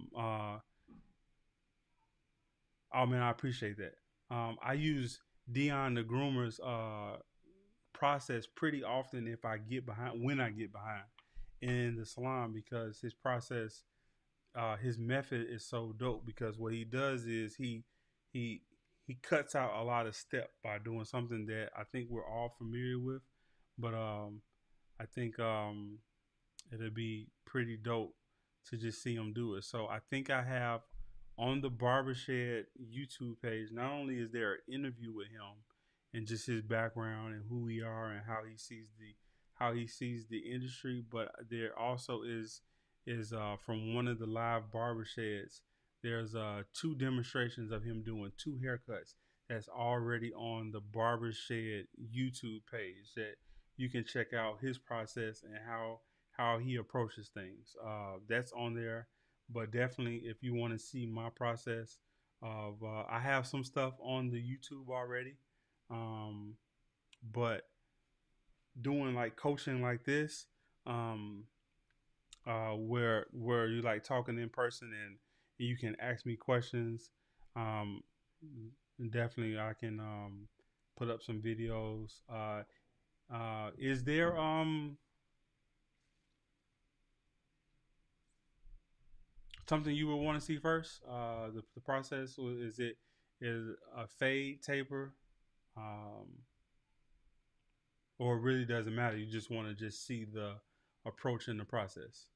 man, I appreciate that. I use Dion the groomer's process pretty often if I get behind when I get behind in the salon because his process, his method is so dope because what he does is he he cuts out a lot of step by doing something that I think we're all familiar with, but I think it'll be pretty dope to just see him do it. So I think I have on the BarberSHED YouTube page. Not only is there an interview with him and just his background and who we are and how he sees the industry, but there also is from one of the live BarberSHEDs. There's two demonstrations of him doing two haircuts that's already on the BarberSHED YouTube page that you can check out his process and how he approaches things. That's on there, but definitely if you want to see my process of, I have some stuff on the YouTube already, um, but doing like coaching like this, um, where you like talking in person and you can ask me questions. Um, Definitely, I can put up some videos. Is there something you would want to see first? The process is it is a fade taper, um, or it really doesn't matter. You just want to just see the approach in the process.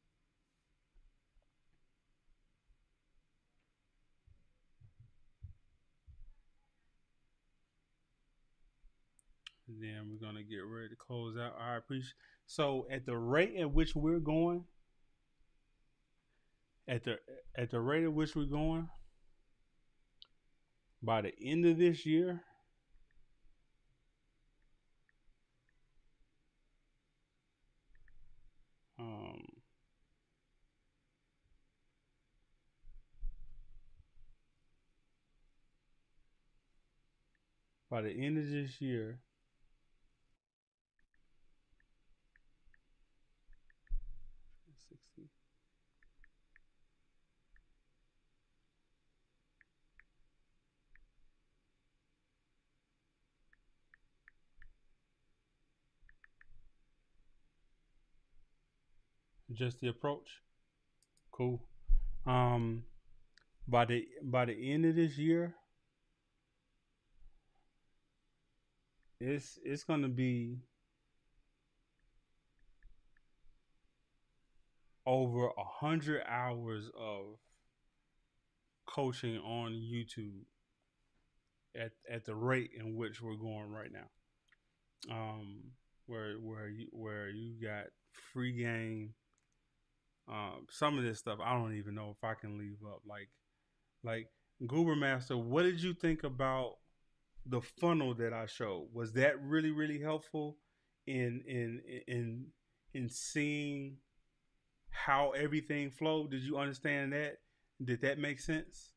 And then we're gonna get ready to close out. I appreciate. So at the rate at which we're going, at the at the rate at which we're going, by the end of this year, um, by the end of this year, 60, just the approach. Cool. Um, by the end of this year, it's gonna be over 100 hours of coaching on YouTube at the rate in which we're going right now. Where you got free game. Some of this stuff I don't even know if I can leave up. Like Goober Master, what did you think about the funnel that I showed? Was that really helpful in in in in seeing how everything flowed? Did you understand that? Did that make sense?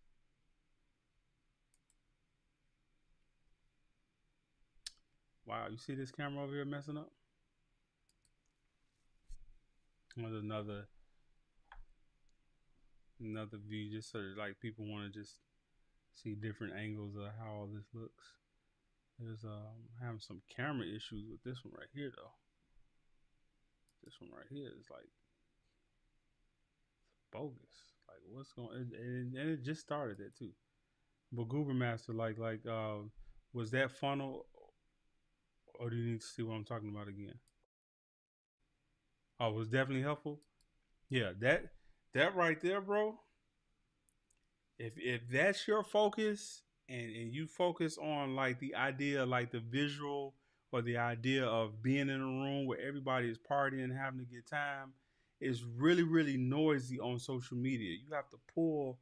Wow, you see this camera over here messing up? There's another view, just so that, like, people want to just see different angles of how all this looks. There's having some camera issues with this one right here though. This one right here is like bogus. Like what's going? And it just started that too. But Goober Master, was that funnel, or do you need to see what I'm talking about again? Oh, it was definitely helpful. Yeah, that right there, bro. If that's your focus, and you focus on like the idea, like the visual, or the idea of being in a room where everybody is partying and having a good time, is really noisy on social media. You have to pull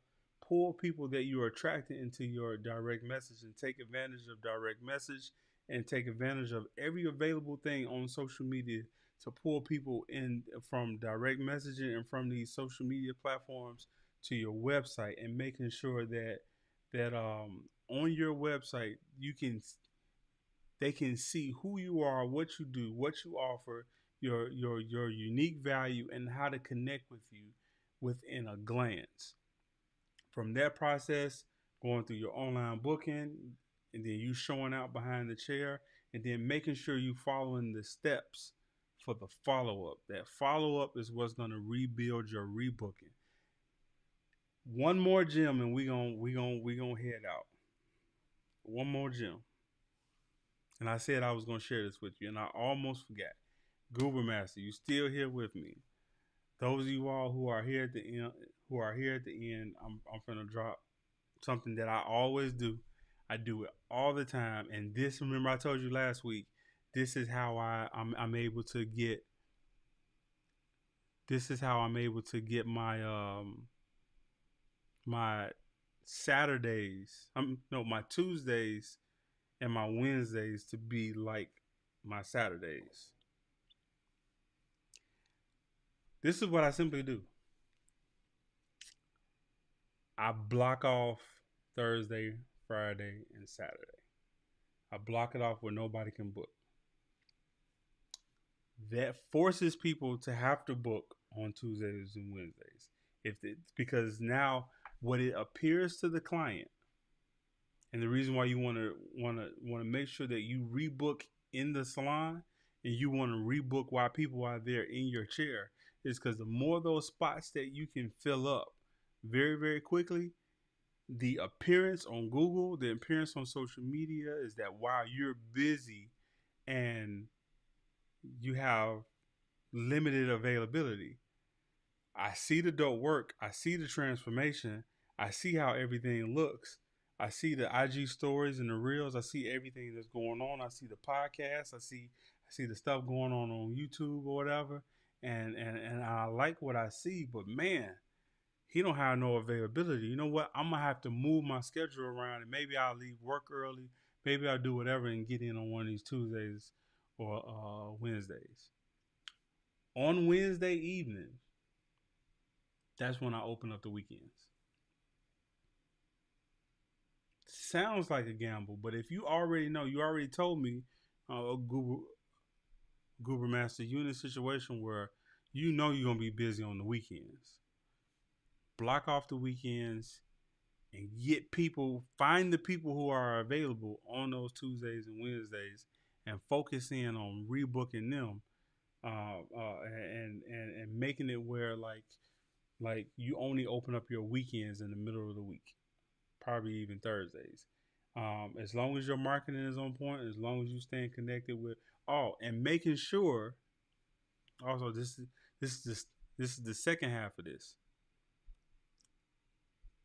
people that you're attracting into your direct message, and take advantage of direct message, and take advantage of every available thing on social media to pull people in from direct messaging and from these social media platforms to your website, and making sure that on your website they can see who you are, what you do, what you offer, your unique value, and how to connect with you within a glance. From that process, going through your online booking, and then you showing out behind the chair, and then making sure you following the steps for the follow up. That follow up is what's going to rebuild your rebooking. One more gym, and we gonna head out. One more gym, and I said I was gonna share this with you, and I almost forgot. Goober Master, you still here with me? Those of you all who are here at the end, I'm gonna drop something that I always do. I do it all the time, and this, remember I told you last week. This is how I'm able to get. This is how I'm able to get my Saturdays. No, my Tuesdays and my Wednesdays to be like my Saturdays. This is what I simply do. I block off Thursday, Friday, and Saturday. I block it off where nobody can book. That forces people to have to book on Tuesdays and Wednesdays. Because now what it appears to the client, and the reason why you want to make sure that you rebook in the salon, and you want to rebook while people are there in your chair, is because the more those spots that you can fill up very quickly, the appearance on Google, the appearance on social media is that while you're busy and you have limited availability, I see the dope work. I see the transformation. I see how everything looks. I see the IG stories and the reels. I see everything that's going on. I see the podcast. I see the stuff going on YouTube or whatever. And I like what I see, but man, he don't have no availability. You know what? I'm gonna have to move my schedule around, and maybe I'll leave work early. Maybe I'll do whatever and get in on one of these Tuesdays or Wednesdays. On Wednesday evening, that's when I open up the weekends. Sounds like a gamble, but if you already know, you already told me, Goober Master, you in a situation where you know you're gonna be busy on the weekends. Block off the weekends and find the people who are available on those Tuesdays and Wednesdays, and focus in on rebooking them, and making it where like you only open up your weekends in the middle of the week, probably even Thursdays. As long as your marketing is on point, as long as you staying connected with and making sure also this is This is the second half of this.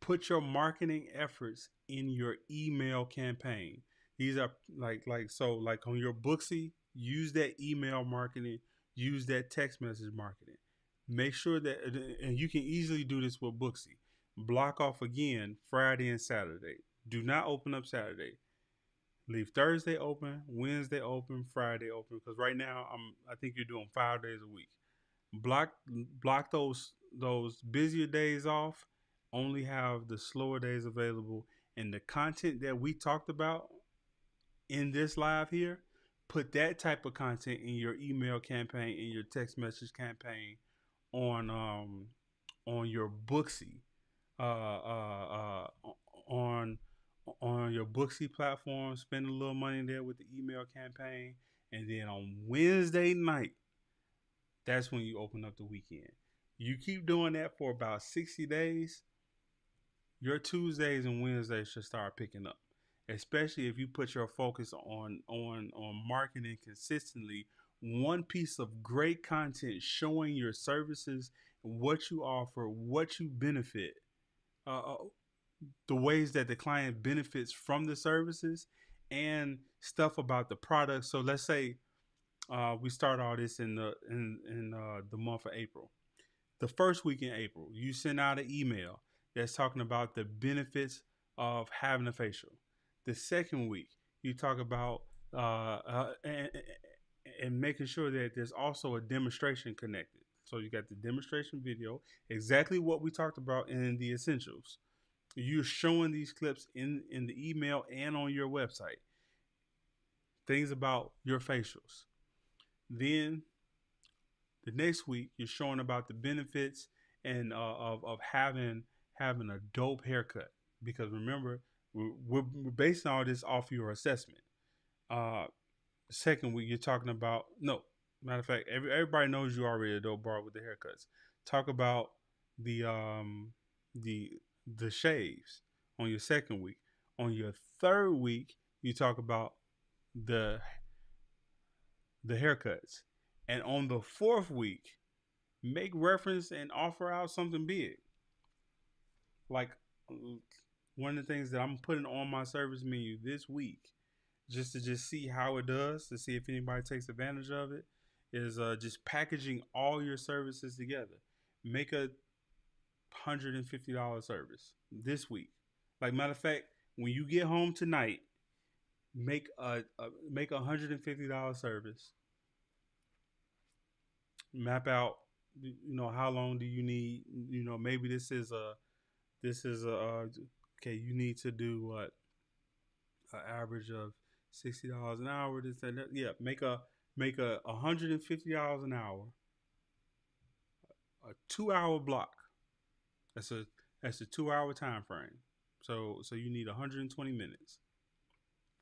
Put your marketing efforts in your email campaign. These are like on your Booksy, use that email marketing, use that text message marketing. Make sure that, and you can easily do this with Booksy. Block off again Friday and Saturday. Do not open up Saturday. Leave Thursday open, Wednesday open, Friday open. Because right now I think you're doing 5 days a week. Block those busier days off. Only have the slower days available, and the content that we talked about in this live here, put that type of content in your email campaign, in your text message campaign, on your Booksy, on your Booksy platform. Spend a little money there with the email campaign, and then on Wednesday night, that's when you open up the weekend. You keep doing that for about 60 days, your Tuesdays and Wednesdays should start picking up. Especially if you put your focus on marketing consistently, one piece of great content showing your services, what you offer, what you benefit, uh, uh, the ways that the client benefits from the services, and stuff about the product. So let's say we start all this in the month of April. The first week in April, you send out an email that's talking about the benefits of having a facial. The second week, you talk about and making sure that there's also a demonstration connected. So you got the demonstration video, exactly what we talked about in the essentials. You're showing these clips in the email and on your website. Things about your facials. Then the next week, you're showing about the benefits and of having a dope haircut. Because remember, we're basing all this off your assessment. Uh, Second week, you're talking about no. Matter of fact, everybody knows you already a dope bar with the haircuts. Talk about the um the the shaves on your second week. On your third week, you talk about the the haircuts, and on the fourth week, make reference and offer out something big. Like one of the things that I'm putting on my service menu this week, just to just see how it does, to see if anybody takes advantage of it, is just packaging all your services together. Make $150 service this week. Like matter of fact, when you get home tonight, make $150 service. Map out, how long do you need? Maybe this is a okay. You need to do what, an average of $60 an hour. This and that. Yeah, make a $150 an hour, a 2 hour block. That's a 2 hour time frame. So you need 120 minutes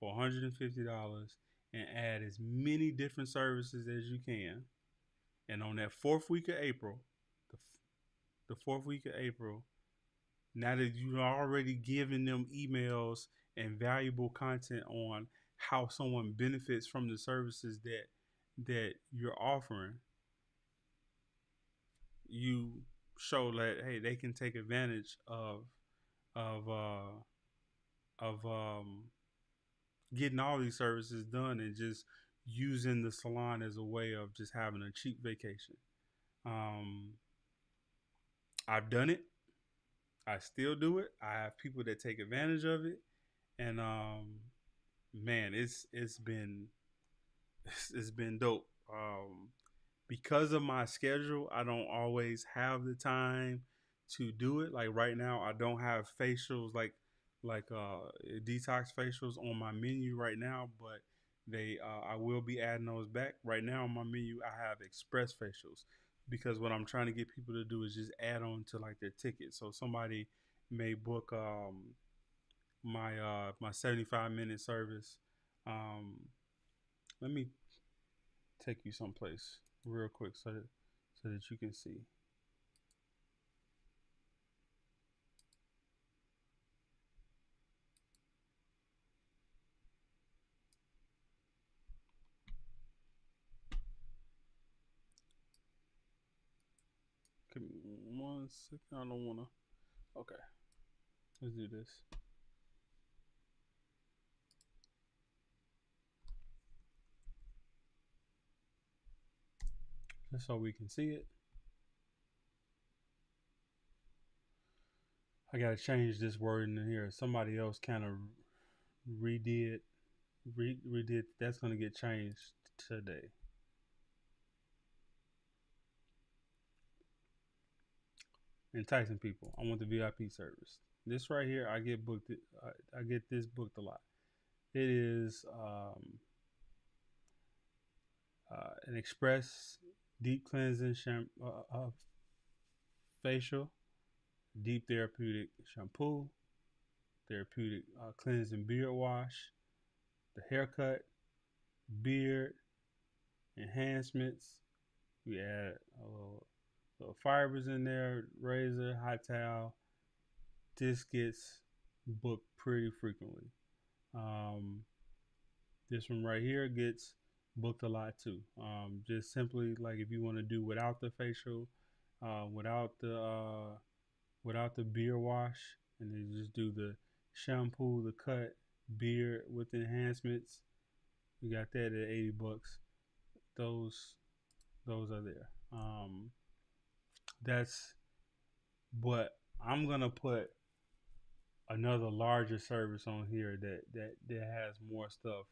for $150, and add as many different services as you can. And on that fourth week of April, the, the fourth week of April, now that you've already given them emails and valuable content on how someone benefits from the services that you're offering, you show that hey, they can take advantage of of getting all these services done, and just using the salon as a way of just having a cheap vacation. Um, I've done it. I still do it. I have people that take advantage of it, and man, it's been dope. Because of my schedule, I don't always have the time to do it. Like right now, I don't have facials like detox facials on my menu right now, but they I will be adding those back. Right now on my menu, I have express facials, because what I'm trying to get people to do is just add on to like their ticket. So somebody may book my 75-minute service. Um, Let me take you someplace real quick so that you can see. 1 second. I don't wanna. Okay, let's do this. Just so we can see it. I gotta change this word in here. Somebody else kind of redid redid. That's gonna get changed today. Enticing people. I want the VIP service. This right here, I get booked. I get this booked a lot. It is an express deep cleansing facial, deep therapeutic shampoo, therapeutic cleansing beard wash, the haircut, beard enhancements. We add a little fibers in there, razor, hot towel. This gets booked pretty frequently. Um, this one right here gets booked a lot too. Just simply like if you want to do without the facial, uh, without the uh, without the beard wash, and then just do the shampoo, the cut, beard with enhancements. You got that at $80. Those those are there. That's but I'm gonna put another larger service on here that has more stuff,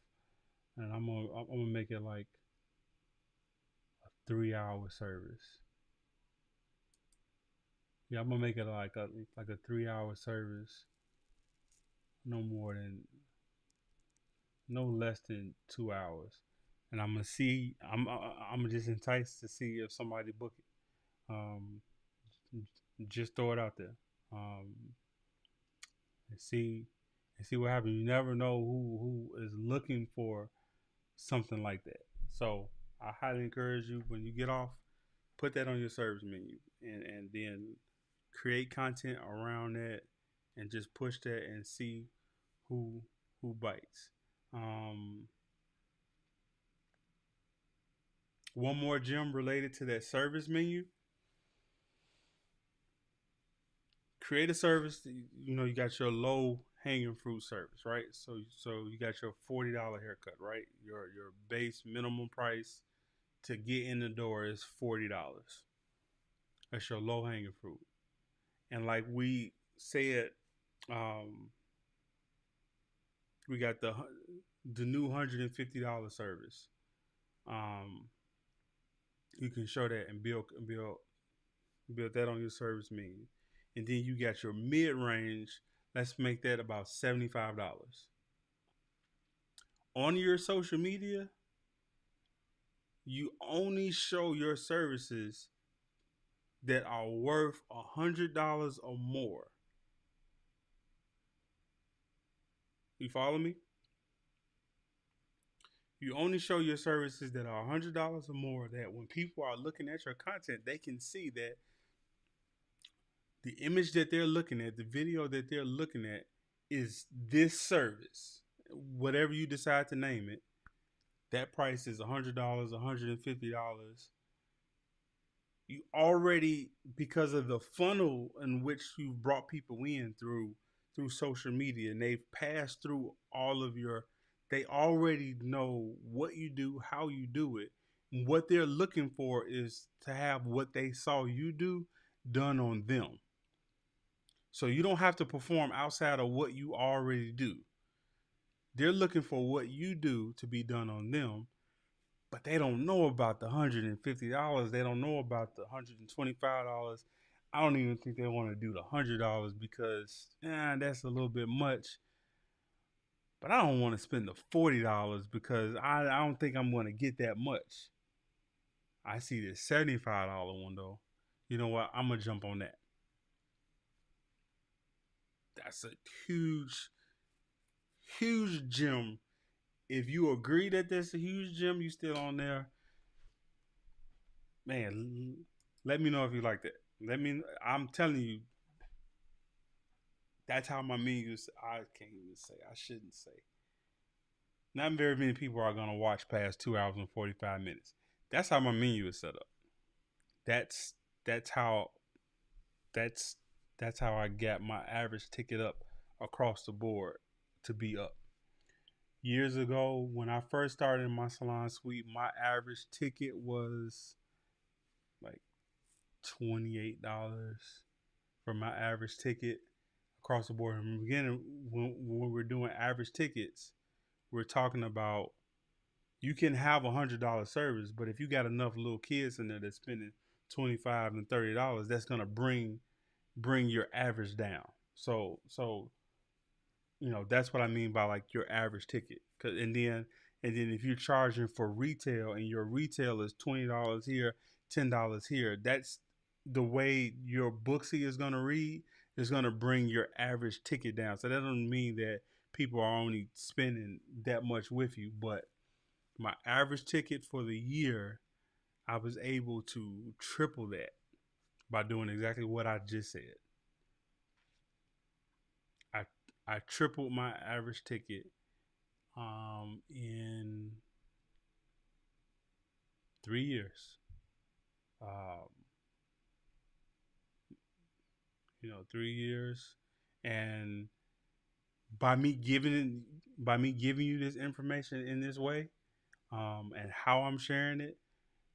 and I'm gonna make it like a 3 hour service. Yeah, I'm gonna make it like a 3 hour service, no more than no less than 2 hours, and I'm gonna see. I'm just enticed to see if somebody book it. Um, just throw it out there, and see what happens. You never know who is looking for something like that. So I highly encourage you when you get off, put that on your service menu, and then create content around that, and just push that and see who who bites. Um, One more gem related to that service menu. Create a service. You know, you got your low hanging fruit service, right? So you got your $40 haircut, right? Your base minimum price to get in the door is $40. That's your low hanging fruit. And like we said, um, we got the new $150 service. Um, you can show that and build that on your service menu, and then you got your mid range. Let's make that about $75 on your social media. You only show your services that are worth $100 or more. You follow me? You only show your services that are $100 or more, that when people are looking at your content, they can see that the image that they're looking at, the video that they're looking at, is this service. Whatever you decide to name it, that price is $100, $150. You already, because of the funnel in which you've brought people in through social media, and they've passed through all of your, they already know what you do, how you do it. What they're looking for is to have what they saw you do done on them. So you don't have to perform outside of what you already do. They're looking for what you do to be done on them, but they don't know about the $150. They don't know about the $125. I don't even think they want to do the $100 because that's a little bit much. But I don't want to spend the $40 because I don't think I'm going to get that much. I see this $75 one though. You know what? I'm gonna jump on that. That's a huge, huge gem. If you agree that that's a huge gem, you still on there, man. Let me know if you like that. I'm telling you, that's how my menus. I can't even say. I shouldn't say. Not very many people are gonna watch past 2 hours and 45 minutes. That's how my menu is set up. That's how that's that's how I got my average ticket up across the board to be up. Years ago, when I first started in my salon suite, my average ticket was like $28 for my average ticket across the board. In the beginning, when we're doing average tickets, we're talking about you can have $100 service, but if you got enough little kids in there that's spending $25 and $30, that's gonna bring your average down. So that's what I mean by like your average ticket. And then if you're charging for retail and your retail is $20 here, $10 here, that's the way your booksy is gonna read is gonna bring your average ticket down. So that doesn't mean that people are only spending that much with you, but my average ticket for the year, I was able to triple that by doing exactly what I just said. I I tripled my average ticket in 3 years. Um, 3 years, and by me giving you this information in this way, and how I'm sharing it,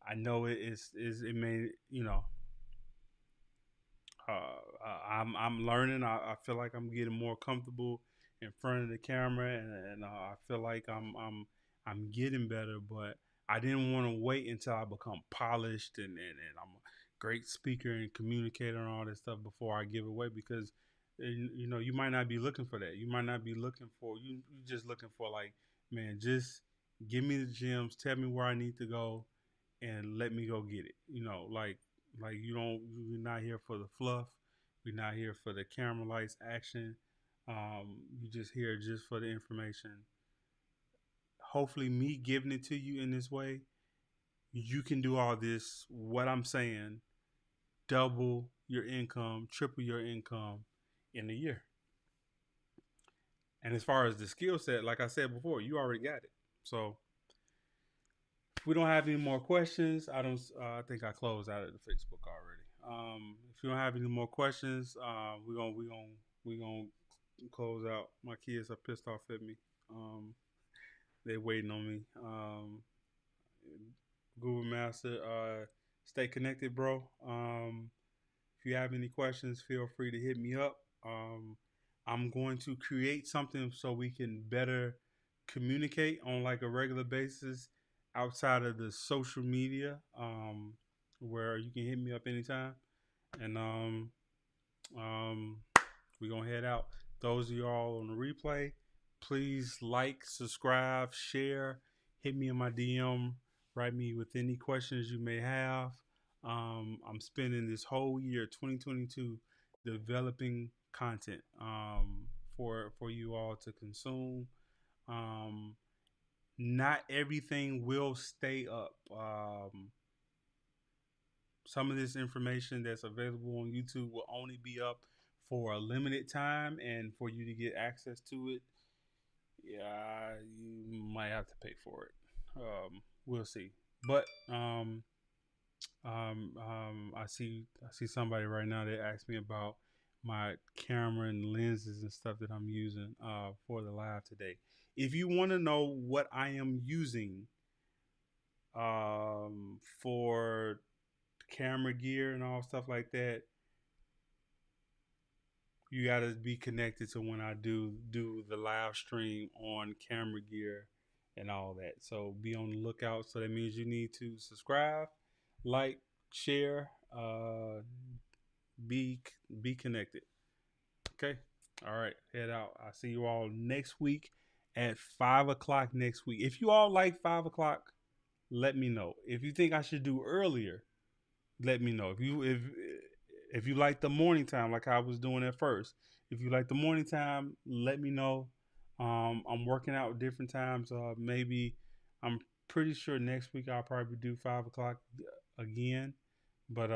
I know it may I'm learning. I feel like I'm getting more comfortable in front of the camera, and I feel like I'm getting better. But I didn't want to wait until I become polished and I'm a great speaker and communicator and all this stuff before I give away, because you might not be looking for that. You might not be looking for you just looking for like, man, just give me the gems, tell me where I need to go, and let me go get it. Like we're not here for the fluff. We're not here for the camera lights action. You just here just for the information. Hopefully, me giving it to you in this way, you can do all this. What I'm saying, double your income, triple your income in a year. And as far as the skill set, like I said before, you already got it. So if we don't have any more questions, I don't. I think I closed out of the Facebook already. If you don't have any more questions, we're gonna close out. My kids are pissed off at me. They waiting on me. Google Master, stay connected, bro. If you have any questions, feel free to hit me up. I'm going to create something so we can better communicate on like a regular basis outside of the social media, where you can hit me up anytime. And um, we're going to head out. Those of y'all on the replay, please like, subscribe, share, hit me in my DM, write me with any questions you may have. I'm spending this whole year, 2022, developing content for you all to consume. Um, Not everything will stay up. Some of this information that's available on YouTube will only be up for a limited time, and for you to get access to it, yeah, you might have to pay for it. We'll see. But I see somebody right now that asked me about my camera and lenses and stuff that I'm using for the live today. If you want to know what I am using for camera gear and all stuff like that, you got to be connected to when I do the live stream on camera gear and all that. So be on the lookout. So that means you need to subscribe, like, share, be be connected. Okay. All right. Head out. I'll see you all next week at 5 o'clock next week. If you all like 5 o'clock, let me know. If you think I should do earlier, let me know. If you like the morning time, like I was doing at first, if you like the morning time, let me know. I'm working out different times. Maybe I'm pretty sure next week I'll probably do 5 o'clock again. But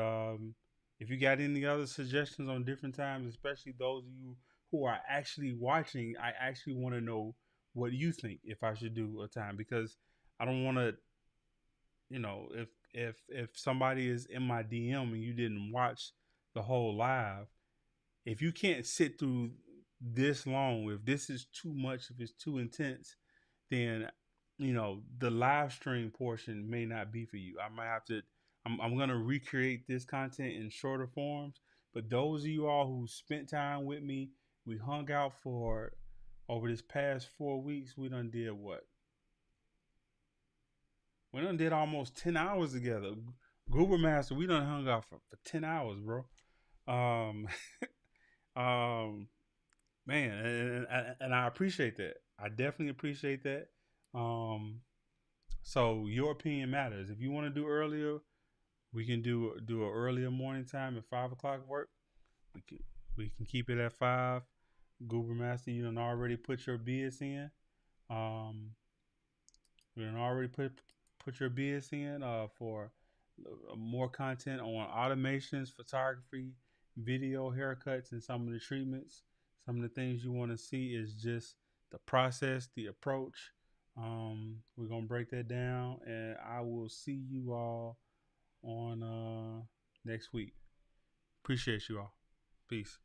if you got any other suggestions on different times, especially those of you who are actually watching, I actually want to know what you think if I should do a time, because I don't want to, if somebody is in my DM and you didn't watch the whole live. If you can't sit through this long, if this is too much, if it's too intense, then the live stream portion may not be for you. I might have to. I'm gonna recreate this content in shorter forms. But those of you all who spent time with me, we hung out for over this past 4 weeks. We done did what? We done did almost 10 hours together. Goober Master, we done hung out for 10 hours, bro. Um, um, man, and I appreciate that. I definitely appreciate that. Um, so your opinion matters. If you want to do earlier, we can do an earlier morning time at 5 o'clock work. We can we can keep it at 5. Goober Master, you done already put your bids in. Um, you done already put your bids in for more content on automations, photography, video, haircuts, and some of the treatments. Some of the things you want to see is just the process, the approach. We're gonna break that down, and I will see you all on next week. Appreciate you all. Peace.